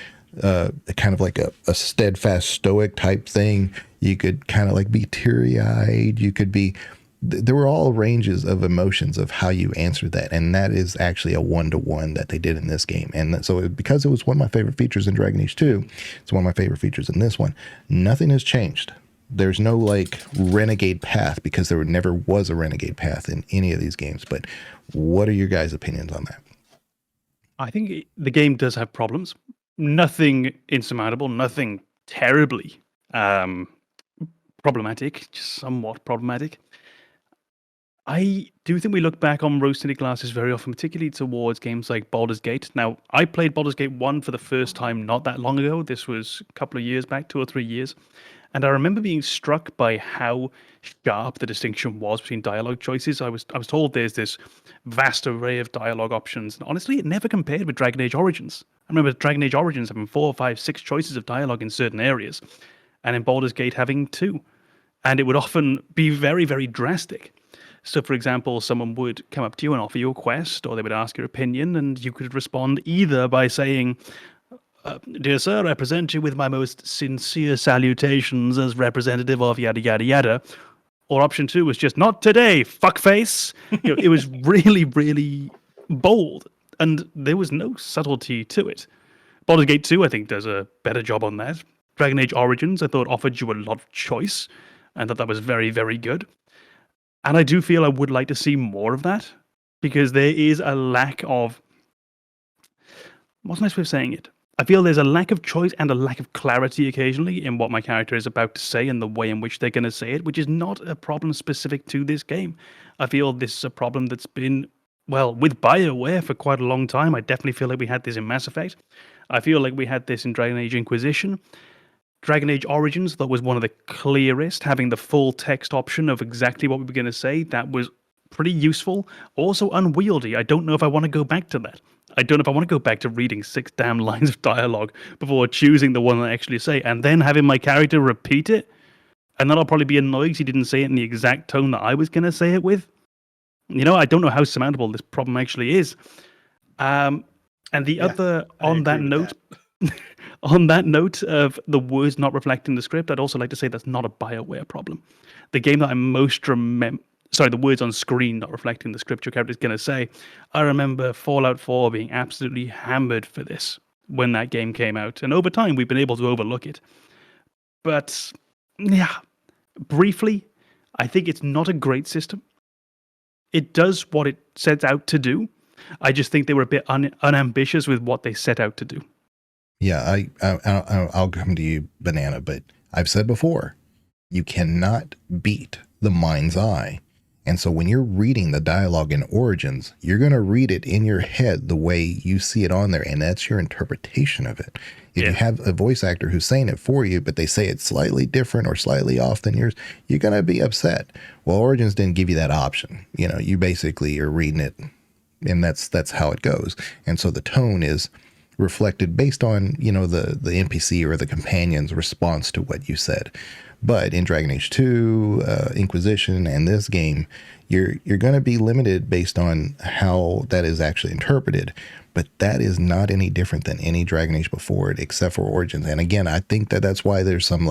kind of like a steadfast stoic type thing. You could kind of like be teary-eyed. You could be there were all ranges of emotions of how you answered that, and that is actually a 1-to-1 that they did in this game. And so because it was one of my favorite features in Dragon Age 2, it's one of my favorite features in this one. Nothing has changed. There's no like renegade path, because there never was a renegade path in any of these games. But what are your guys' opinions on that? I think the game does have problems. Nothing insurmountable, nothing terribly problematic, just somewhat problematic. I do think we look back on rose-tinted glasses very often, particularly towards games like Baldur's Gate. Now, I played Baldur's Gate 1 for the first time not that long ago. This was a couple of years back, 2 or 3 years. And I remember being struck by how sharp the distinction was between dialogue choices. I was told there's this vast array of dialogue options. And honestly, it never compared with Dragon Age Origins. I remember Dragon Age Origins having 4, 5, 6 choices of dialogue in certain areas, and in Baldur's Gate having 2. And it would often be very, very drastic. So, for example, someone would come up to you and offer you a quest, or they would ask your opinion, and you could respond either by saying, "Dear sir, I present you with my most sincere salutations as representative of yada yada yada," or option 2 was just "Not today, fuckface." It was really, really bold, and there was no subtlety to it. Baldur's Gate 2, I think, does a better job on that. Dragon Age Origins, I thought, offered you a lot of choice, and that was very, very good. And I do feel I would like to see more of that, because there is a lack of... What's a nice way of saying it? I feel there's a lack of choice and a lack of clarity occasionally in what my character is about to say and the way in which they're going to say it, which is not a problem specific to this game. I feel this is a problem that's been, well, with Bioware for quite a long time. I definitely feel like we had this in Mass Effect. I feel like we had this in Dragon Age Inquisition. Dragon Age Origins, that was one of the clearest, having the full text option of exactly what we were going to say. That was pretty useful. Also unwieldy. I don't know if I want to go back to that. I don't know if I want to go back to reading 6 damn lines of dialogue before choosing the one I actually say, and then having my character repeat it. And then I'll probably be annoyed because he didn't say it in the exact tone that I was going to say it with. I don't know how surmountable this problem actually is. And the other, on that note... On that note of the words not reflecting the script, I'd also like to say that's not a Bioware problem. The game that I most remember... Sorry, the words on screen not reflecting the script your character is going to say. I remember Fallout 4 being absolutely hammered for this when that game came out. And over time, we've been able to overlook it. But, yeah, briefly, I think it's not a great system. It does what it sets out to do. I just think they were a bit unambitious with what they set out to do. Yeah, I'll come to you, Banana, but I've said before, you cannot beat the mind's eye. And so when you're reading the dialogue in Origins, you're going to read it in your head the way you see it on there, and that's your interpretation of it. If you have a voice actor who's saying it for you, but they say it's slightly different or slightly off than yours, you're going to be upset. Well, Origins didn't give you that option. You basically are reading it, and that's how it goes. And so the tone is reflected based on, the NPC or the companion's response to what you said. But in Dragon Age 2, Inquisition, and this game, you're going to be limited based on how that is actually interpreted. But that is not any different than any Dragon Age before it, except for Origins. And again, I think that's why there's some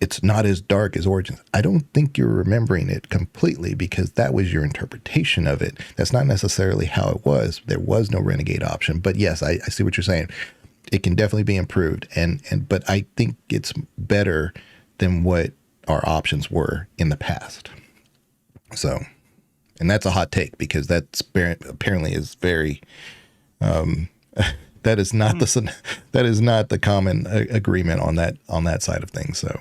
it's not as dark as Origins. I don't think you're remembering it completely, because that was your interpretation of it. That's not necessarily how it was. There was no renegade option. But yes, I see what you're saying. It can definitely be improved. But I think it's better than what our options were in the past. So, and that's a hot take, because that apparently is very... that is not the common agreement on that side of things. So,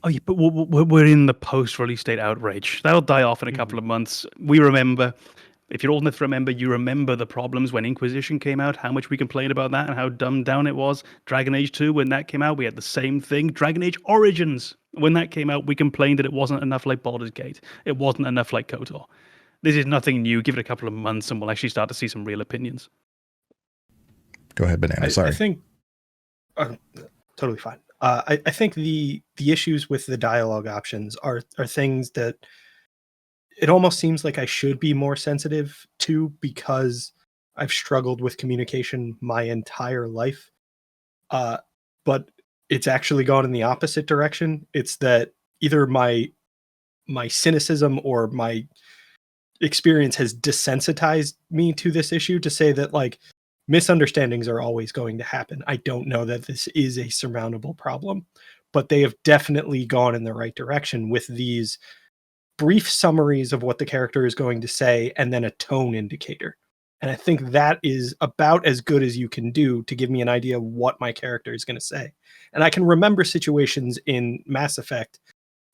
yeah, but we're in the post-release date outrage. That'll die off in a couple of months. We remember, if you're old enough to remember, you remember the problems when Inquisition came out, how much we complained about that and how dumbed down it was. Dragon Age 2, when that came out, we had the same thing. Dragon Age Origins, when that came out, we complained that it wasn't enough like Baldur's Gate. It wasn't enough like KOTOR. This is nothing new. Give it a couple of months and we'll actually start to see some real opinions. Go ahead, Banana. Sorry. I think totally fine. I think the issues with the dialogue options are things that it almost seems like I should be more sensitive to, because I've struggled with communication my entire life. But it's actually gone in the opposite direction. It's that either my my cynicism or my experience has desensitized me to this issue to say that like misunderstandings are always going to happen. I don't know that this is a surmountable problem, but they have definitely gone in the right direction with these brief summaries of what the character is going to say and then a tone indicator. And I think that is about as good as you can do to give me an idea of what my character is going to say. And I can remember situations in Mass Effect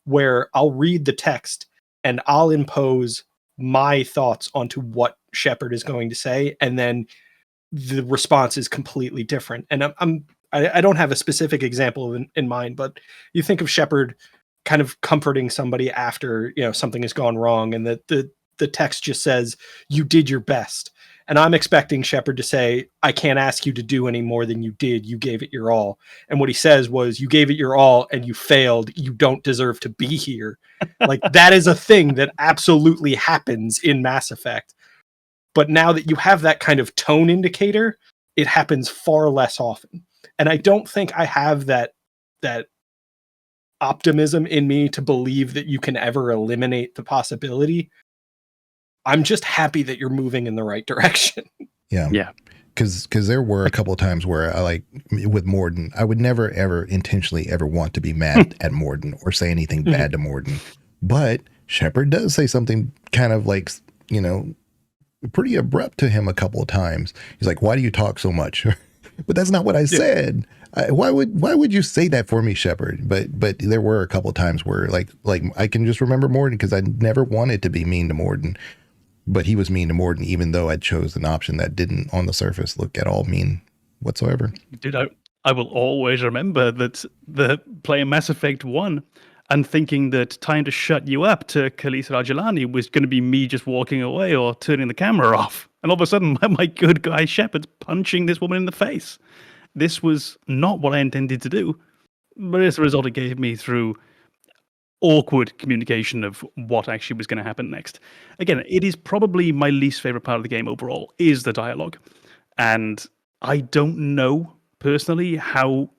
where I'll read the text and I'll impose my thoughts onto what Shepard is going to say, and then the response is completely different. And I don't have a specific example in mind, but you think of Shepard kind of comforting somebody after, you know, something has gone wrong, and the text just says, "You did your best." And I'm expecting Shepard to say, "I can't ask you to do any more than you did. You gave it your all." And what he says was, "You gave it your all and you failed. You don't deserve to be here." Like, that is a thing that absolutely happens in Mass Effect. But now that you have that kind of tone indicator, it happens far less often. And I don't think I have that optimism in me to believe that you can ever eliminate the possibility. I'm just happy that you're moving in the right direction. Yeah. Because there were a couple of times where I, like with Morden, I would never ever intentionally ever want to be mad at Morden or say anything bad to Morden. But Shepard does say something kind of like, you know, pretty abrupt to him a couple of times. He's like, "Why do you talk so much?" But that's not what I said. Why would you say that for me, Shepard? But there were a couple of times where like I can just remember Morden because I never wanted to be mean to Morden. But he was mean to Morden, even though I chose an option that didn't, on the surface, look at all mean whatsoever. Dude, I will always remember that the playing Mass Effect 1 and thinking that time to shut you up to Khalees Rajulani was going to be me just walking away or turning the camera off. And all of a sudden, my good guy Shepard's punching this woman in the face. This was not what I intended to do. But as a result, it gave me through awkward communication of what actually was going to happen next. Again, it is probably my least favorite part of the game overall, is the dialogue. And I don't know personally how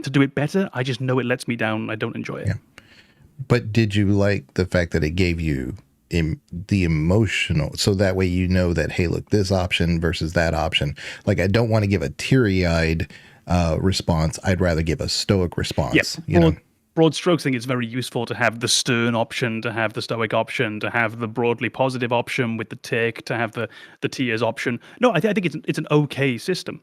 to do it better. I just know it lets me down. I don't enjoy it. Yeah. But did you like the fact that it gave you the emotional, so that way you know that, hey, look, this option versus that option. Like, I don't want to give a teary-eyed response. I'd rather give a stoic response. Yes. You know? Broad strokes, I think it's very useful to have the stern option, to have the stoic option, to have the broadly positive option with the tick, to have the tiers option. No, I think it's an okay system.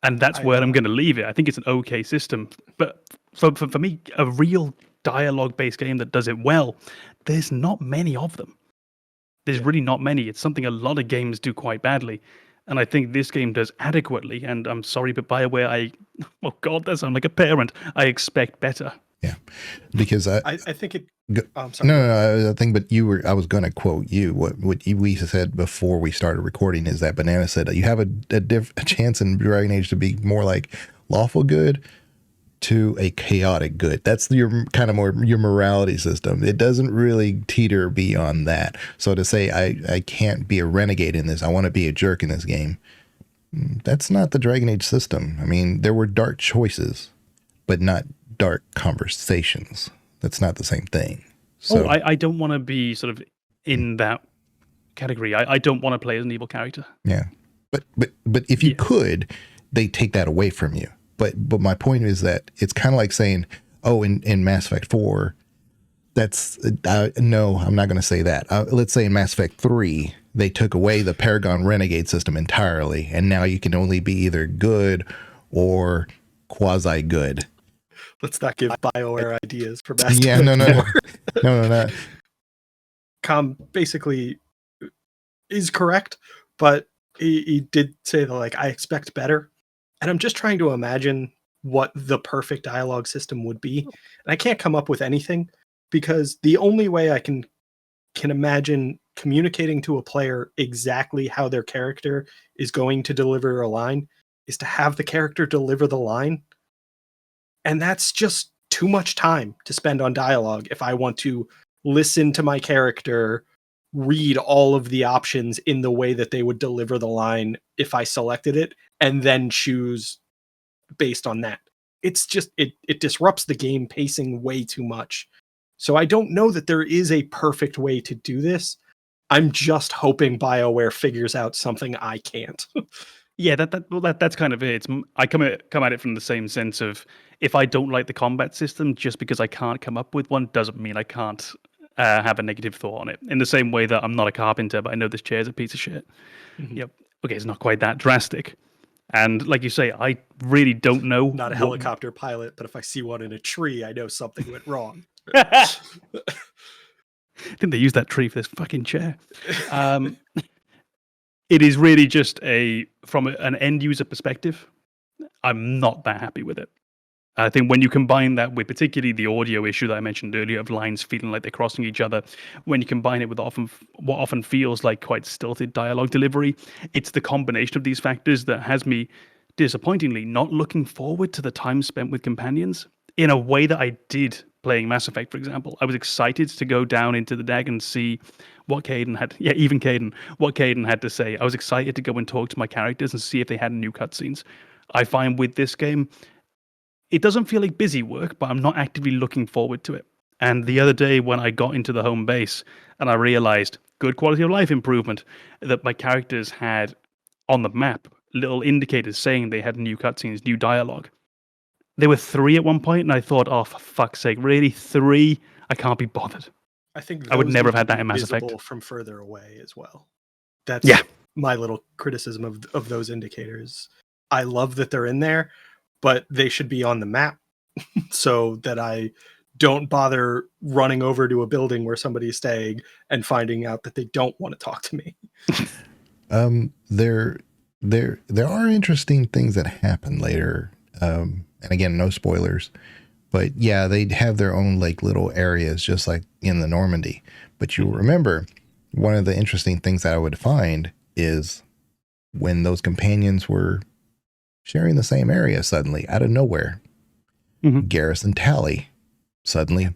And that's where I'm going to leave it. I think it's an okay system. But for me, a real dialogue-based game that does it well, there's not many of them. There's really not many. It's something a lot of games do quite badly. And I think this game does adequately. And I'm sorry, but Bioware, oh God, that sounds like a parent. I expect better. Yeah, because I think it. I'm sorry. No, I think, but I was going to quote you. What we said before we started recording is that Banana said you have a chance in Dragon Age to be more like lawful good to a chaotic good. That's your kind of more your morality system. It doesn't really teeter beyond that. So to say I can't be a renegade in this, I want to be a jerk in this game, that's not the Dragon Age system. I mean, there were dark choices, but not dark conversations. That's not the same thing. So I don't want to be sort of in that category. I don't want to play as an evil character. Yeah, but if you could, they take that away from you. But my point is that it's kind of like saying, oh, in Mass Effect 4, that's no, I'm not going to say that. Let's say in Mass Effect 3, they took away the Paragon Renegade system entirely, and now you can only be either good or quasi good. Let's not give Bioware ideas for Mass Yeah, Effect 4. no. Com basically is correct, but he did say that, like, I expect better. And I'm just trying to imagine what the perfect dialogue system would be. And I can't come up with anything, because the only way I can imagine communicating to a player exactly how their character is going to deliver a line is to have the character deliver the line. And that's just too much time to spend on dialogue if I want to listen to my character read all of the options in the way that they would deliver the line if I selected it, and then choose based on that. It's just, it disrupts the game pacing way too much So I don't know that there is a perfect way to do this. I'm just hoping BioWare figures out something I can't. Yeah, that's kind of it. I come at it from the same sense of, if I don't like the combat system, just because I can't come up with one doesn't mean I can't have a negative thought on it. In the same way that I'm not a carpenter, but I know this chair's a piece of shit. Yep. Okay, it's not quite that drastic. And like you say, I really don't know. Not a helicopter pilot, but if I see one in a tree, I know something went wrong. I think they used that tree for this fucking chair. It is really just from an end user perspective, I'm not that happy with it. I think when you combine that with particularly the audio issue that I mentioned earlier of lines feeling like they're crossing each other, when you combine it with what often feels like quite stilted dialogue delivery, it's the combination of these factors that has me disappointingly not looking forward to the time spent with companions in a way that I did playing Mass Effect, for example. I was excited to go down into the deck and see what Caden had, what Caden had to say. I was excited to go and talk to my characters and see if they had new cutscenes. I find with this game, it doesn't feel like busy work, but I'm not actively looking forward to it. And the other day when I got into the home base and I realized, good quality of life improvement, that my characters had on the map little indicators saying they had new cutscenes, new dialogue. There were 3 at one point, and I thought, oh, for fuck's sake, really? 3? I can't be bothered. I think I would never have had that in Mass visible Effect. From further away as well. That's my little criticism of those indicators. I love that they're in there, but they should be on the map so that I don't bother running over to a building where somebody's staying and finding out that they don't want to talk to me. There are interesting things that happen later. And again, no spoilers, but yeah, they have their own like little areas, just like in the Normandy. But you remember, one of the interesting things that I would find is when those companions were sharing the same area suddenly out of nowhere. Garrus and Tally suddenly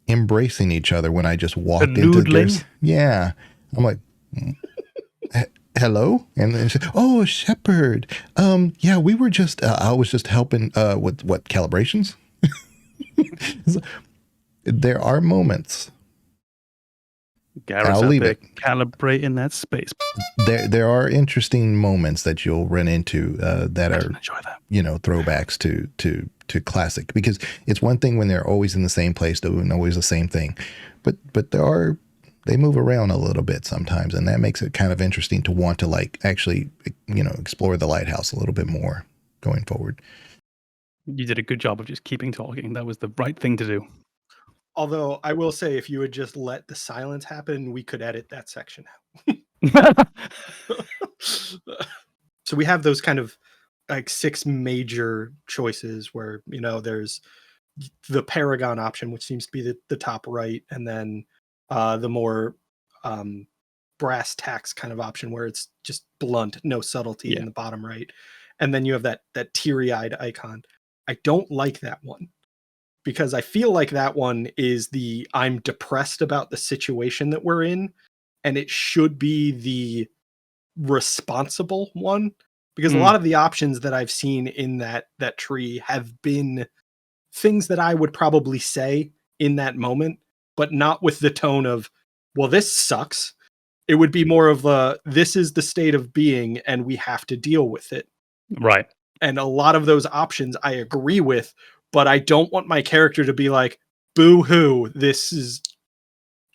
embracing each other when I just walked into Garrus. Yeah. I'm like, hello? And then she said, oh, Shepard. Yeah, we were just, I was just helping with what, calibrations? There are moments. Garrus, I'll leave it. Calibrating that space. There are interesting moments that you'll run into that are, throwbacks to classic, because it's one thing when they're always in the same place doing always the same thing, but they move around a little bit sometimes, and that makes it kind of interesting to want to like actually explore the lighthouse a little bit more going forward. You did a good job of just keeping talking. That was the right thing to do. Although I will say, if you would just let the silence happen, we could edit that section out. So we have those kind of like 6 major choices where, there's the Paragon option, which seems to be the top right, and then the more brass tacks kind of option where it's just blunt, no subtlety in the bottom right. And then you have that teary-eyed icon. I don't like that one, because I feel like that one is I'm depressed about the situation that we're in, and it should be the responsible one, because a lot of the options that I've seen in that tree have been things that I would probably say in that moment, but not with the tone of, well, this sucks. It would be more of this is the state of being and we have to deal with it. Right. And a lot of those options I agree with, but I don't want my character to be like, boo hoo, this is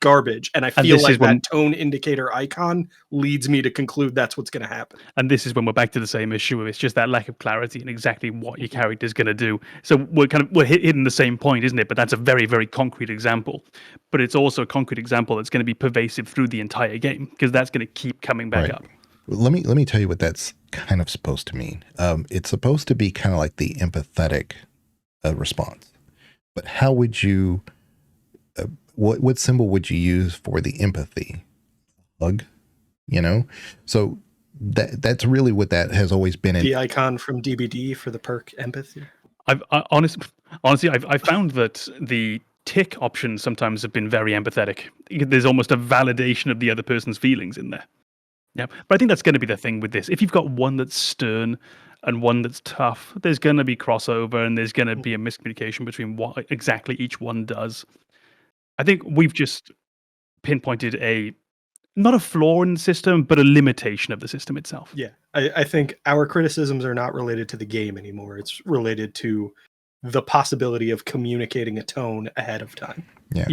garbage. And I feel like that tone indicator icon leads me to conclude that's what's going to happen. And this is when we're back to the same issue. It's just that lack of clarity in exactly what your character is going to do. So we're hitting the same point, isn't it? But that's a very, very concrete example. But it's also a concrete example that's going to be pervasive through the entire game, because that's going to keep coming back up. Let me tell you what that's kind of supposed to mean. It's supposed to be kind of like the empathetic response. But how would you... What symbol would you use for the empathy? Hug, So that's really what that has always been. The icon from DBD for the perk empathy. Honestly, I found that the tick options sometimes have been very empathetic. There's almost a validation of the other person's feelings in there. Yeah, but I think that's going to be the thing with this. If you've got one that's stern and one that's tough, there's going to be crossover, and there's going to be a miscommunication between what exactly each one does. I think we've just pinpointed not a flaw in the system, but a limitation of the system itself. Yeah, I think our criticisms are not related to the game anymore. It's related to the possibility of communicating a tone ahead of time. Yeah.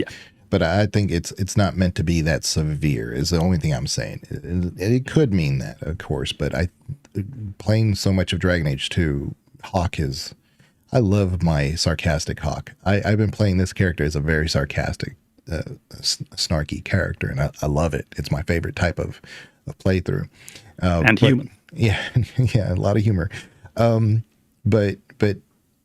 But I think it's not meant to be that severe is the only thing I'm saying. It could mean that, of course, but playing so much of Dragon Age 2, Hawk I love my sarcastic Hawk. I've been playing this character as a very sarcastic, snarky character, and I love it. It's my favorite type of playthrough. And human. Yeah, yeah, a lot of humor. But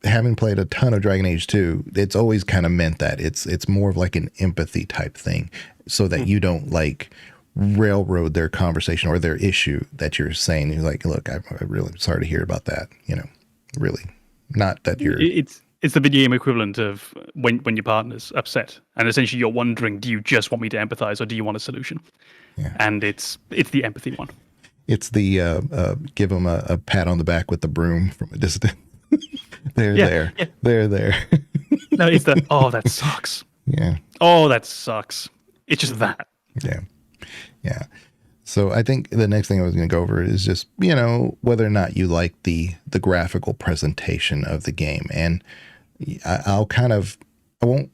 having played a ton of Dragon Age 2, it's always kind of meant that it's more of like an empathy type thing, so that you don't like railroad their conversation or their issue that you're saying. You're like, look, I'm really sorry to hear about that. Really, not that you're. It's the video game equivalent of when your partner's upset, and essentially you're wondering, do you just want me to empathize or do you want a solution? Yeah. And it's the empathy one. It's the give them a pat on the back with the broom from a distance. They're there. No, it's the, oh, that sucks. Yeah. Oh, that sucks. It's just that. Yeah. Yeah. So I think the next thing I was going to go over is just, whether or not you like the graphical presentation of the game. And I won't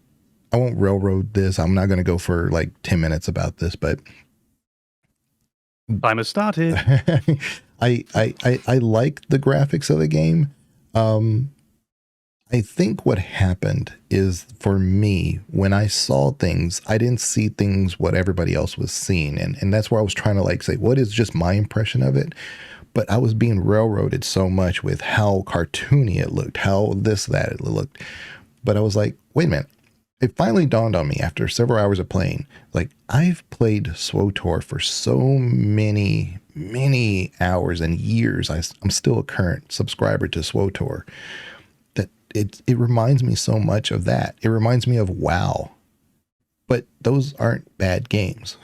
railroad this. I'm not going to go for like 10 minutes about this, but time has started. I like the graphics of the game. I think what happened is, for me, when I saw things, I didn't see things what everybody else was seeing. And that's where I was trying to say, what is just my impression of it? But I was being railroaded so much with how cartoony it looked, how that it looked. But I was like, wait a minute. It finally dawned on me after several hours of playing, I've played SWTOR for so many hours and years. I'm still a current subscriber to SWTOR. That it reminds me so much of that. It reminds me of WoW. But those aren't bad games.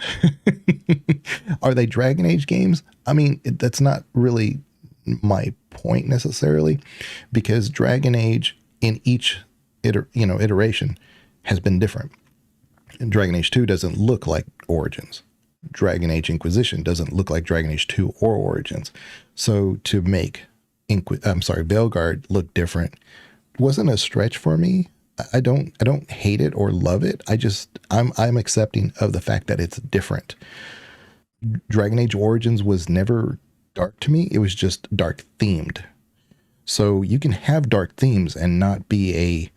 Are they Dragon Age games? I mean, that's not really my point necessarily, because Dragon Age in each iteration has been different. And Dragon Age 2 doesn't look like Origins. Dragon Age Inquisition doesn't look like Dragon Age 2 or Origins. So to make Veilguard look different wasn't a stretch for me. I don't hate it or love it. I'm accepting of the fact that it's different. Dragon Age Origins was never dark to me. It was just dark themed. So you can have dark themes and not be a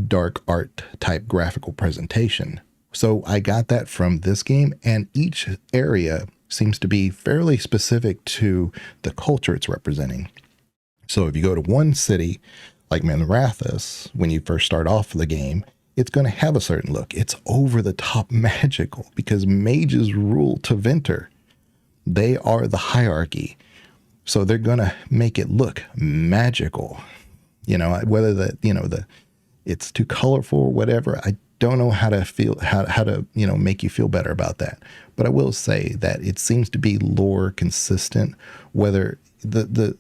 dark art type graphical presentation. So I got that from this game, and each area seems to be fairly specific to the culture it's representing. So if you go to one city like Manrathus, when you first start off the game, it's going to have a certain look. It's over the top magical because mages rule Taventer. They are the hierarchy. So they're going to make it look magical. Whether it's too colorful or whatever, I don't know how to make you feel better about that. But I will say that it seems to be lore consistent, whether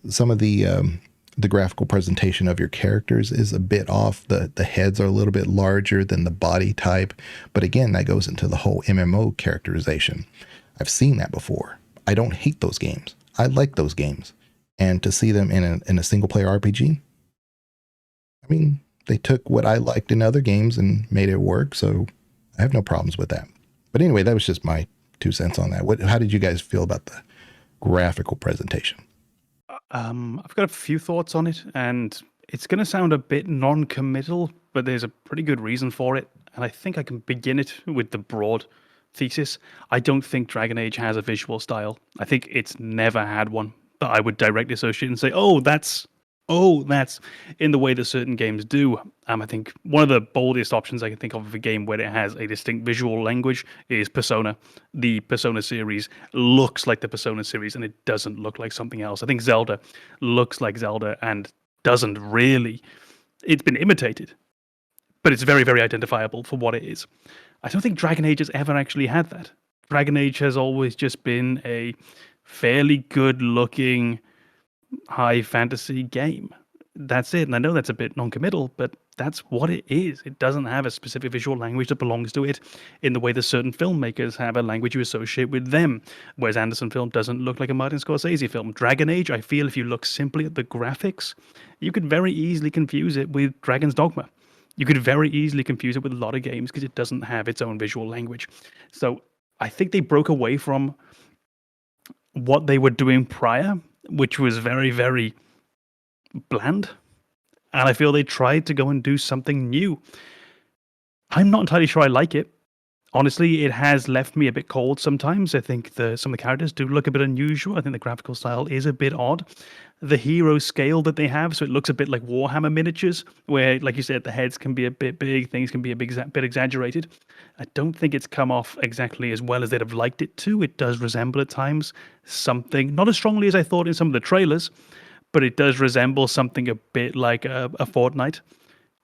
some of the graphical presentation of your characters is a bit off. The heads are a little bit larger than the body type. But again, that goes into the whole MMO characterization. I've seen that before. I don't hate those games. I like those games. And to see them in a single player RPG, I mean, they took what I liked in other games and made it work. So I have no problems with that. But anyway, that was just my 2 cents on that. How did you guys feel about the graphical presentation? I've got a few thoughts on it, and it's going to sound a bit non-committal, but there's a pretty good reason for it. And I think I can begin it with the broad thesis. I don't think Dragon Age has a visual style. I think it's never had one that I would directly associate and say, oh, that's in the way that certain games do. I think one of the boldest options I can think of a game where it has a distinct visual language is Persona. The Persona series looks like the Persona series, and it doesn't look like something else. I think Zelda looks like Zelda and doesn't really. It's been imitated, but it's very, very identifiable for what it is. I don't think Dragon Age has ever actually had that. Dragon Age has always just been a fairly good-looking high fantasy game. that's it. And I know that's a bit non-committal, but that's what it is. It doesn't have a specific visual language that belongs to it in the way that certain filmmakers have a language you associate with them. Whereas Anderson film doesn't look like a Martin Scorsese film. Dragon Age, I feel if you look simply at the graphics, you could very easily confuse it with Dragon's Dogma. You could very easily confuse it with a lot of games because it doesn't have its own visual language. So I think they broke away from what they were doing prior, which was very, very bland. And I feel they tried to go and do something new. I'm not entirely sure I like it. Honestly, it has left me a bit cold sometimes. I think some of the characters do look a bit unusual. I think the graphical style is a bit odd. The hero scale that they have, so it looks a bit like Warhammer miniatures, where, like you said, the heads can be a bit big, things can be a bit exaggerated. I don't think it's come off exactly as well as they'd have liked it to. It does resemble at times something, not as strongly as I thought in some of the trailers, but it does resemble something a bit like a Fortnite.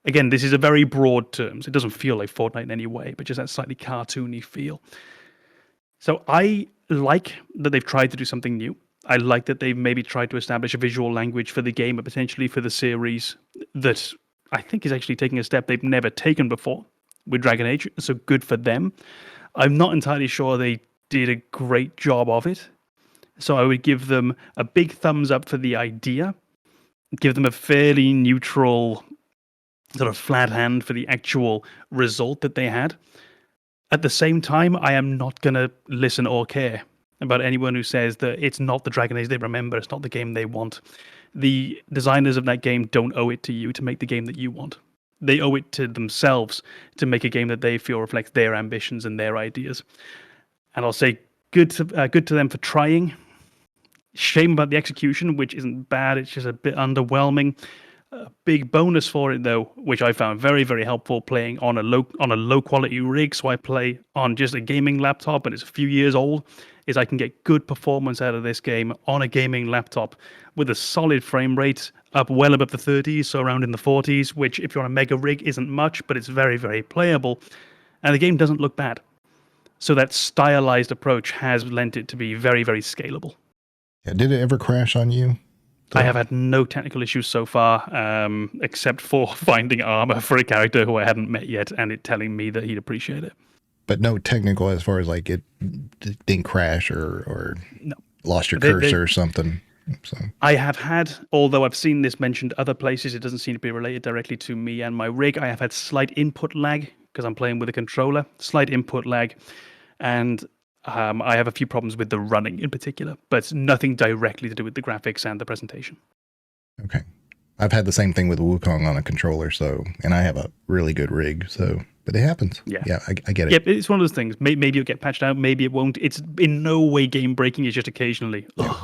Again, this is a very broad terms. It doesn't feel like Fortnite in any way, but just that slightly cartoony feel. So I like that they've tried to do something new. I like that they've maybe tried to establish a visual language for the game, but potentially for the series that I think is actually taking a step they've never taken before with Dragon Age. So good for them. I'm not entirely sure they did a great job of it. So I would give them a big thumbs up for the idea, give them a fairly neutral sort of flat hand for the actual result that they had. At the same time, I am not going to listen or care about anyone who says that it's not the Dragon Age they remember, it's not the game they want. The designers of that game don't owe it to you to make the game that you want. They owe it to themselves to make a game that they feel reflects their ambitions and their ideas. And I'll say good to them for trying. Shame about the execution, which isn't bad, it's just a bit underwhelming. A big bonus for it, though, which I found very, very helpful playing on a low quality rig, so I play on just a gaming laptop and it's a few years old, is I can get good performance out of this game on a gaming laptop with a solid frame rate up well above the 30s, so around in the 40s, which if you're on a mega rig isn't much, but it's very, very playable. And the game doesn't look bad. So that stylized approach has lent it to be very, very scalable. Yeah, did it ever crash on you? I have had no technical issues so far, except for finding armor for a character who I hadn't met yet and it telling me that he'd appreciate it. But no technical as far as like it didn't crash or no. Lost your cursor or something. So I have had, although I've seen this mentioned other places, it doesn't seem to be related directly to me and my rig. I have had slight input lag because I'm playing with a controller, slight input lag. And I have a few problems with the running in particular, but nothing directly to do with the graphics and the presentation. Okay. I've had the same thing with Wukong on a controller, and I have a really good rig, but it happens. Yeah, I get it. Yep, it's one of those things. Maybe it'll get patched out, maybe it won't. It's in no way game breaking, it's just occasionally. Yeah.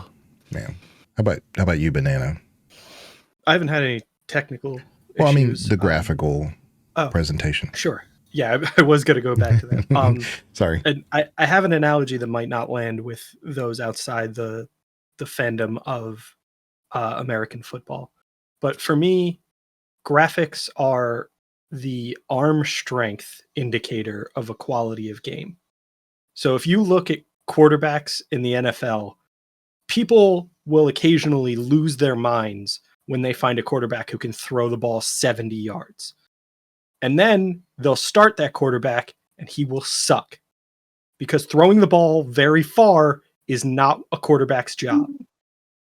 Man. How about you, Banana? I haven't had any technical issues. Well, I mean, the graphical presentation. Sure. Yeah, I was going to go back to that. Sorry. And I have an analogy that might not land with those outside the fandom of American football. But for me, graphics are the arm strength indicator of a quality of game. So if you look at quarterbacks in the NFL, people will occasionally lose their minds when they find a quarterback who can throw the ball 70 yards. And then they'll start that quarterback and he will suck because throwing the ball very far is not a quarterback's job.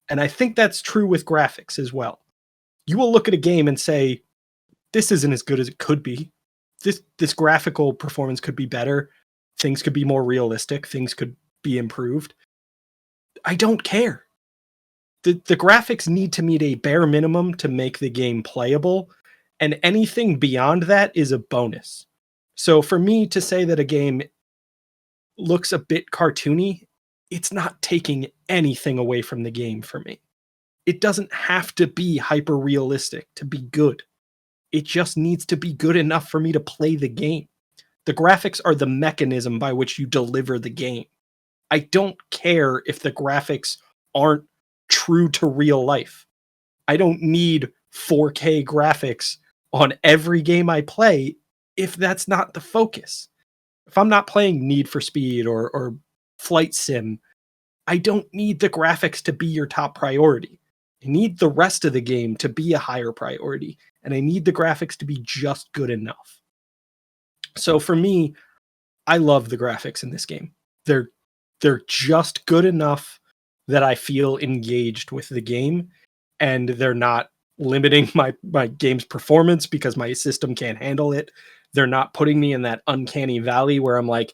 And I think that's true with graphics as well. You will look at a game and say, this isn't as good as it could be. This graphical performance could be better. Things could be more realistic. Things could be improved. I don't care. The graphics need to meet a bare minimum to make the game playable. And anything beyond that is a bonus. So for me to say that a game looks a bit cartoony, it's not taking anything away from the game for me. It doesn't have to be hyper realistic to be good. It just needs to be good enough for me to play the game. The graphics are the mechanism by which you deliver the game. I don't care if the graphics aren't true to real life. I don't need 4K graphics on every game I play if that's not the focus. If I'm not playing Need for Speed or Flight Sim, I don't need the graphics to be your top priority. I need the rest of the game to be a higher priority, and I need the graphics to be just good enough. So for me, I love the graphics in this game. They're just good enough that I feel engaged with the game, and they're not limiting my game's performance because my system can't handle it. They're not putting me in that uncanny valley where I'm like,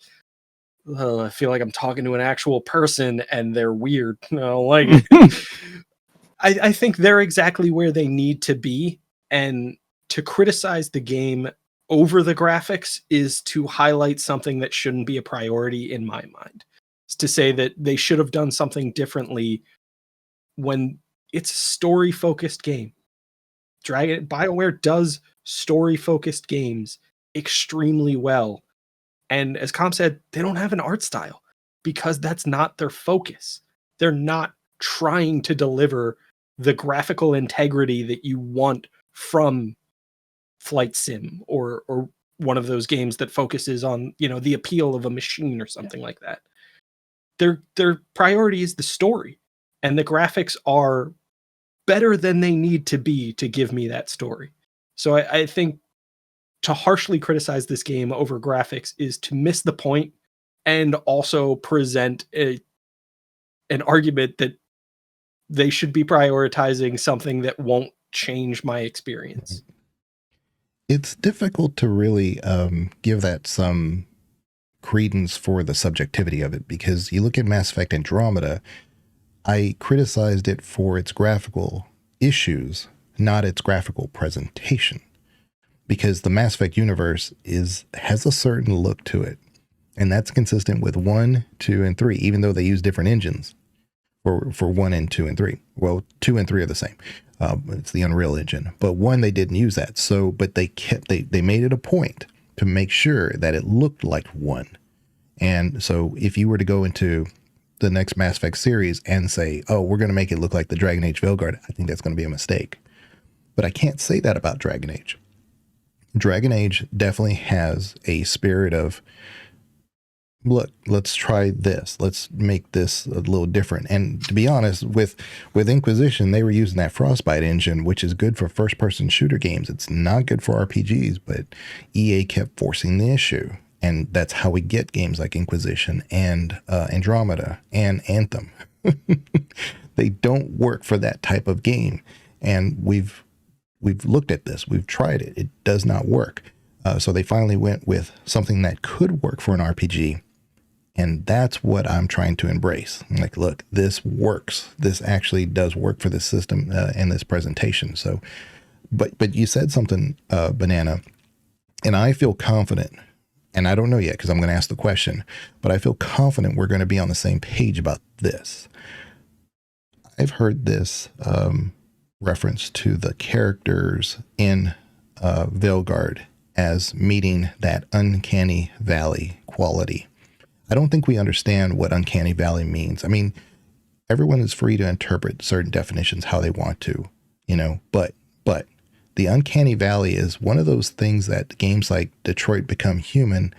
oh, I feel like I'm talking to an actual person and they're weird. No, like I think they're exactly where they need to be. And to criticize the game over the graphics is to highlight something that shouldn't be a priority in my mind. It's to say that they should have done something differently when it's a story-focused game. BioWare does story-focused games extremely well. And as Com said, they don't have an art style because that's not their focus. They're not trying to deliver the graphical integrity that you want from Flight Sim or one of those games that focuses on, the appeal of a machine or something like that. Their priority is the story, and the graphics are better than they need to be to give me that story. So I think to harshly criticize this game over graphics is to miss the point and also present an argument that they should be prioritizing something that won't change my experience. It's difficult to really give that some credence for the subjectivity of it, because you look at Mass Effect Andromeda, I criticized it for its graphical issues, not its graphical presentation, because the Mass Effect universe has a certain look to it, and that's consistent with 1, 2, and 3, even though they use different engines for 1 and 2 and 3. Well, 2 and 3 are the same. It's the Unreal Engine, but 1 they didn't use that. So, but they made it a point to make sure that it looked like 1. And so, if you were to go into the next Mass Effect series and say, "Oh, we're going to make it look like the Dragon Age Veilguard," I think that's going to be a mistake. But I can't say that about Dragon Age. Dragon Age definitely has a spirit of, look, let's try this. Let's make this a little different. And to be honest, with Inquisition, they were using that Frostbite engine, which is good for first-person shooter games. It's not good for RPGs, but EA kept forcing the issue. And that's how we get games like Inquisition and Andromeda and Anthem. They don't work for that type of game. And we've looked at this. We've tried it. It does not work. So they finally went with something that could work for an RPG. And that's what I'm trying to embrace. I'm like, look, this works. This actually does work for this system and this presentation. So, but you said something, Banana, and I feel confident. And I don't know yet because I'm going to ask the question, but I feel confident we're going to be on the same page about this. I've heard this reference to the characters in Veilguard as meeting that Uncanny Valley quality. I don't think we understand what Uncanny Valley means. I mean, everyone is free to interpret certain definitions how they want to, but the Uncanny Valley is one of those things that games like Detroit Become Human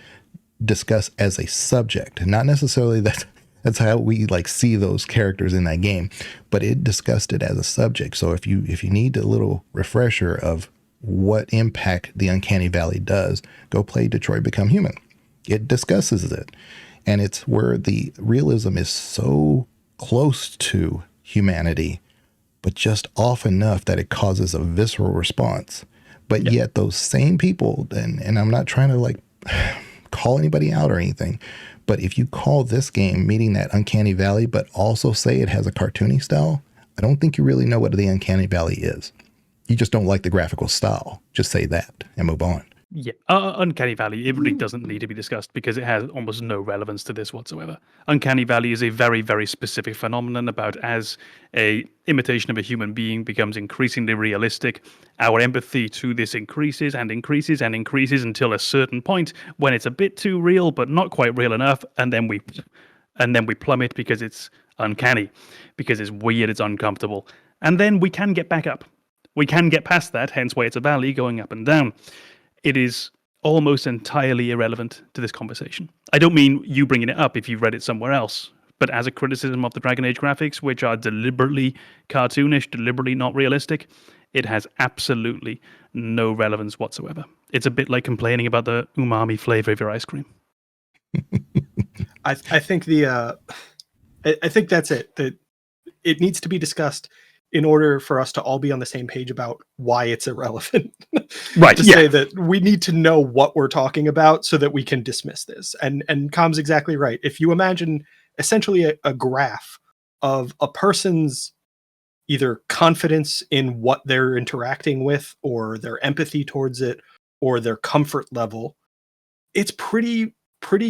discuss as a subject. Not necessarily that's how we see those characters in that game, but it discussed it as a subject. So if you need a little refresher of what impact the Uncanny Valley does, go play Detroit Become Human. It discusses it. And it's where the realism is so close to humanity, but just off enough that it causes a visceral response. But yet those same people, and I'm not trying to call anybody out or anything, but if you call this game meeting that Uncanny Valley, but also say it has a cartoony style, I don't think you really know what the Uncanny Valley is. You just don't like the graphical style. Just say that and move on. Yeah, Uncanny Valley, it really doesn't need to be discussed because it has almost no relevance to this whatsoever. Uncanny Valley is a very, very specific phenomenon about as a imitation of a human being becomes increasingly realistic, our empathy to this increases and increases and increases until a certain point when it's a bit too real but not quite real enough, and then we plummet because it's uncanny, because it's weird, it's uncomfortable. And then we can get back up. We can get past that, hence why it's a valley going up and down. It is almost entirely irrelevant to this conversation. I don't mean you bringing it up if you've read it somewhere else, But as a criticism of the Dragon Age graphics, which are deliberately cartoonish, deliberately not realistic, it has absolutely no relevance whatsoever. It's a bit like complaining about the umami flavor of your ice cream. I think I think that's it. That it needs to be discussed in order for us to all be on the same page about why it's irrelevant. Right. To say that we need to know what we're talking about so that we can dismiss this. And Com's exactly right. If you imagine essentially a graph of a person's either confidence in what they're interacting with, or their empathy towards it, or their comfort level, it's pretty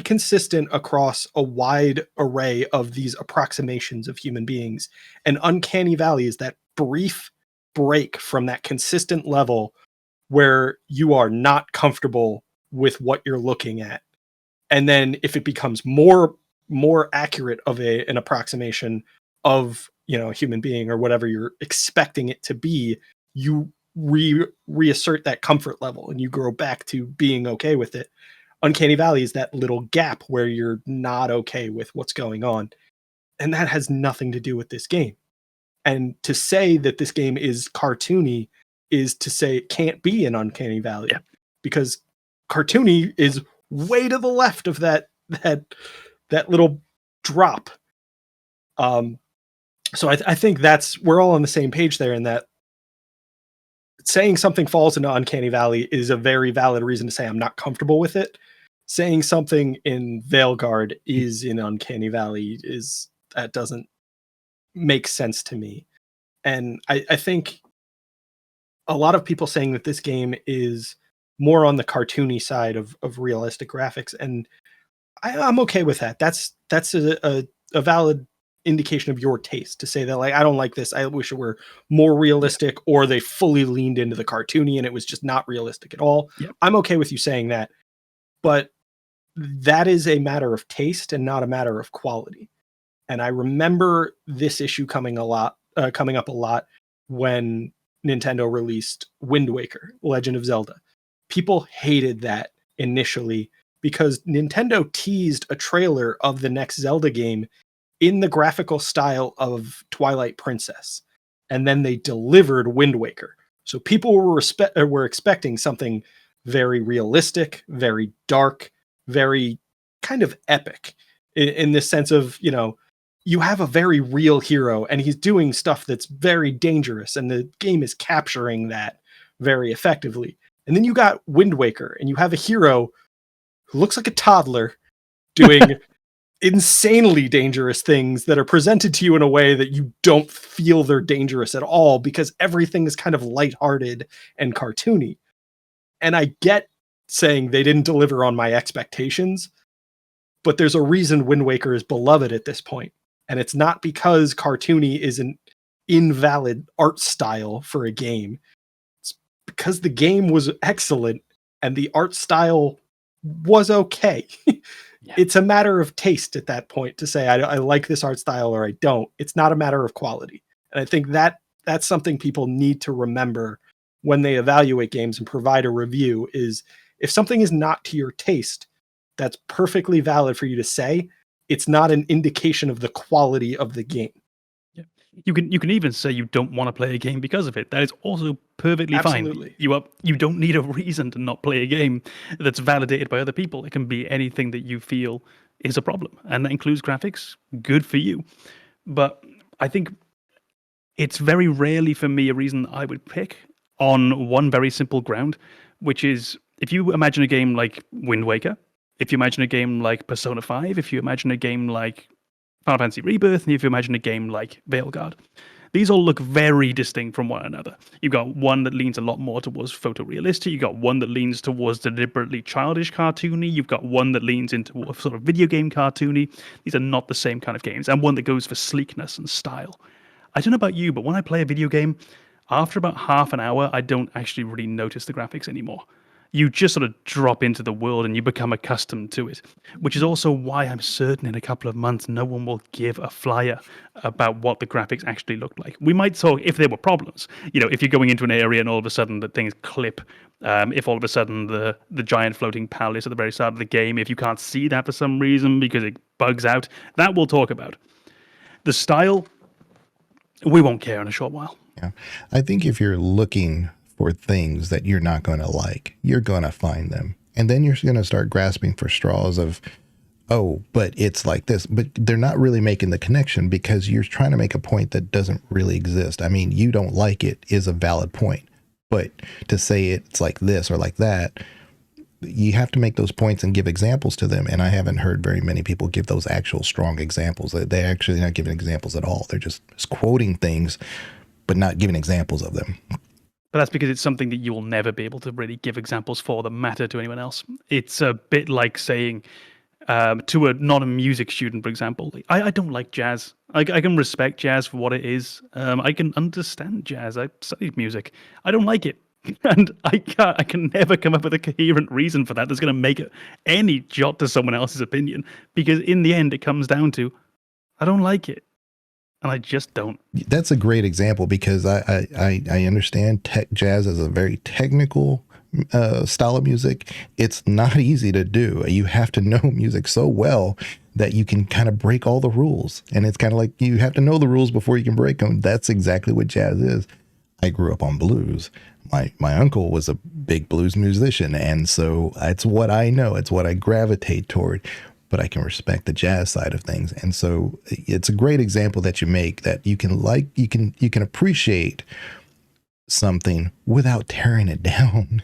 consistent across a wide array of these approximations of human beings. And Uncanny Valley is that brief break from that consistent level where you are not comfortable with what you're looking at. And then if it becomes more accurate of an approximation of, a human being or whatever you're expecting it to be, you reassert that comfort level and you grow back to being okay with it. Uncanny Valley is that little gap where you're not okay with what's going on. And that has nothing to do with this game. And to say that this game is cartoony is to say it can't be an Uncanny Valley, because cartoony is way to the left of that little drop. So I think we're all on the same page there, in that saying something falls into Uncanny Valley is a very valid reason to say I'm not comfortable with it. Saying something in Veilguard is in Uncanny Valley that doesn't make sense to me. And I think a lot of people saying that this game is more on the cartoony side of realistic graphics, and I'm okay with that. That's a valid indication of your taste to say that, like, I don't like this, I wish it were more realistic, or they fully leaned into the cartoony and it was just not realistic at all. I'm okay with you saying that, but that is a matter of taste and not a matter of quality. And I remember this issue coming up a lot when Nintendo released Wind Waker, Legend of Zelda. People hated that initially because Nintendo teased a trailer of the next Zelda game in the graphical style of Twilight Princess, and then they delivered Wind Waker. So people were expecting something very realistic, very dark, very kind of epic in this sense of, you have a very real hero and he's doing stuff that's very dangerous, and the game is capturing that very effectively. And then you got Wind Waker and you have a hero who looks like a toddler doing insanely dangerous things that are presented to you in a way that you don't feel they're dangerous at all, because everything is kind of lighthearted and cartoony. And I get saying they didn't deliver on my expectations, but there's a reason Wind Waker is beloved at this point. And it's not because cartoony is an invalid art style for a game. It's because the game was excellent and the art style was okay. It's a matter of taste at that point to say, I like this art style or I don't. It's not a matter of quality. And I think that's something people need to remember when they evaluate games and provide a review, is if something is not to your taste, that's perfectly valid for you to say. It's not an indication of the quality of the game. Yeah. You can even say you don't want to play a game because of it. That is also perfectly fine. You don't need a reason to not play a game that's validated by other people. It can be anything that you feel is a problem, and that includes graphics. Good for you. But I think it's very rarely for me a reason I would pick on one very simple ground, which is if you imagine a game like Wind Waker, if you imagine a game like Persona 5, if you imagine a game like Final Fantasy Rebirth, and if you imagine a game like Veilguard, these all look very distinct from one another. You've got one that leans a lot more towards photorealistic. You've got one that leans towards deliberately childish cartoony. You've got one that leans into sort of video game cartoony. These are not the same kind of games. And one that goes for sleekness and style. I don't know about you, but when I play a video game, after about half an hour, I don't actually really notice the graphics anymore. You just sort of drop into the world and you become accustomed to it, which is also why I'm certain in a couple of months no one will give a flyer about what the graphics actually look like. We might talk if there were problems. If you're going into an area and all of a sudden the things clip, if all of a sudden the giant floating palace at the very start of the game, if you can't see that for some reason because it bugs out. That we'll talk about. The style, we won't care in a short while. Yeah. I think if you're looking for things that you're not going to like, you're going to find them. And then you're going to start grasping for straws of, oh, but it's like this. But they're not really making the connection because you're trying to make a point that doesn't really exist. I mean, you don't like it is a valid point. But to say it's like this or like that, you have to make those points and give examples to them. And I haven't heard very many people give those actual strong examples. They're actually not giving examples at all. They're just quoting things, but not giving examples of them. But that's because it's something that you will never be able to really give examples for that matter to anyone else. It's a bit like saying to a non-music student, for example, I don't like jazz. I can respect jazz for what it is. I can understand jazz. I studied music. I don't like it. And I can never come up with a coherent reason for that that's going to make it any jot to someone else's opinion. Because in the end, it comes down to, I don't like it. And I just don't. That's a great example because I understand tech jazz as a very technical style of music. It's not easy to do. You have to know music so well that you can kind of break all the rules. And it's kind of like you have to know the rules before you can break them. That's exactly what jazz is. I grew up on blues. My uncle was a big blues musician. And so it's what I know. It's what I gravitate toward. But I can respect the jazz side of things. And so it's a great example that you make that you can appreciate something without tearing it down.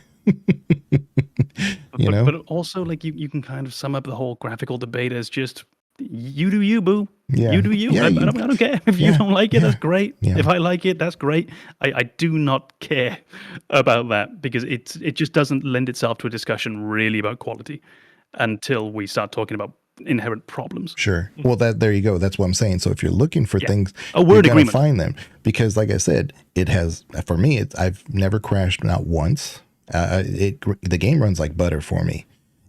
But also like you can kind of sum up the whole graphical debate as just you do you, boo. Yeah. You do you. Yeah, I don't care. If you don't like it, that's great. Yeah. If I like it, that's great. I do not care about that because it just doesn't lend itself to a discussion really about quality until we start talking about inherent problems. Sure. Well, there you go. That's what I'm saying. So if you're looking for things, we're in you're going to agreement. find them because like I said, it has, for me, I've never crashed not once. The game runs like butter for me.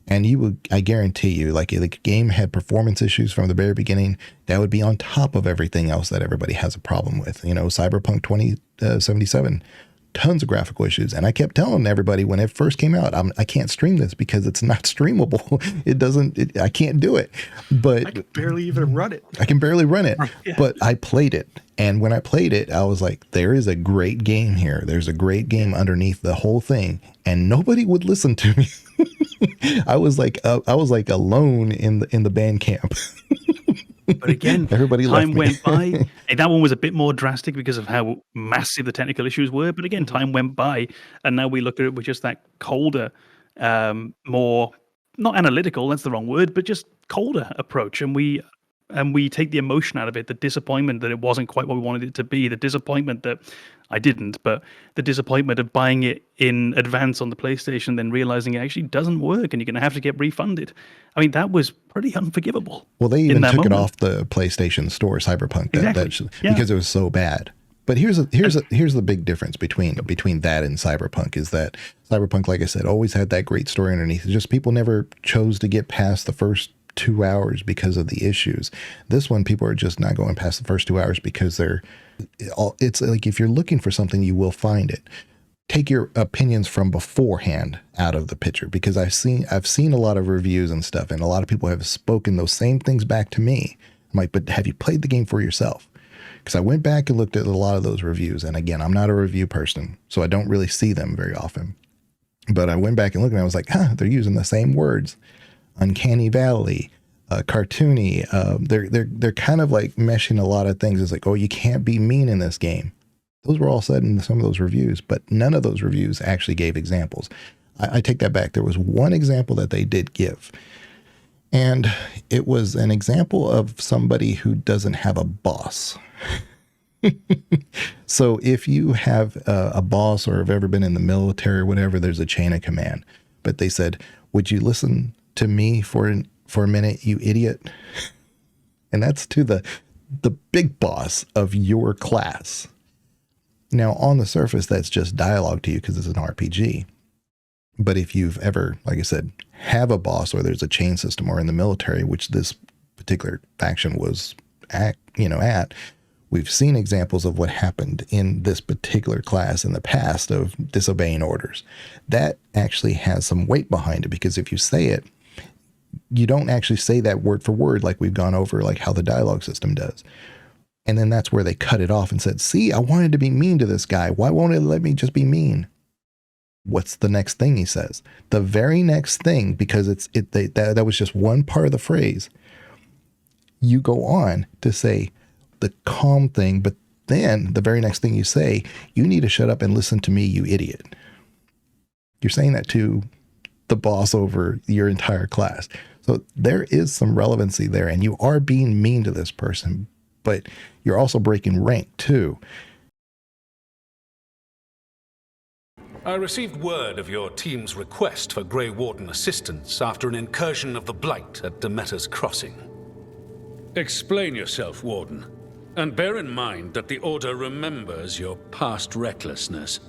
And I guarantee you, like if the game had performance issues from the very beginning, that would be on top of everything else that everybody has a problem with. Cyberpunk 2077, tons of graphical issues. And I kept telling everybody when it first came out, I can't stream this because it's not streamable. I can't do it. But I can barely even run it. I can barely run it, but I played it. And when I played it, I was like, there is a great game here. There's a great game underneath the whole thing. And nobody would listen to me. I was like alone in the band camp. But again, everybody time went by. And that one was a bit more drastic because of how massive the technical issues were. But again, time went by, and now we look at it with just that colder, more not analytical. That's the wrong word, but just colder approach. And we take the emotion out of it, the disappointment that it wasn't quite what we wanted it to be, the disappointment that I didn't, but the disappointment of buying it in advance on the PlayStation, then realizing it actually doesn't work and you're going to have to get refunded. I mean, that was pretty unforgivable. Well, they even took it off the PlayStation Store, Cyberpunk, because it was so bad. But here's the big difference between that and Cyberpunk is that Cyberpunk, like I said, always had that great story underneath. It's just people never chose to get past the first 2 hours because of the issues. This one, people are just not going past the first 2 hours because it's like if you're looking for something, you will find it. Take your opinions from beforehand out of the picture because I've seen a lot of reviews and stuff, and a lot of people have spoken those same things back to me. I'm like, but have you played the game for yourself? Because I went back and looked at a lot of those reviews, and again, I'm not a review person, so I don't really see them very often. But I went back and looked, and I was like, they're using the same words. Uncanny Valley, cartoony. They're kind of like meshing a lot of things. It's like, oh, you can't be mean in this game. Those were all said in some of those reviews, but none of those reviews actually gave examples. I take that back. There was one example that they did give, and it was an example of somebody who doesn't have a boss. So if you have a boss or have ever been in the military or whatever, there's a chain of command. But they said, would you listen to me for a minute, you idiot? And that's to the big boss of your class. Now, on the surface, that's just dialogue to you because it's an RPG. But if you've ever, like I said, have a boss or there's a chain system or in the military, which this particular faction was at, we've seen examples of what happened in this particular class in the past of disobeying orders. That actually has some weight behind it because if you say it, you don't actually say that word for word like we've gone over, like how the dialogue system does. And then that's where they cut it off and said, see, I wanted to be mean to this guy. Why won't it let me just be mean? What's the next thing he says? The very next thing, because that was just one part of the phrase. You go on to say the calm thing, but then the very next thing you say, you need to shut up and listen to me, you idiot. You're saying that to the boss over your entire class. So there is some relevancy there, and you are being mean to this person, but you're also breaking rank too. I received word of your team's request for Grey Warden assistance after an incursion of the Blight at Demeter's Crossing. Explain yourself, Warden, and bear in mind that the Order remembers your past recklessness.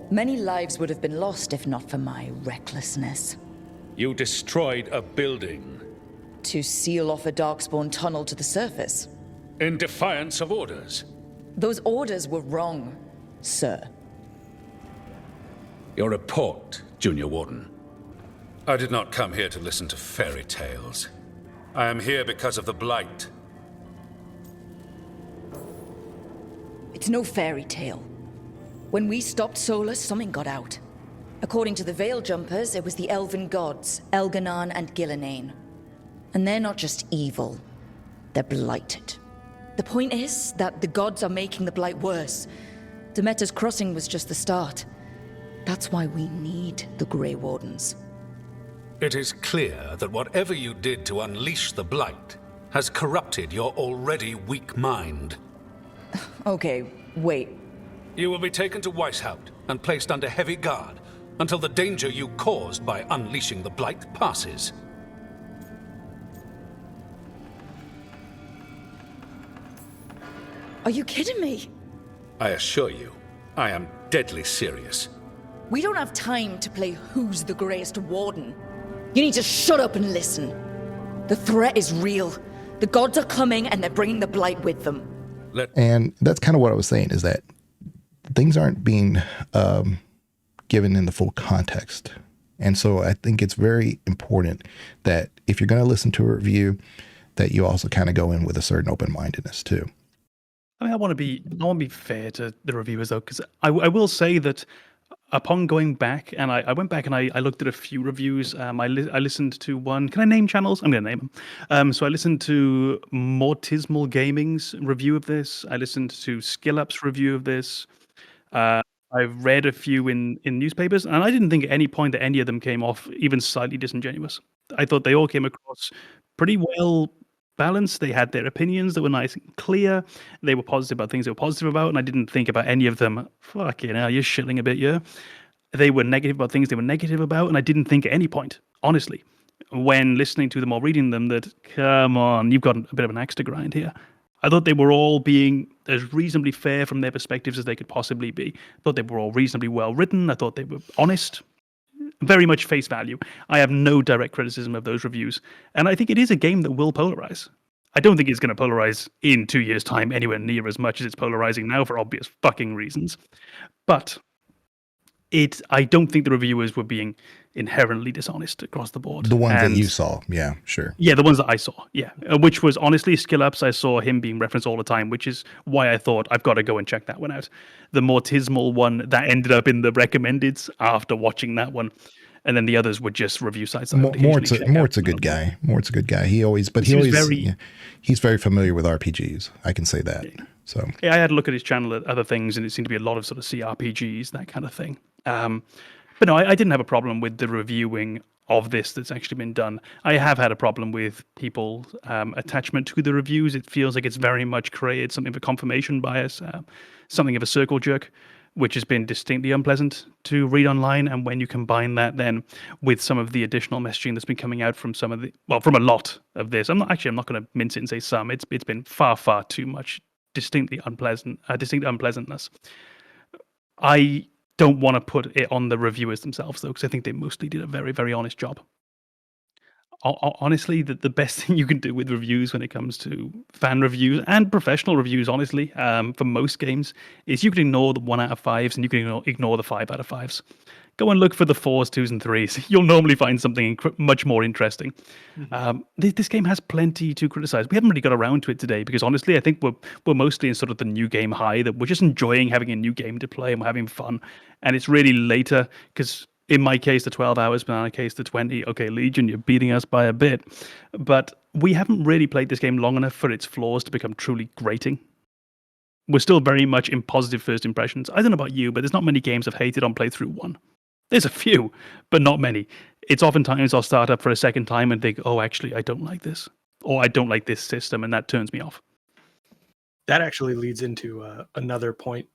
Many lives would have been lost if not for my recklessness. You destroyed a building. To seal off a Darkspawn tunnel to the surface. In defiance of orders. Those orders were wrong, sir. Your report, Junior Warden. I did not come here to listen to fairy tales. I am here because of the Blight. It's no fairy tale. When we stopped Solus, something got out. According to the Veil Jumpers, it was the Elven Gods, Elganon and Gillenane. And they're not just evil, they're blighted. The point is that the gods are making the Blight worse. Demeter's Crossing was just the start. That's why we need the Grey Wardens. It is clear that whatever you did to unleash the Blight has corrupted your already weak mind. Okay, wait. You will be taken to Weishaupt and placed under heavy guard until the danger you caused by unleashing the Blight passes. Are you kidding me? I assure you, I am deadly serious. We don't have time to play who's the greatest warden. You need to shut up and listen. The threat is real. The gods are coming and they're bringing the Blight with them. And that's kind of what I was saying, is that things aren't being given in the full context. And so I think it's very important that if you're going to listen to a review, that you also kind of go in with a certain open-mindedness too. I mean, I want to be fair to the reviewers though, because I will say that upon going back, and I went back and I looked at a few reviews. I listened to one. Can I name channels? I'm going to name them. So I listened to Mortismal Gaming's review of this. I listened to SkillUp's review of this. I've read a few in newspapers, and I didn't think at any point that any of them came off even slightly disingenuous. I thought they all came across pretty well balanced. They had their opinions that were nice and clear. They were positive about things they were positive about, and I didn't think about any of them, fucking hell, you're shilling a bit, yeah? They were negative about things they were negative about, and I didn't think at any point, honestly, when listening to them or reading them, that, come on, you've got a bit of an axe to grind here. I thought they were all being as reasonably fair from their perspectives as they could possibly be. I thought they were all reasonably well written. I thought they were honest. Very much face value. I have no direct criticism of those reviews. And I think it is a game that will polarize. I don't think it's going to polarize in 2 years' time anywhere near as much as it's polarizing now for obvious fucking reasons. But I don't think the reviewers were being inherently dishonest across the board. The ones that you saw, yeah, sure. Yeah, the ones that I saw, yeah. Which was honestly SkillUps. I saw him being referenced all the time, which is why I thought I've got to go and check that one out. The Mortismal one, that ended up in the recommendeds after watching that one. And then the others were just review sites. Mort's a good guy. Mort's a good guy. He's very familiar with RPGs. I can say that. So yeah, I had a look at his channel at other things, and it seemed to be a lot of sort of CRPGs, that kind of thing. But no, I didn't have a problem with the reviewing of this that's actually been done. I have had a problem with people's attachment to the reviews. It feels like it's very much created something of a confirmation bias, something of a circle jerk, which has been distinctly unpleasant to read online. And when you combine that then with some of the additional messaging that's been coming out from from a lot of this, I'm not going to mince it and say some. It's been far, far too much distinct unpleasantness. I don't want to put it on the reviewers themselves, though, because I think they mostly did a very, very honest job. Honestly, the best thing you can do with reviews when it comes to fan reviews and professional reviews, honestly, for most games, is you can ignore the 1 out of 5s and you can ignore the 5 out of 5s. Go and look for the 4s, 2s, and 3s. You'll normally find something much more interesting. This game has plenty to criticize. We haven't really got around to it today because honestly, I think we're mostly in sort of the new game high, that we're just enjoying having a new game to play and we're having fun. And it's really later because in my case, the 12 hours, Banana case, the 20. Okay, Legion, you're beating us by a bit. But we haven't really played this game long enough for its flaws to become truly grating. We're still very much in positive first impressions. I don't know about you, but there's not many games I've hated on playthrough 1. There's a few, but not many. It's oftentimes I'll start up for a second time and think, oh, actually, I don't like this. Or I don't like this system, and that turns me off. That actually leads into another point,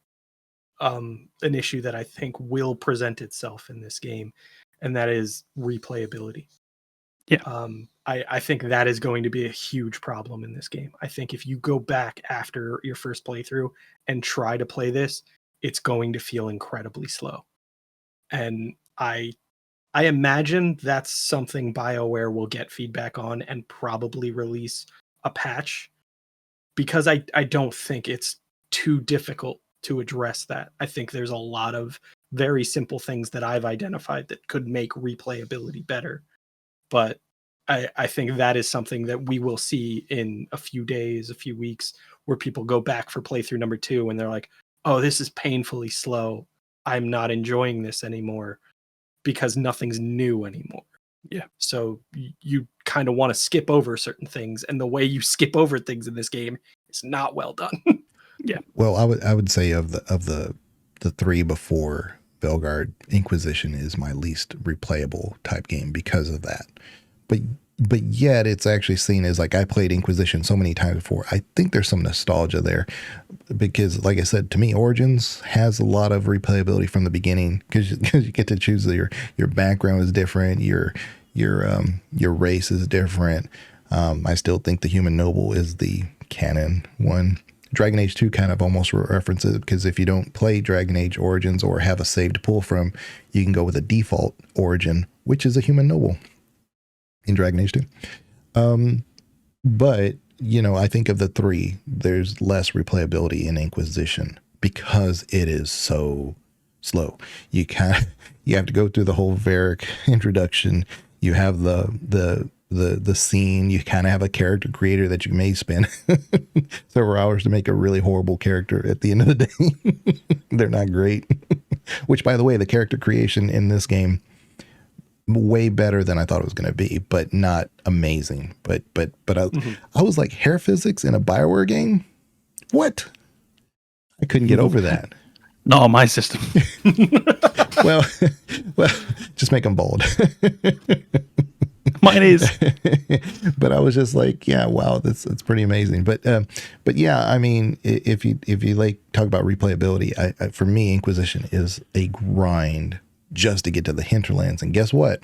an issue that I think will present itself in this game, and that is replayability. Yeah. I think that is going to be a huge problem in this game. I think if you go back after your first playthrough and try to play this, it's going to feel incredibly slow. And I imagine that's something BioWare will get feedback on and probably release a patch, because I don't think it's too difficult to address that. I think there's a lot of very simple things that I've identified that could make replayability better. But I think that is something that we will see in a few days, a few weeks, where people go back for playthrough number 2 and they're like, oh, this is painfully slow. I'm not enjoying this anymore because nothing's new anymore. Yeah. So you kind of want to skip over certain things, and the way you skip over things in this game is not well done. Yeah. Well, I would say of the 3 before Veilguard, Inquisition is my least replayable type game because of that. But yet it's actually seen as like, I played Inquisition so many times before. I think there's some nostalgia there because, like I said, to me, Origins has a lot of replayability from the beginning because you get to choose your background is different, your race is different. I still think the Human Noble is the canon one. Dragon Age 2 kind of almost references it, because if you don't play Dragon Age Origins or have a save to pull from, you can go with a default origin, which is a Human Noble in Dragon Age 2. But, I think of the 3, there's less replayability in Inquisition because it is so slow. You have to go through the whole Varric introduction. You have the scene. You kind of have a character creator that you may spend several hours to make a really horrible character at the end of the day. They're not great. Which, by the way, the character creation in this game, way better than I thought it was going to be, but not amazing. But I was like, hair physics in a Bioware game? What? I couldn't get over that. Not on my system. well, just make them bald. Mine is. But I was just like, yeah, wow, that's pretty amazing. But yeah, I mean, if you like talk about replayability, I for me, Inquisition is a grind just to get to the hinterlands. And guess what?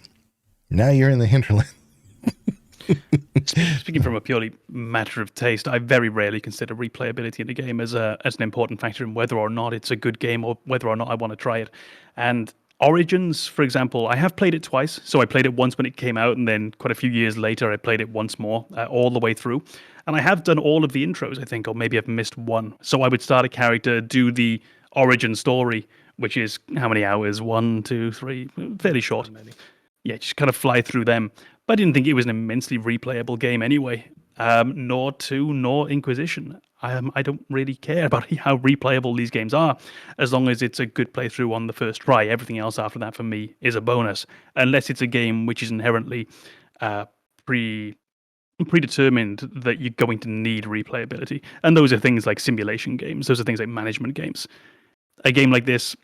Now you're in the hinterland. Speaking from a purely matter of taste, I very rarely consider replayability in a game as an important factor in whether or not it's a good game or whether or not I want to try it. And Origins, for example, I have played it twice. So I played it once when it came out, and then quite a few years later, I played it once more, all the way through. And I have done all of the intros, I think, or maybe I've missed one. So I would start a character, do the origin story, which is how many hours? 1, 2, 3, fairly short. Yeah, just kind of fly through them. But I didn't think it was an immensely replayable game anyway. Nor 2, nor Inquisition. I don't really care about how replayable these games are, as long as it's a good playthrough on the first try. Everything else after that for me is a bonus, unless it's a game which is inherently predetermined that you're going to need replayability. And those are things like simulation games. Those are things like management games. A game like this,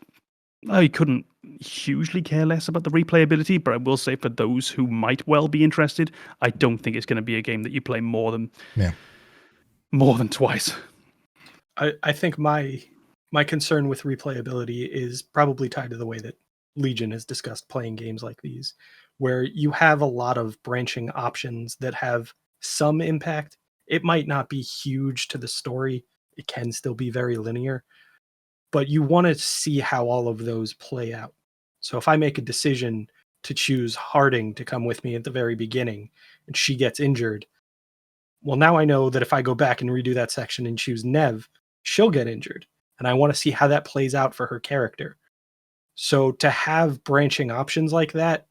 I couldn't hugely care less about the replayability, but I will say for those who might well be interested, I don't think it's going to be a game that you play more than twice. I think my concern with replayability is probably tied to the way that Legion has discussed playing games like these, where you have a lot of branching options that have some impact. It might not be huge to the story. It can still be very linear, but you want to see how all of those play out. So if I make a decision to choose Harding to come with me at the very beginning and she gets injured, well, now I know that if I go back and redo that section and choose Nev, she'll get injured. And I want to see how that plays out for her character. So to have branching options like that,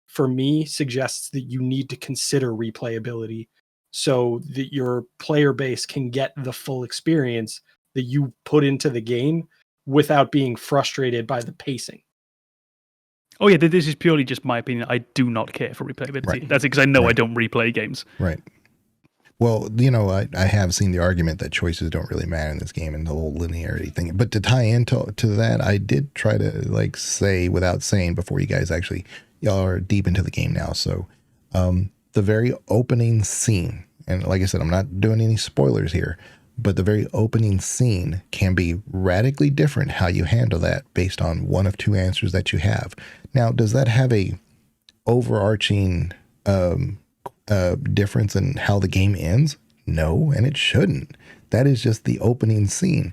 for me, suggests that you need to consider replayability so that your player base can get the full experience that you put into the game without being frustrated by the pacing. Oh yeah, this is purely just my opinion. I do not care for replayability. Right. That's because I know Right. I don't replay games. Right. Well, I have seen the argument that choices don't really matter in this game and the whole linearity thing. But to tie into that, I did try to say without saying before you guys actually, y'all are deep into the game now. So the very opening scene, and like I said, I'm not doing any spoilers here, but the very opening scene can be radically different how you handle that based on one of two answers that you have. Now, does that have a overarching difference in how the game ends? No, and it shouldn't. That is just the opening scene.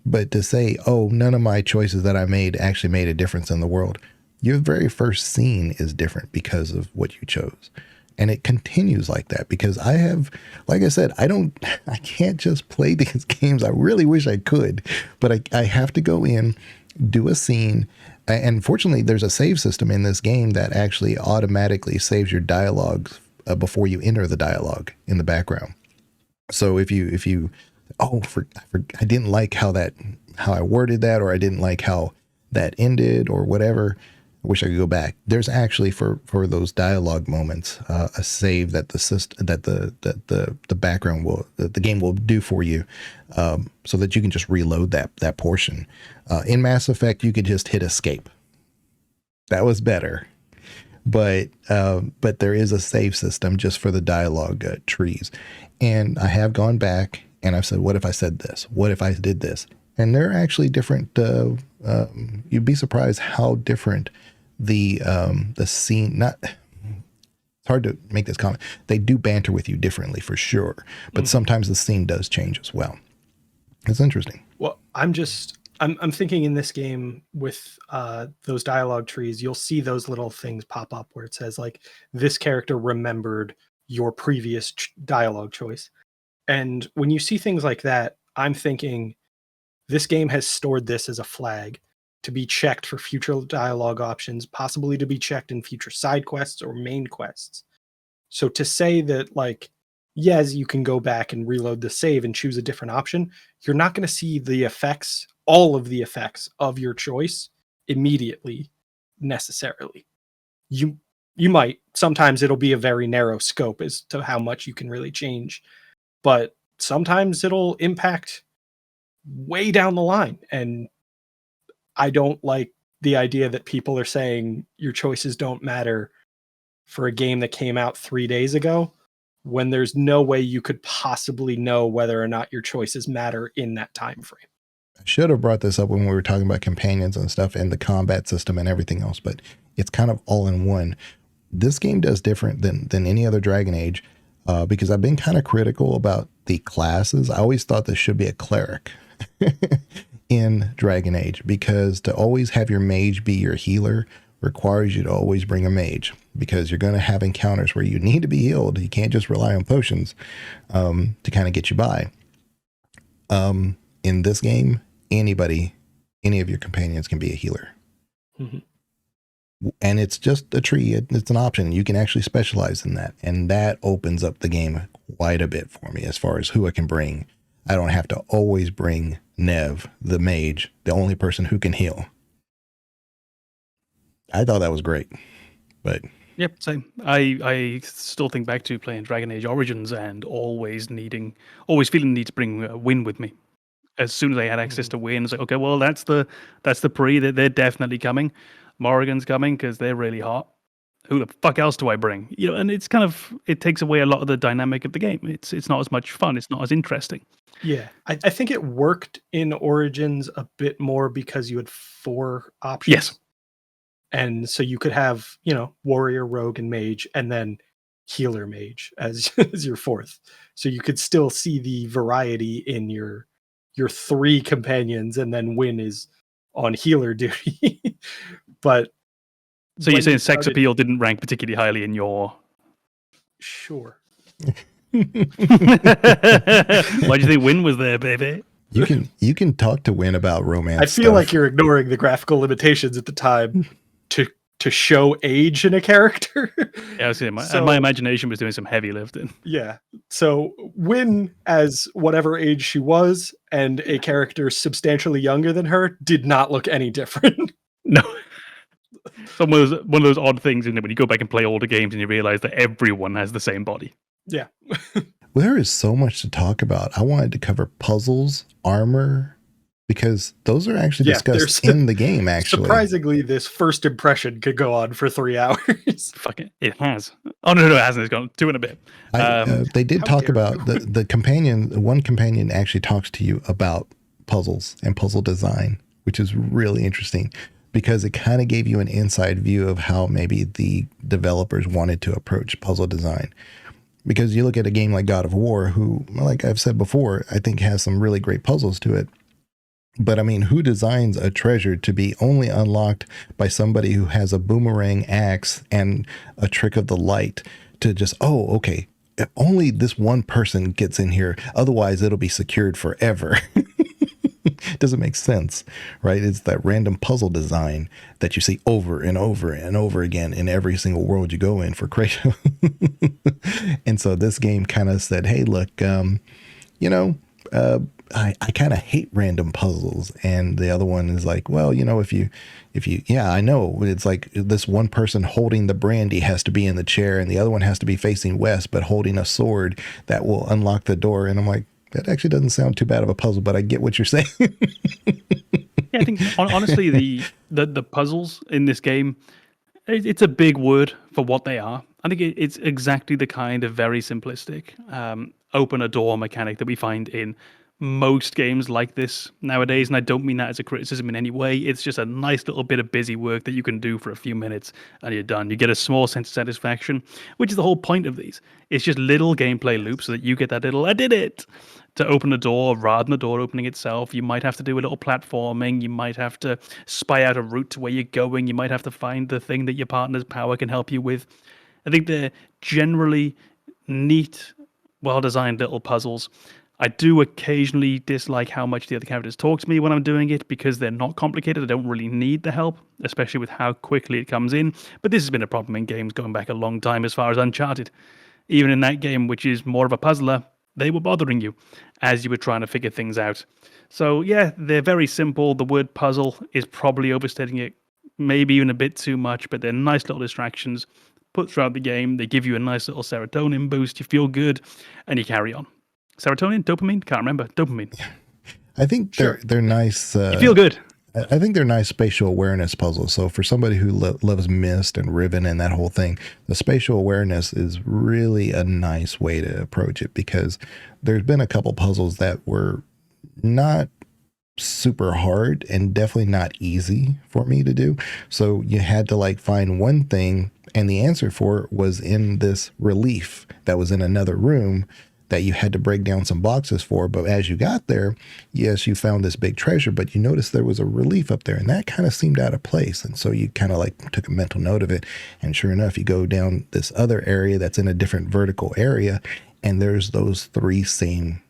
But to say, oh, none of my choices that I made actually made a difference in the world, your very first scene is different because of what you chose. And it continues like that because I have, like I said, I can't just play these games. I really wish I could, but I have to go in, do a scene. And fortunately, there's a save system in this game that actually automatically saves your dialogue before you enter the dialogue in the background. So if you I didn't like how I worded that, or I didn't like how that ended, or whatever, I wish I could go back. There's actually for those dialogue moments a save that the background the game will do for you, so that you can just reload that portion. In Mass Effect, you could just hit escape. That was better, but there is a save system just for the dialogue trees, and I have gone back and I've said, what if I said this? What if I did this? And they're actually different. You'd be surprised how different the scene. It's hard to make this comment. They do banter with you differently for sure, but sometimes the scene does change as well. It's interesting. Well, I'm thinking in this game with those dialogue trees, you'll see those little things pop up where it says like, this character remembered your previous dialogue choice. And when you see things like that, I'm thinking this game has stored this as a flag to be checked for future dialogue options, possibly to be checked in future side quests or main quests. So to say that, like, yes, you can go back and reload the save and choose a different option, you're not going to see the effects, all of the effects of your choice immediately, necessarily. You might. Sometimes it'll be a very narrow scope as to how much you can really change, but sometimes it'll impact way down the line. And I don't like the idea that people are saying your choices don't matter for a game that came out 3 days ago, when there's no way you could possibly know whether or not your choices matter in that time frame. I should have brought this up when we were talking about companions and stuff and the combat system and everything else, but it's kind of all in one. This game does different than any other Dragon Age, because I've been kind of critical about the classes. I always thought this should be a cleric in Dragon Age, because to always have your mage be your healer requires you to always bring a mage, because you're going to have encounters where you need to be healed. You can't just rely on potions to kind of get you by. In this game, any of your companions can be a healer. Mm-hmm. And it's just a tree. It's an option. You can actually specialize in that. And that opens up the game quite a bit for me as far as who I can bring. I don't have to always bring Nev, the mage, the only person who can heal. I thought that was great. But yep, same. I still think back to playing Dragon Age Origins and always feeling the need to bring Win with me. As soon as I had access to Win, it's like, okay, well, that's the pre. They're definitely coming. Morrigan's coming because they're really hot. Who the fuck else do I bring? And it's kind of, it takes away a lot of the dynamic of the game. It's not as much fun. It's not as interesting. Yeah, I think it worked in Origins a bit more because you had 4 options. Yes. And so you could have, warrior, rogue, and mage, and then healer mage as your 4th. So you could still see the variety in your 3 companions, and then Win is on healer duty. But so you're saying sex appeal didn't rank particularly highly in your... Sure. Why do you think Win was there, baby? You can talk to Win about romance. I feel like you're ignoring the graphical limitations at the time to show age in a character. Yeah, I was saying, my imagination was doing some heavy lifting. Yeah. So Win, as whatever age she was, and a character substantially younger than her, did not look any different. No. So one of those odd things, isn't it, when you go back and play older games and you realize that everyone has the same body. Yeah. Well, there is so much to talk about. I wanted to cover puzzles, armor, because those are actually discussed in the game, actually. Surprisingly, this first impression could go on for 3 hours. Fuck it. It has. Oh, no, it hasn't. It's gone 2 and a bit. They did talk about the companion. One companion actually talks to you about puzzles and puzzle design, which is really interesting because it kind of gave you an inside view of how maybe the developers wanted to approach puzzle design. Because you look at a game like God of War, who, like I've said before, I think has some really great puzzles to it. But I mean, who designs a treasure to be only unlocked by somebody who has a boomerang axe and a trick of the light to just, oh, okay, only this one person gets in here. Otherwise, it'll be secured forever. Doesn't make sense, right? It's that random puzzle design that you see over and over and over again in every single world you go in for Kratos. And so this game kind of said, hey, look, I kind of hate random puzzles. And the other one is like, well, if you, yeah, I know it's like this one person holding the brandy has to be in the chair and the other one has to be facing west, but holding a sword that will unlock the door. And I'm like, that actually doesn't sound too bad of a puzzle, but I get what you're saying. Yeah, I think honestly, the puzzles in this game, it's a big word for what they are. I think it's exactly the kind of very simplistic open a door mechanic that we find in most games like this nowadays, and I don't mean that as a criticism in any way. It's just a nice little bit of busy work that you can do for a few minutes and you're done. You get a small sense of satisfaction, which is the whole point of these. It's just little gameplay loops so that you get that little, I did it, to open a door rather than the door opening itself. You might have to do a little platforming. You might have to spy out a route to where you're going. You might have to find the thing that your partner's power can help you with. I think they're generally neat, well-designed little puzzles. I do occasionally dislike how much the other characters talk to me when I'm doing it because they're not complicated. I don't really need the help, especially with how quickly it comes in. But this has been a problem in games going back a long time as far as Uncharted. Even in that game, which is more of a puzzler, they were bothering you as you were trying to figure things out. So yeah, they're very simple. The word puzzle is probably overstating it, maybe even a bit too much, but they're nice little distractions put throughout the game. They give you a nice little serotonin boost. You feel good and you carry on. Serotonin? Dopamine? Can't remember. Dopamine. I think they're nice. You feel good. I think they're nice spatial awareness puzzles. So for somebody who loves Myst and Riven and that whole thing, the spatial awareness is really a nice way to approach it because there's been a couple puzzles that were not super hard and definitely not easy for me to do. So you had to find one thing and the answer for it was in this relief that was in another room that you had to break down some boxes for. But as you got there, yes, you found this big treasure, but you noticed there was a relief up there and that kind of seemed out of place. And so you kind of took a mental note of it. And sure enough, you go down this other area that's in a different vertical area and there's those 3 same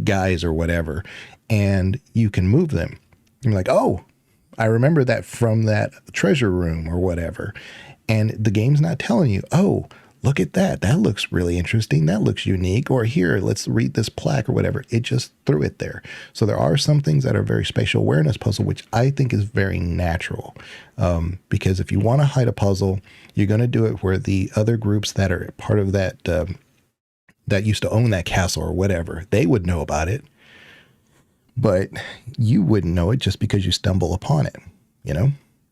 guys or whatever, and you can move them. You're like, oh, I remember that from that treasure room or whatever. And the game's not telling you, oh, look at that. That looks really interesting. That looks unique. Or here, let's read this plaque or whatever. It just threw it there. So there are some things that are very spatial awareness puzzle, which I think is very natural. Because if you want to hide a puzzle, you're going to do it where the other groups that are part of that, that used to own that castle or whatever, they would know about it. But you wouldn't know it just because you stumble upon it,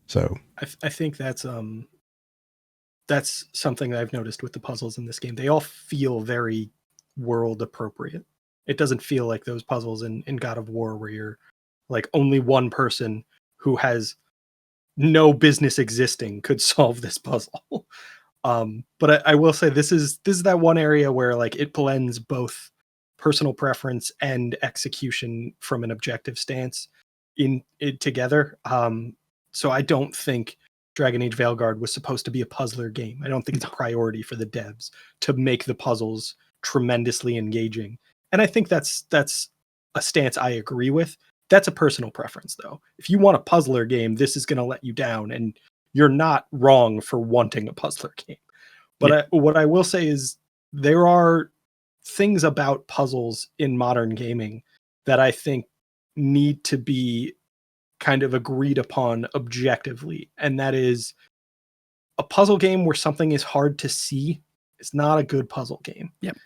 So I think that's something that I've noticed with the puzzles in this game. They all feel very world appropriate. It doesn't feel like those puzzles in God of War where you're only one person who has no business existing could solve this puzzle. But I will say this is that one area where it blends both personal preference and execution from an objective stance in it together. So I don't think Dragon Age Veilguard was supposed to be a puzzler game. I don't think it's a priority for the devs to make the puzzles tremendously engaging. And I think that's a stance I agree with. That's a personal preference, though. If you want a puzzler game, this is going to let you down, and you're not wrong for wanting a puzzler game. But what I will say is there are things about puzzles in modern gaming that I think need to be kind of agreed upon objectively. And that is, a puzzle game where something is hard to see is not a good puzzle game. Yep.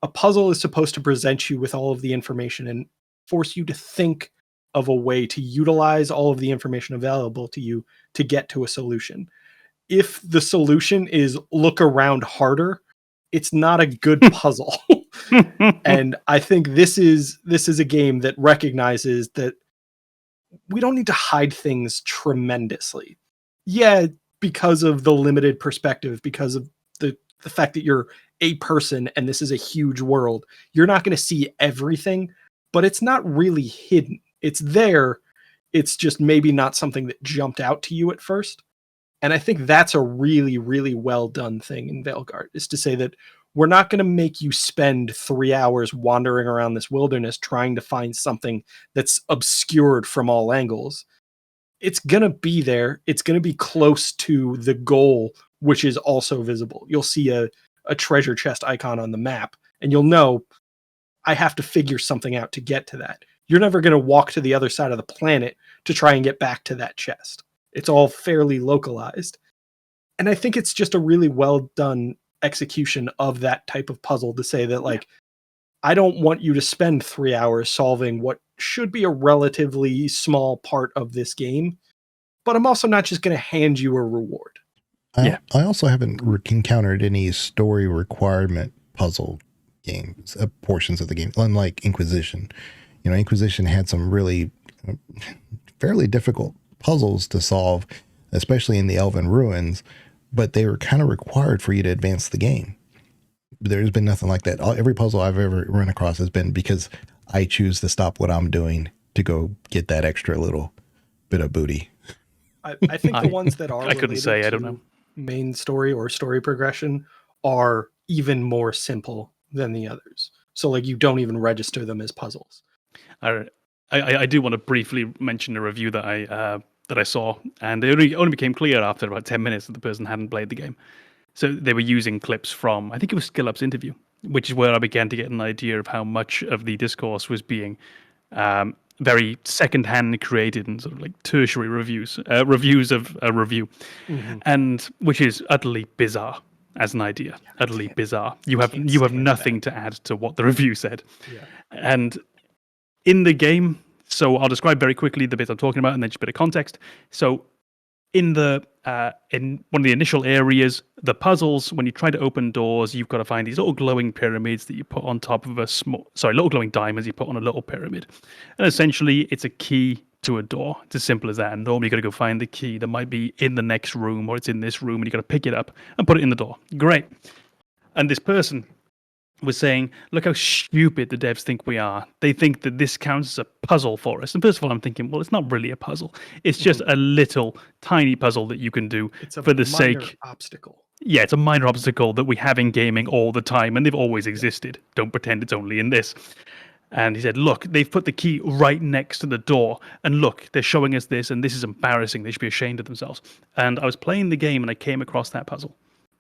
A puzzle is supposed to present you with all of the information and force you to think of a way to utilize all of the information available to you to get to a solution. If the solution is look around harder, it's not a good puzzle. And I think this is a game that recognizes that we don't need to hide things tremendously. Yeah, because of the limited perspective, because of the fact that you're a person and this is a huge world, you're not going to see everything, but it's not really hidden. It's there. It's just maybe not something that jumped out to you at first. And I think that's a really, really well done thing in Veilguard, is to say that we're not going to make you spend 3 hours wandering around this wilderness trying to find something that's obscured from all angles. It's going to be there. It's going to be close to the goal, which is also visible. You'll see a treasure chest icon on the map, and you'll know I have to figure something out to get to that. You're never going to walk to the other side of the planet to try and get back to that chest. It's all fairly localized. And I think it's just a really well done execution of that type of puzzle to say that, like, I don't want you to spend 3 hours solving what should be a relatively small part of this game, but I'm also not just going to hand you a reward. I also haven't encountered any story requirement puzzle games, portions of the game, unlike Inquisition. You know, Inquisition had some really fairly difficult puzzles to solve, especially in the Elven Ruins, but they were kind of required for you to advance the game. There's been nothing like that. Every puzzle I've ever run across has been because I choose to stop what I'm doing to go get that extra little bit of booty. I think the ones that are I couldn't say, I don't know. Main story or story progression are even more simple than the others. So like you don't even register them as puzzles. I do want to briefly mention a review that I saw, and it only became clear after about 10 minutes that the person hadn't played the game. So they were using clips from, I think it was SkillUp's interview, which is where I began to get an idea of how much of the discourse was being very secondhand created and sort of like tertiary reviews of a review, and which is utterly bizarre as an idea. Utterly bizarre. You have nothing to add to what the review said, and in the game. So I'll describe very quickly the bit I'm talking about, and then just a bit of context. So in one of the initial areas, the puzzles, when you try to open doors, you've got to find these little glowing pyramids that you put on top of little glowing diamonds you put on a little pyramid. And essentially, it's a key to a door. It's as simple as that. And normally, you've got to go find the key that might be in the next room, or it's in this room, and you've got to pick it up and put it in the door. Great. And this person was saying, look how stupid the devs think we are. They think that this counts as a puzzle for us. And first of all, I'm thinking, well, it's not really a puzzle. It's just a little tiny puzzle that you can do for the sake. Obstacle. Yeah, it's a minor obstacle that we have in gaming all the time, and they've always existed. Don't pretend it's only in this. And he said, look, they've put the key right next to the door, and look, they're showing us this, and this is embarrassing. They should be ashamed of themselves. And I was playing the game, and I came across that puzzle.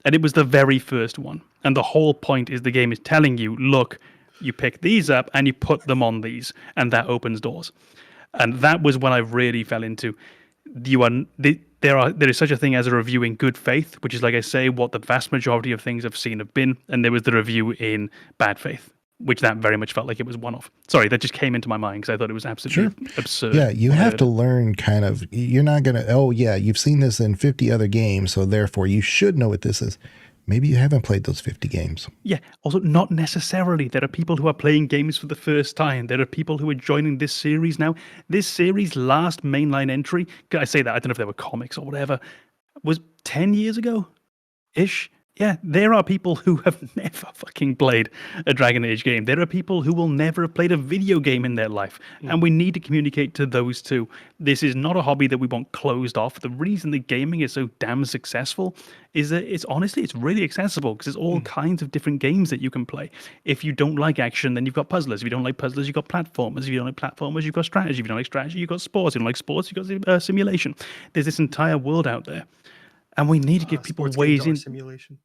And it was the very first one. And the whole point is the game is telling you, look, you pick these up and you put them on these, and that opens doors. And that was when I really fell into, there is such a thing as a review in good faith, which is, like I say, what the vast majority of things I've seen have been. And there was the review in bad faith, which that very much felt like it was one-off. Sorry, that just came into my mind because I thought it was absolutely absurd. Yeah, you have to learn kind of, you're not going to, oh yeah, you've seen this in 50 other games, so therefore you should know what this is. Maybe you haven't played those 50 games. Yeah, also not necessarily. There are people who are playing games for the first time. There are people who are joining this series now. This series' last mainline entry, I say that, I don't know if they were comics or whatever, was 10 years ago-ish. Yeah, there are people who have never fucking played a Dragon Age game. There are people who will never have played a video game in their life. And we need to communicate to those too. This is not a hobby that we want closed off. The reason that gaming is so damn successful is that it's really accessible because there's all kinds of different games that you can play. If you don't like action, then you've got puzzlers. If you don't like puzzlers, you've got platformers. If you don't like platformers, you've got strategy. If you don't like strategy, you've got sports. If you don't like sports, you've got simulation. There's this entire world out there. And we need to give people ways in. Simulation.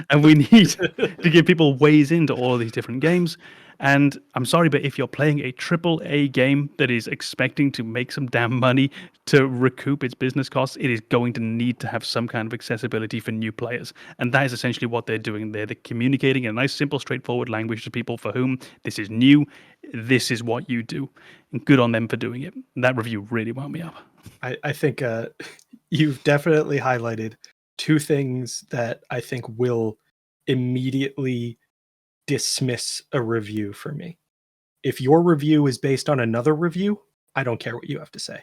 And we need to give people ways into all of these different games. And I'm sorry, but if you're playing a AAA game that is expecting to make some damn money to recoup its business costs, it is going to need to have some kind of accessibility for new players. And that is essentially what they're doing there. They're communicating in a nice, simple, straightforward language to people for whom this is new. This is what you do. And good on them for doing it. And that review really wound me up. I think you've definitely highlighted two things that I think will immediately dismiss a review for me. If your review is based on another review, I don't care what you have to say.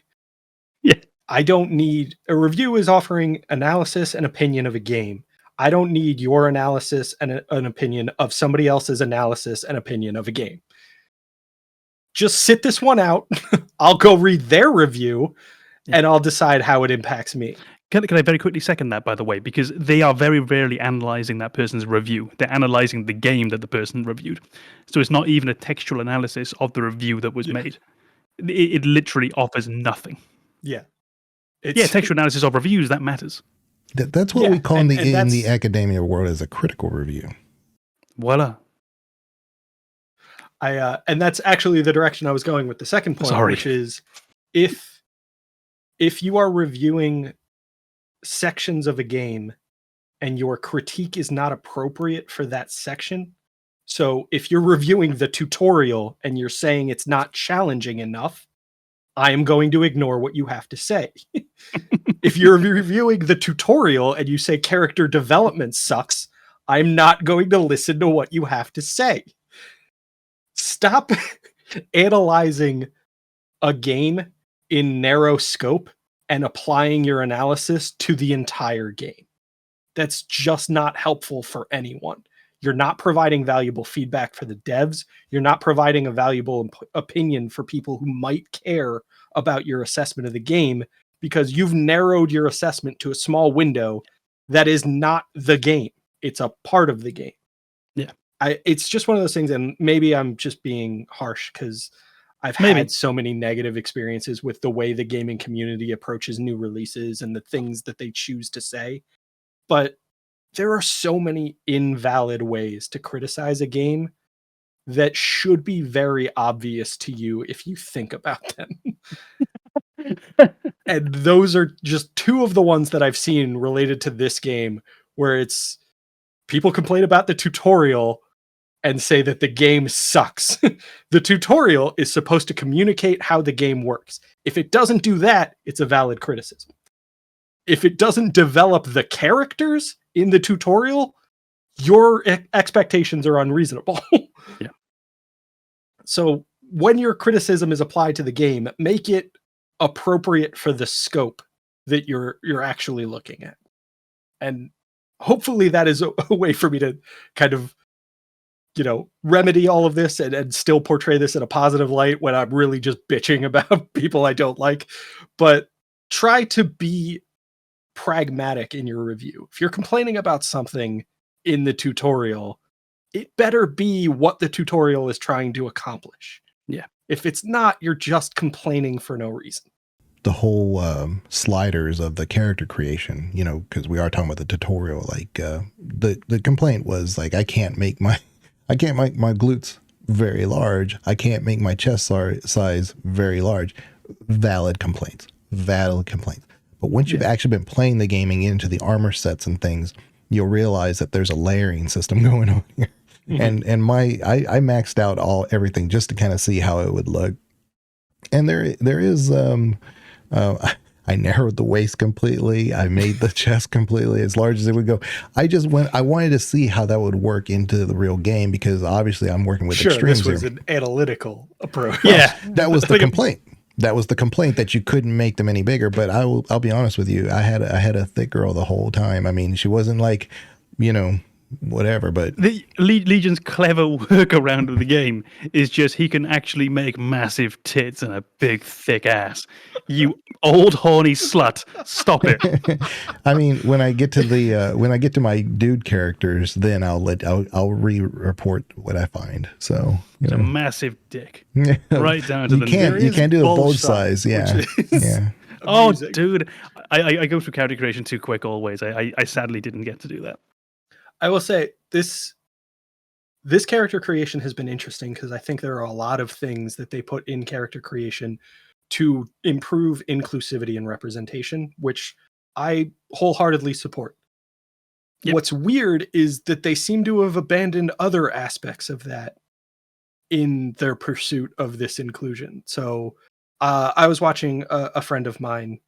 Yeah. I don't need a review is offering analysis and opinion of a game. I don't need your analysis and an opinion of somebody else's analysis and opinion of a game. Just sit this one out. I'll go read their review and I'll decide how it impacts me. Can I very quickly second that, by the way, because they are very rarely analyzing that person's review. They're analyzing the game that the person reviewed. So it's not even a textual analysis of the review that was made. It literally offers nothing. Yeah. Textual analysis of reviews, that matters. That's what we call in the academia world as a critical review. Voila. And that's actually the direction I was going with the second point, which is if you are reviewing sections of a game and your critique is not appropriate for that section. So if you're reviewing the tutorial and you're saying it's not challenging enough, I am going to ignore what you have to say. If you're reviewing the tutorial and you say character development sucks, I'm not going to listen to what you have to say. Stop analyzing a game in narrow scope and applying your analysis to the entire game. That's just not helpful for anyone. You're not providing valuable feedback for the devs. You're not providing a valuable opinion for people who might care about your assessment of the game because you've narrowed your assessment to a small window that is not the game. It's a part of the game. Yeah. It's just one of those things, and maybe I'm just being harsh because I've had so many negative experiences with the way the gaming community approaches new releases and the things that they choose to say. But there are so many invalid ways to criticize a game that should be very obvious to you if you think about them. And those are just two of the ones that I've seen related to this game where it's people complain about the tutorial and say that the game sucks. The tutorial is supposed to communicate how the game works. If it doesn't do that, it's a valid criticism. If it doesn't develop the characters in the tutorial, your expectations are unreasonable. Yeah. So when your criticism is applied to the game, make it appropriate for the scope that you're actually looking at. And hopefully that is a way for me to kind of remedy all of this and still portray this in a positive light when I'm really just bitching about people I don't like. But try to be pragmatic in your review. If you're complaining about something in the tutorial, it better be what the tutorial is trying to accomplish. Yeah. If it's not, you're just complaining for no reason. The whole sliders of the character creation, because we are talking about the tutorial, like the complaint was like, I can't make my glutes very large. I can't make my chest size very large. Valid complaints. But once you've actually been playing the gaming into the armor sets and things, you'll realize that there's a layering system going on here. Mm-hmm. And I maxed out everything just to kind of see how it would look. And there is I narrowed the waist completely. I made the chest completely as large as it would go. I wanted to see how that would work into the real game because obviously I'm working with extremes. This was an analytical approach. Yeah. That was the complaint. That was the complaint, that you couldn't make them any bigger. But I'll be honest with you. I had a thick girl the whole time. I mean, she wasn't like, whatever, but the Legion's clever workaround of the game is just he can actually make massive tits and a big thick ass. You old horny slut, stop it. I mean, when I get to my dude characters, then I'll re-report what I find. So it's a massive dick, right down to you can't do a bulge size, yeah. Oh, dude, I go through character creation too quick always. I sadly didn't get to do that. I will say this character creation has been interesting because I think there are a lot of things that they put in character creation to improve inclusivity and representation, which I wholeheartedly support. Yep. What's weird is that they seem to have abandoned other aspects of that in their pursuit of this inclusion. So I was watching a friend of mine,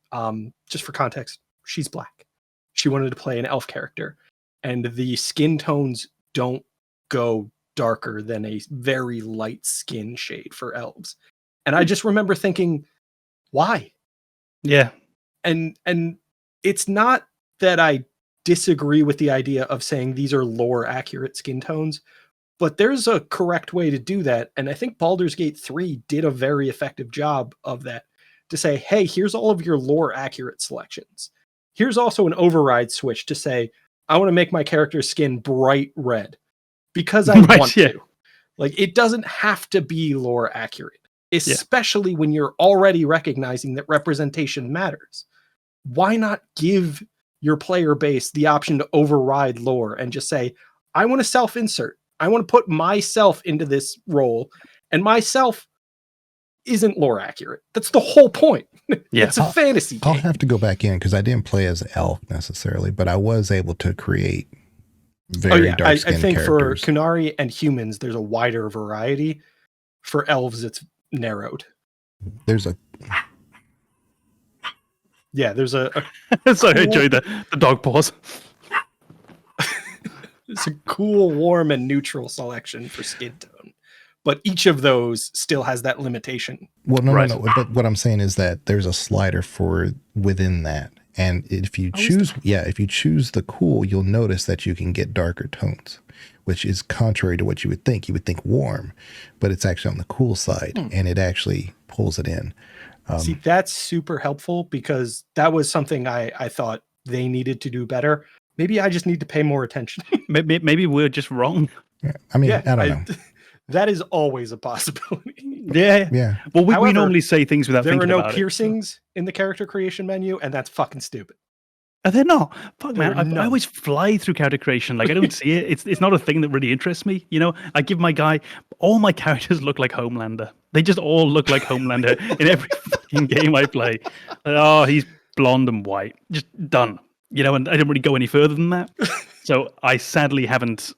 just for context, she's black. She wanted to play an elf character. And the skin tones don't go darker than a very light skin shade for elves. And I just remember thinking, why? Yeah. And it's not that I disagree with the idea of saying these are lore accurate skin tones, but there's a correct way to do that. And I think Baldur's Gate 3 did a very effective job of that, to say, hey, here's all of your lore accurate selections. Here's also an override switch to say, I want to make my character's skin bright red because I want to. Like, it doesn't have to be lore accurate, especially when you're already recognizing that representation matters. Why not give your player base the option to override lore and just say, I want to self-insert. I want to put myself into this role, and myself isn't lore accurate. That's the whole point. It's a fantasy game. I'll have to go back in because I didn't play as elf necessarily, but I was able to create very dark skinned I think characters. For Kunari and humans, there's a wider variety. For elves, it's narrowed. There's a Sorry, I enjoyed the dog paws. It's a cool, warm, and neutral selection for skin tone. But each of those still has that limitation. Well, no. But what I'm saying is that there's a slider for within that. And if you choose the cool, you'll notice that you can get darker tones, which is contrary to what you would think. You would think warm, but it's actually on the cool side, and it actually pulls it in. See, that's super helpful because that was something I thought they needed to do better. Maybe I just need to pay more attention. maybe we're just wrong. Yeah. I mean, I don't know. That is always a possibility. Yeah. Well, we normally say things without thinking about it. There are no piercings in the character creation menu, and that's fucking stupid. Are they not? Fuck, man. I always fly through character creation. Like, I don't see it. It's not a thing that really interests me. You know, I give my guy, all my characters look like Homelander. They just all look like Homelander in every fucking game I play. Oh, he's blonde and white. Just done. You know, and I didn't really go any further than that. So I sadly haven't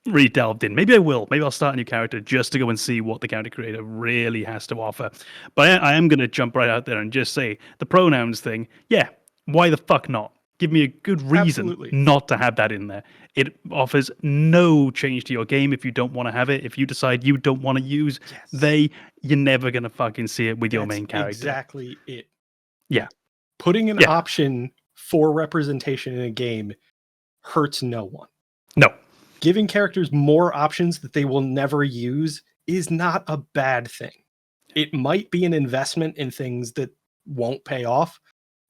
really delved in. Maybe I will. Maybe I'll start a new character just to go and see what the character creator really has to offer. But I am going to jump right out there and just say the pronouns thing. Yeah, why the fuck not? Give me a good reason not to have that in there. It offers no change to your game if you don't want to have it. If you decide you don't want to use you're never going to fucking see it with your main character. Exactly it. Yeah. Putting an option for representation in a game hurts no one. No. Giving characters more options that they will never use is not a bad thing. It might be an investment in things that won't pay off,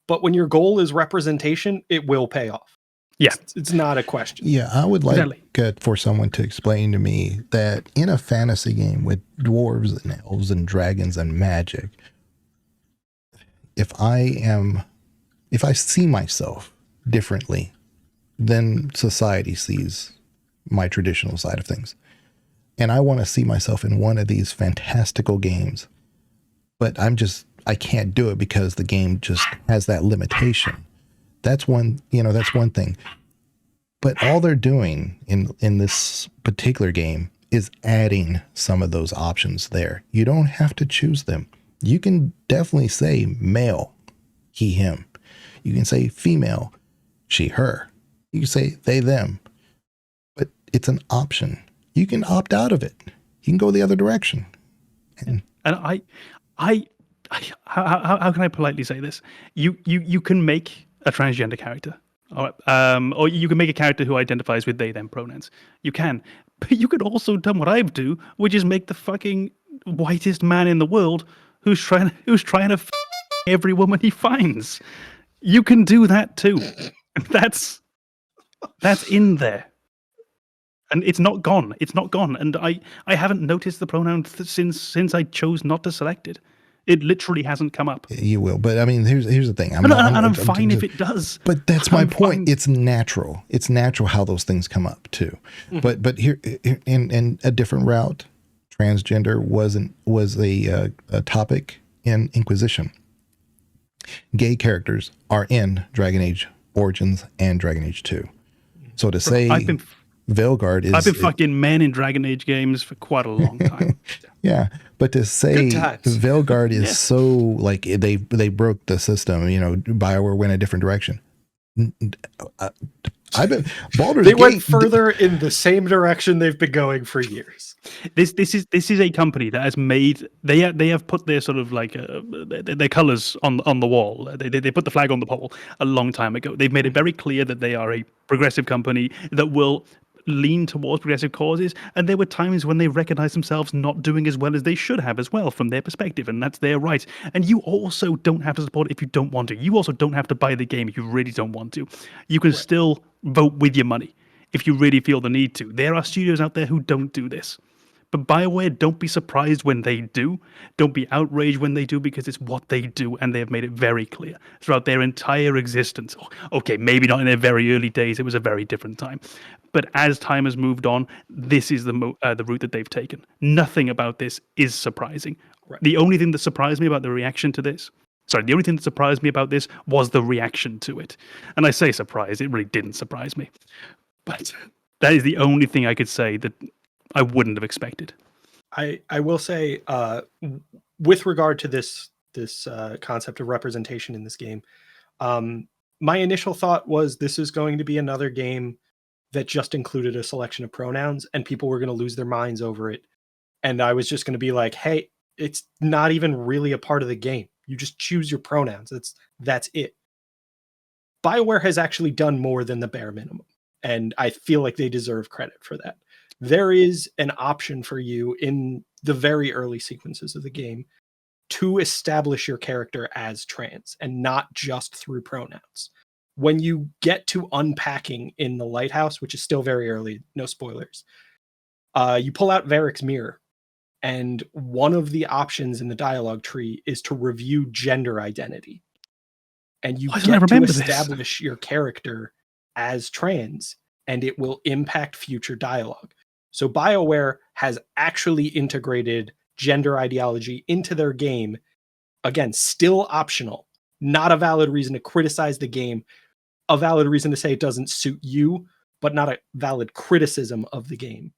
but when your goal is representation, it will pay off. Yeah. It's not a question. Yeah, I would like for someone to explain to me that in a fantasy game with dwarves and elves and dragons and magic, if I see myself differently than society sees my traditional side of things, and I want to see myself in one of these fantastical games, but I can't do it because the game just has that limitation. That's one thing. But all they're doing in this particular game is adding some of those options there. You don't have to choose them. You can definitely say male, he, him. You can say female, she, her. You can say they, them. But it's an option. You can opt out of it. You can go the other direction. And I how can I politely say this? You can make a transgender character, or you can make a character who identifies with they them pronouns. You can, but you could also done what I do, which is make the fucking whitest man in the world who's trying to every woman he finds. You can do that too. That's in there. And it's not gone. It's not gone. And I haven't noticed the pronoun since I chose not to select it. It literally hasn't come up. You will, but I mean, here's the thing. I'm fine if it does. But that's my point. It's natural. It's natural how those things come up too. Mm-hmm. But here, in a different route, transgender was a topic in Inquisition. Gay characters are in Dragon Age Origins and Dragon Age 2. So to say Veilguard is... I've been fucking men in Dragon Age games for quite a long time. Yeah, but to say Veilguard is so, like, they broke the system, Bioware went a different direction. Baldur's They Gate went further in the same direction they've been going for years. This is a company that has made they have put their sort of like their colors on the wall. They put the flag on the pole a long time ago. They've made it very clear that they are a progressive company that will lean towards progressive causes, and there were times when they recognized themselves not doing as well as they should have as well from their perspective, and that's their right. And you also don't have to support it if you don't want to. You also don't have to buy the game if you really don't want to. You can still vote with your money if you really feel the need to. There are studios out there who don't do this. But Bioware, don't be surprised when they do. Don't be outraged when they do, because it's what they do, and they have made it very clear throughout their entire existence. Okay, maybe not in their very early days. It was a very different time. But as time has moved on, this is the route that they've taken. Nothing about this is surprising. Right. The only thing that surprised me about the reaction to this, the only thing that surprised me about this was the reaction to it. And I say surprise, it really didn't surprise me. But that is the only thing I could say that I wouldn't have expected. I will say, with regard to this concept of representation in this game, my initial thought was this is going to be another game that just included a selection of pronouns, and people were going to lose their minds over it. And I was just going to be like, hey, it's not even really a part of the game. You just choose your pronouns. That's it. Bioware has actually done more than the bare minimum, and I feel like they deserve credit for that. There is an option for you in the very early sequences of the game to establish your character as trans, and not just through pronouns. When you get to unpacking in the lighthouse, which is still very early, no spoilers, you pull out Varric's mirror, and one of the options in the dialogue tree is to review gender identity. And you get to establish your character as trans, and it will impact future dialogue. So BioWare has actually integrated gender ideology into their game. Again, still optional, not a valid reason to criticize the game, a valid reason to say it doesn't suit you, but not a valid criticism of the game.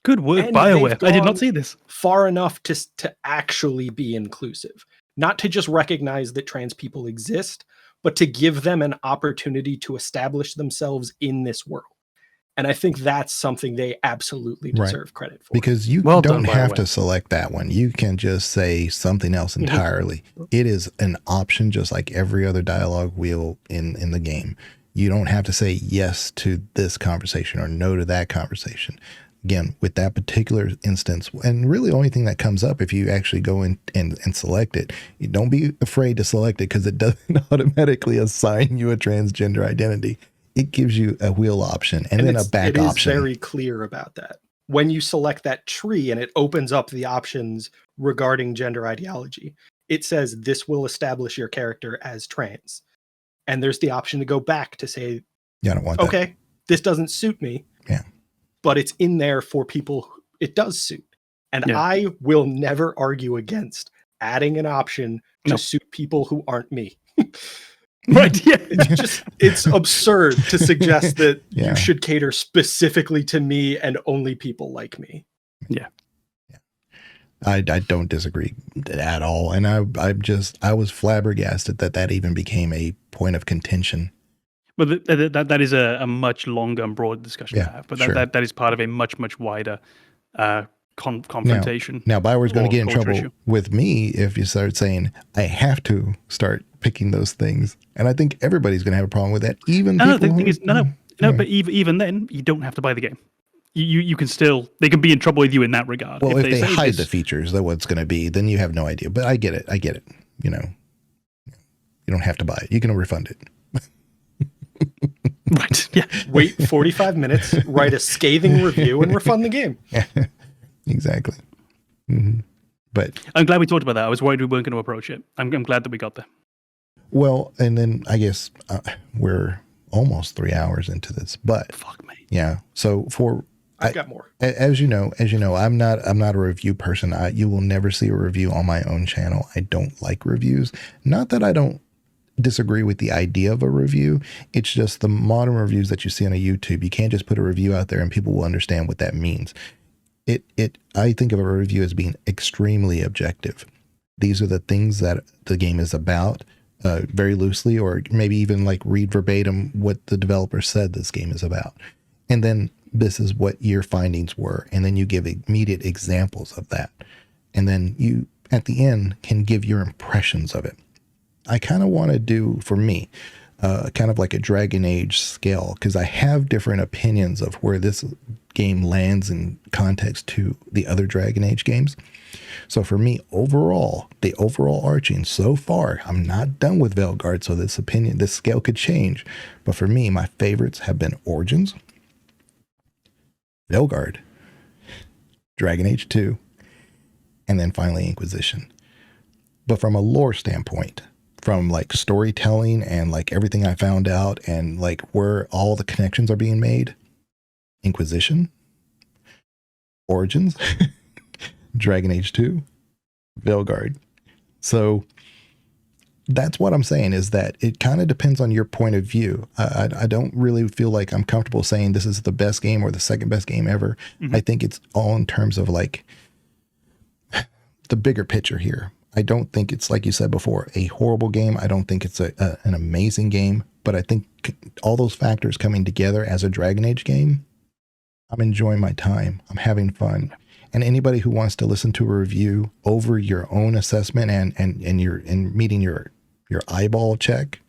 Good work, BioWare. I did not see this. Far enough to actually be inclusive, not to just recognize that trans people exist, but to give them an opportunity to establish themselves in this world. And I think that's something they absolutely deserve credit for. Because you don't have to select that one. You can just say something else entirely. It is an option, just like every other dialogue wheel in the game. You don't have to say yes to this conversation or no to that conversation. Again, with that particular instance, and really the only thing that comes up if you actually go in and select it, you don't be afraid to select it, because it doesn't automatically assign you a transgender identity. It gives you a wheel option and then a back option. It is very clear about that. When you select that tree and it opens up the options regarding gender ideology, it says this will establish your character as trans. And there's the option to go back to say, yeah, I don't want that. Okay, this doesn't suit me. Yeah. But it's in there for people it does suit. And I will never argue against adding an option to suit people who aren't me. Right, yeah. It's absurd to suggest that you should cater specifically to me and only people like me. Yeah. I don't disagree at all. And I was flabbergasted that even became a point of contention. But that is a much longer and broad discussion to have. But that is part of a much, much wider confrontation. Now Bioware's going to get in culture trouble issue. with me if you start saying I have to start picking those things, and I think everybody's going to have a problem with that. Even No, people the thing is, no. Yeah. But even then, you don't have to buy the game. You can still, they can be in trouble with you in that regard. Well, if they say hide this- the features, that what's going to be, then you have no idea. But I get it. You know, you don't have to buy it. You can refund it. Right. Yeah. Wait 45 minutes, write a scathing review, and refund the game. Exactly. Mm-hmm. But I'm glad we talked about that. I was worried we weren't going to approach it. I'm glad that we got there. well, and then I guess we're almost 3 hours into this. But fuck me. Yeah. So I've got more. As you know, I'm not a review person. You will never see a review on my own channel. I don't like reviews. Not that I don't disagree with the idea of a review. It's just the modern reviews that you see on a YouTube. You can't just put a review out there and people will understand what that means. I think of a review as being extremely objective. These are the things that the game is about, very loosely, or maybe even like read verbatim what the developer said this game is about. And then this is what your findings were. And then you give immediate examples of that. And then you, at the end, can give your impressions of it. I kind of want to do, for me, kind of like a Dragon Age scale, because I have different opinions of where this game lands in context to the other Dragon Age games. So for me, overall, the overall arching so far, I'm not done with Veilguard, so this scale could change. But for me, my favorites have been Origins, Veilguard, Dragon Age 2, and then finally Inquisition. But from a lore standpoint, from like storytelling and like everything I found out and like where all the connections are being made, Inquisition, Origins, Dragon Age 2, Veilguard. So that's what I'm saying, is that it kind of depends on your point of view. I don't really feel like I'm comfortable saying this is the best game or the second best game ever. Mm-hmm. I think it's all in terms of like the bigger picture here. I don't think it's, like you said before, a horrible game. I don't think it's an amazing game, but I think all those factors coming together as a Dragon Age game, I'm enjoying my time. I'm having fun. And anybody who wants to listen to a review over your own assessment and meeting your eyeball check,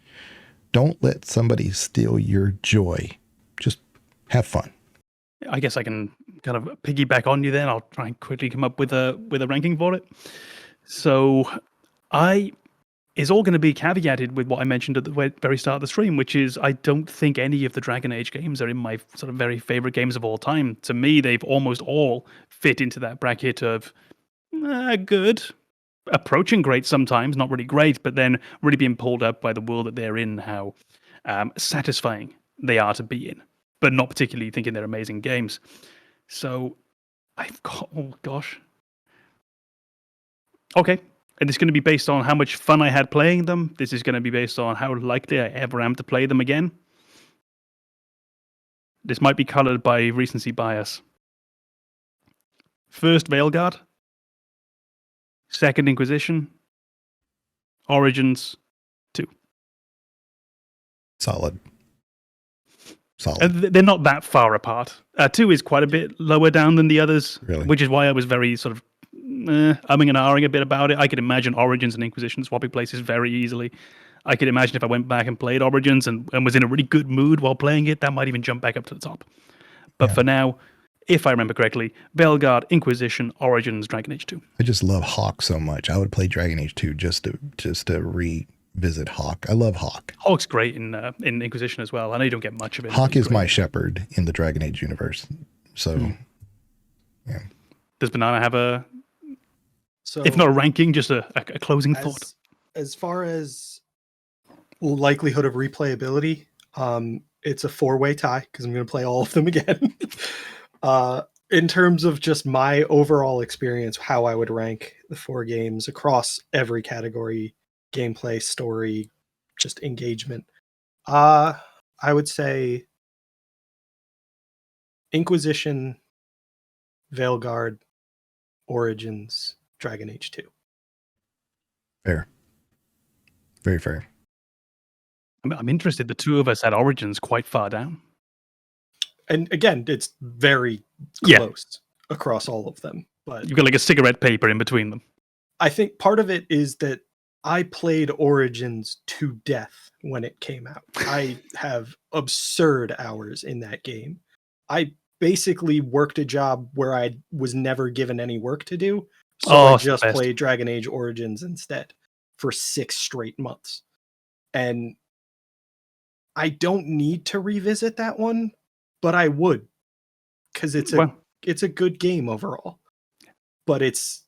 don't let somebody steal your joy. Just have fun. I guess I can kind of piggyback on you then. I'll try and quickly come up with a ranking for it. So it's all going to be caveated with what I mentioned at the very start of the stream, which is I don't think any of the Dragon Age games are in my sort of very favorite games of all time. To me, they've almost all fit into that bracket of good, approaching great sometimes, not really great, but then really being pulled up by the world that they're in, how satisfying they are to be in, but not particularly thinking they're amazing games. So I've got, oh gosh. Okay. And it's going to be based on how much fun I had playing them. This is going to be based on how likely I ever am to play them again. This might be colored by recency bias. First, Veilguard. Second, Inquisition. Origins, 2. Solid. They're not that far apart. 2 is quite a bit lower down than the others, really? Which is why I was very sort of umming and ahhing a bit about it. I could imagine Origins and Inquisition swapping places very easily. I could imagine if I went back and played Origins and was in a really good mood while playing it, that might even jump back up to the top. But for now, if I remember correctly, Veilguard, Inquisition, Origins, Dragon Age 2. I just love Hawk so much. I would play Dragon Age 2 just to revisit Hawk. I love Hawk. Hawk's great in Inquisition as well. I know you don't get much of it. Hawk is my shepherd in the Dragon Age universe. So, yeah. Does Banana have if not a ranking, just a closing thought? As far as likelihood of replayability, it's a 4-way tie because I'm going to play all of them again. In terms of just my overall experience, how I would rank the 4 games across every category, gameplay, story, just engagement, I would say Inquisition, Veilguard, Origins, Dragon Age 2. Fair. Very fair. I'm interested. The two of us had Origins quite far down. And again, it's very close across all of them. but you've got like a cigarette paper in between them. I think part of it is that I played Origins to death when it came out. I have absurd hours in that game. I basically worked a job where I was never given any work to do. So I just played Dragon Age Origins instead for 6 straight months. And I don't need to revisit that one, but I would, because it's a good game overall. But it's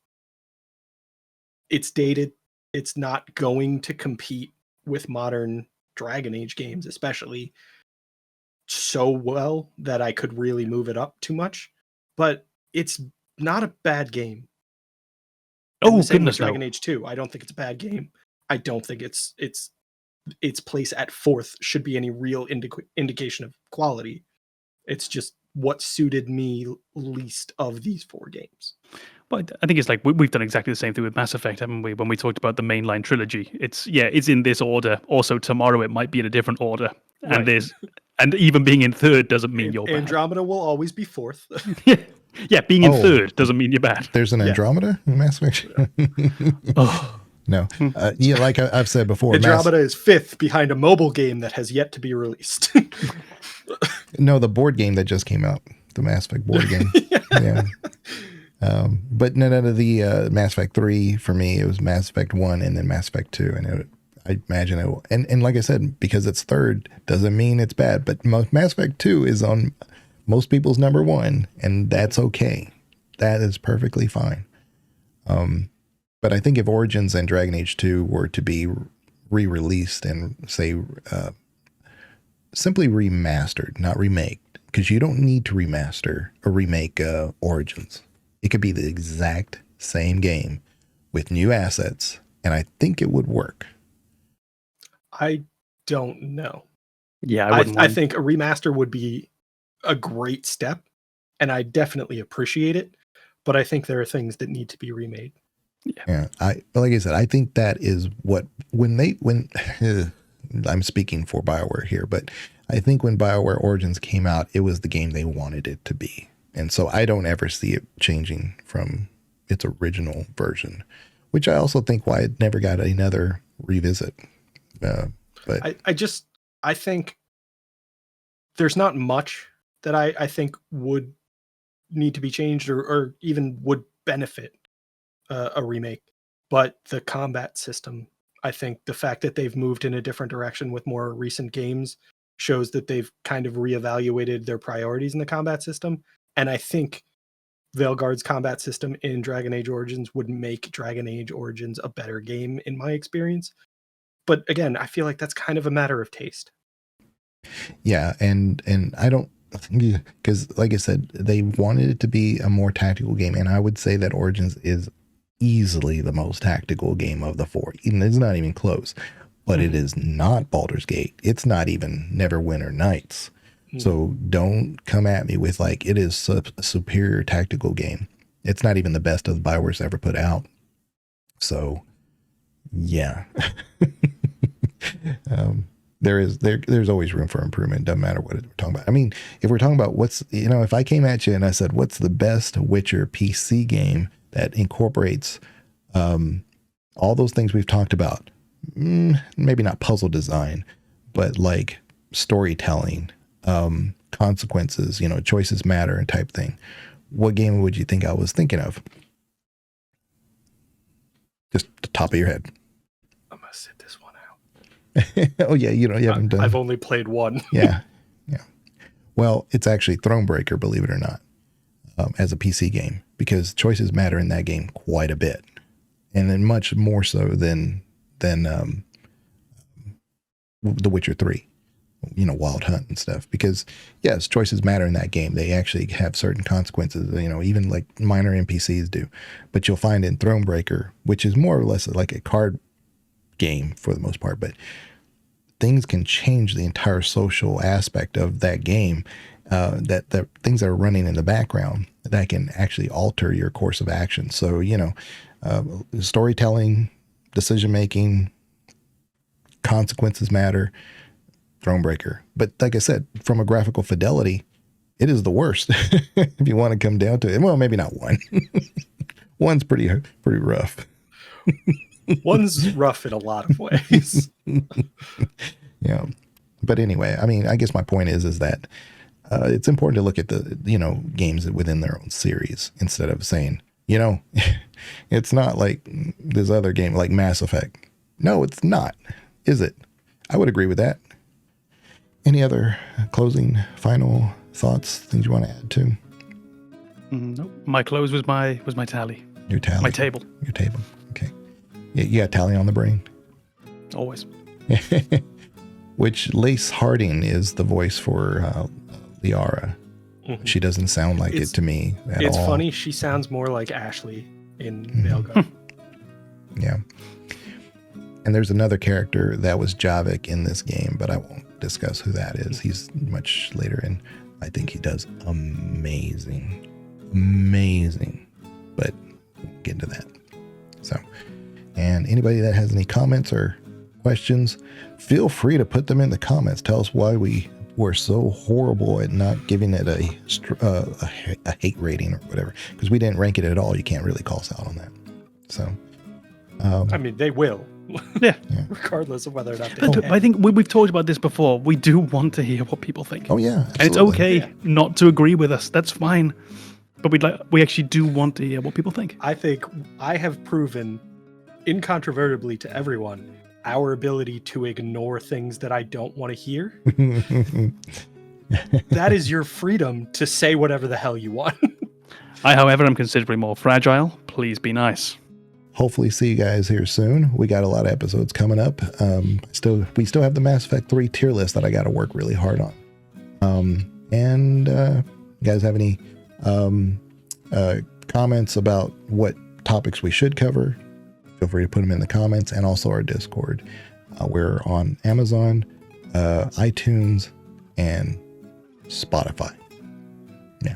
dated. It's not going to compete with modern Dragon Age games, especially so well that I could really move it up too much. But it's not a bad game. Oh, goodness, Dragon no. Age 2. I don't think it's a bad game. I don't think its place at 4th should be any real indication of quality. It's just what suited me least of these 4 games. But I think it's like we've done exactly the same thing with Mass Effect, haven't we? When we talked about the mainline trilogy, it's in this order. Also, tomorrow it might be in a different order, and and even being in 3rd doesn't mean you're bad. Andromeda will always be 4th. Yeah, being in 3rd doesn't mean you're bad. There's an Andromeda in Mass Effect. No, like I've said before, Andromeda is 5th behind a mobile game that has yet to be released. No, the board game that just came out, the Mass Effect board game. Yeah. But none of the Mass Effect 3 for me, it was Mass Effect 1 and then Mass Effect 2. And I imagine it will. And like I said, because it's 3rd doesn't mean it's bad. But Mass Effect 2 is on most people's number 1, and that's okay. That is perfectly fine. But I think if Origins and Dragon Age 2 were to be re-released and say simply remastered, not remake, because you don't need to remaster or remake Origins. It could be the exact same game with new assets, and I think it would work. I don't know. Yeah, I think a remaster would be a great step, and I definitely appreciate it, but I think there are things that need to be remade. Yeah, like I said, I think that is what when I'm speaking for Bioware here, but I think when Bioware Origins came out, it was the game they wanted it to be. And so I don't ever see it changing from its original version, which I also think why it never got another revisit. But I think there's not much that I think would need to be changed or even would benefit a remake. But the combat system, I think the fact that they've moved in a different direction with more recent games shows that they've kind of reevaluated their priorities in the combat system. And I think Veilguard's combat system in Dragon Age Origins would make Dragon Age Origins a better game in my experience. But again, I feel like that's kind of a matter of taste. Yeah, and I don't, because like I said, they wanted it to be a more tactical game, and I would say that Origins is easily the most tactical game of the 4. It's not even close, but it is not Baldur's Gate. It's not even Neverwinter Nights. So don't come at me with like, it is a superior tactical game. It's not even the best of the Bioware's ever put out. So yeah, there's always room for improvement. Doesn't matter what we're talking about. I mean, if we're talking about if I came at you and I said, what's the best Witcher PC game that incorporates all those things we've talked about, maybe not puzzle design, but like storytelling, consequences, choices matter and type thing. What game would you think I was thinking of? Just the top of your head. I'm gonna sit this one out. Oh yeah, you haven't done. I've only played one. Yeah. Well, it's actually Thronebreaker, believe it or not, as a PC game, because choices matter in that game quite a bit, and then much more so than The Witcher 3. Wild Hunt and stuff, because yes, choices matter in that game. They actually have certain consequences, even like minor NPCs do. But you'll find in Thronebreaker, which is more or less like a card game for the most part, but things can change the entire social aspect of that game, that the things that are running in the background that can actually alter your course of action. So, storytelling, decision-making, consequences matter. Thronebreaker. But like I said, from a graphical fidelity, it is the worst if you want to come down to it. Well, maybe not one. One's pretty rough. One's rough in a lot of ways. Yeah. But anyway, I mean, I guess my point is that it's important to look at the, games within their own series instead of saying, it's not like this other game like Mass Effect. No, it's not, is it? I would agree with that. Any other closing, final thoughts, things you want to add to? Nope. My close was my tally. Your tally. My table. Your table. Okay. You got tally on the brain? Always. Which Lace Harding is the voice for Liara. Mm-hmm. She doesn't sound like it to me at all. It's funny. She sounds more like Ashley in Veilguard. Yeah. And there's another character that was Javik in this game, but I won't discuss who that is. He's much later, and I think he does amazing. But we'll get into that. So, and anybody that has any comments or questions, feel free to put them in the comments. Tell us why we were so horrible at not giving it a hate rating or whatever, because we didn't rank it at all. You can't really call us out on that. So, I mean, they will. Yeah. Regardless of whether or not they I think we've talked about this before. We do want to hear what people think. Oh, yeah. Absolutely. And it's okay not to agree with us. That's fine. But we actually do want to hear what people think. I think I have proven incontrovertibly to everyone our ability to ignore things that I don't want to hear. That is your freedom to say whatever the hell you want. I, however, am considerably more fragile. Please be nice. Hopefully see you guys here soon. We got a lot of episodes coming up. We still have the Mass Effect 3 tier list that I got to work really hard on. You guys have any comments about what topics we should cover? Feel free to put them in the comments, and also our Discord. We're on Amazon, iTunes, and Spotify. Yeah,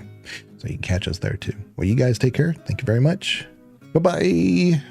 so you can catch us there too. Well, you guys take care. Thank you very much. Bye-bye.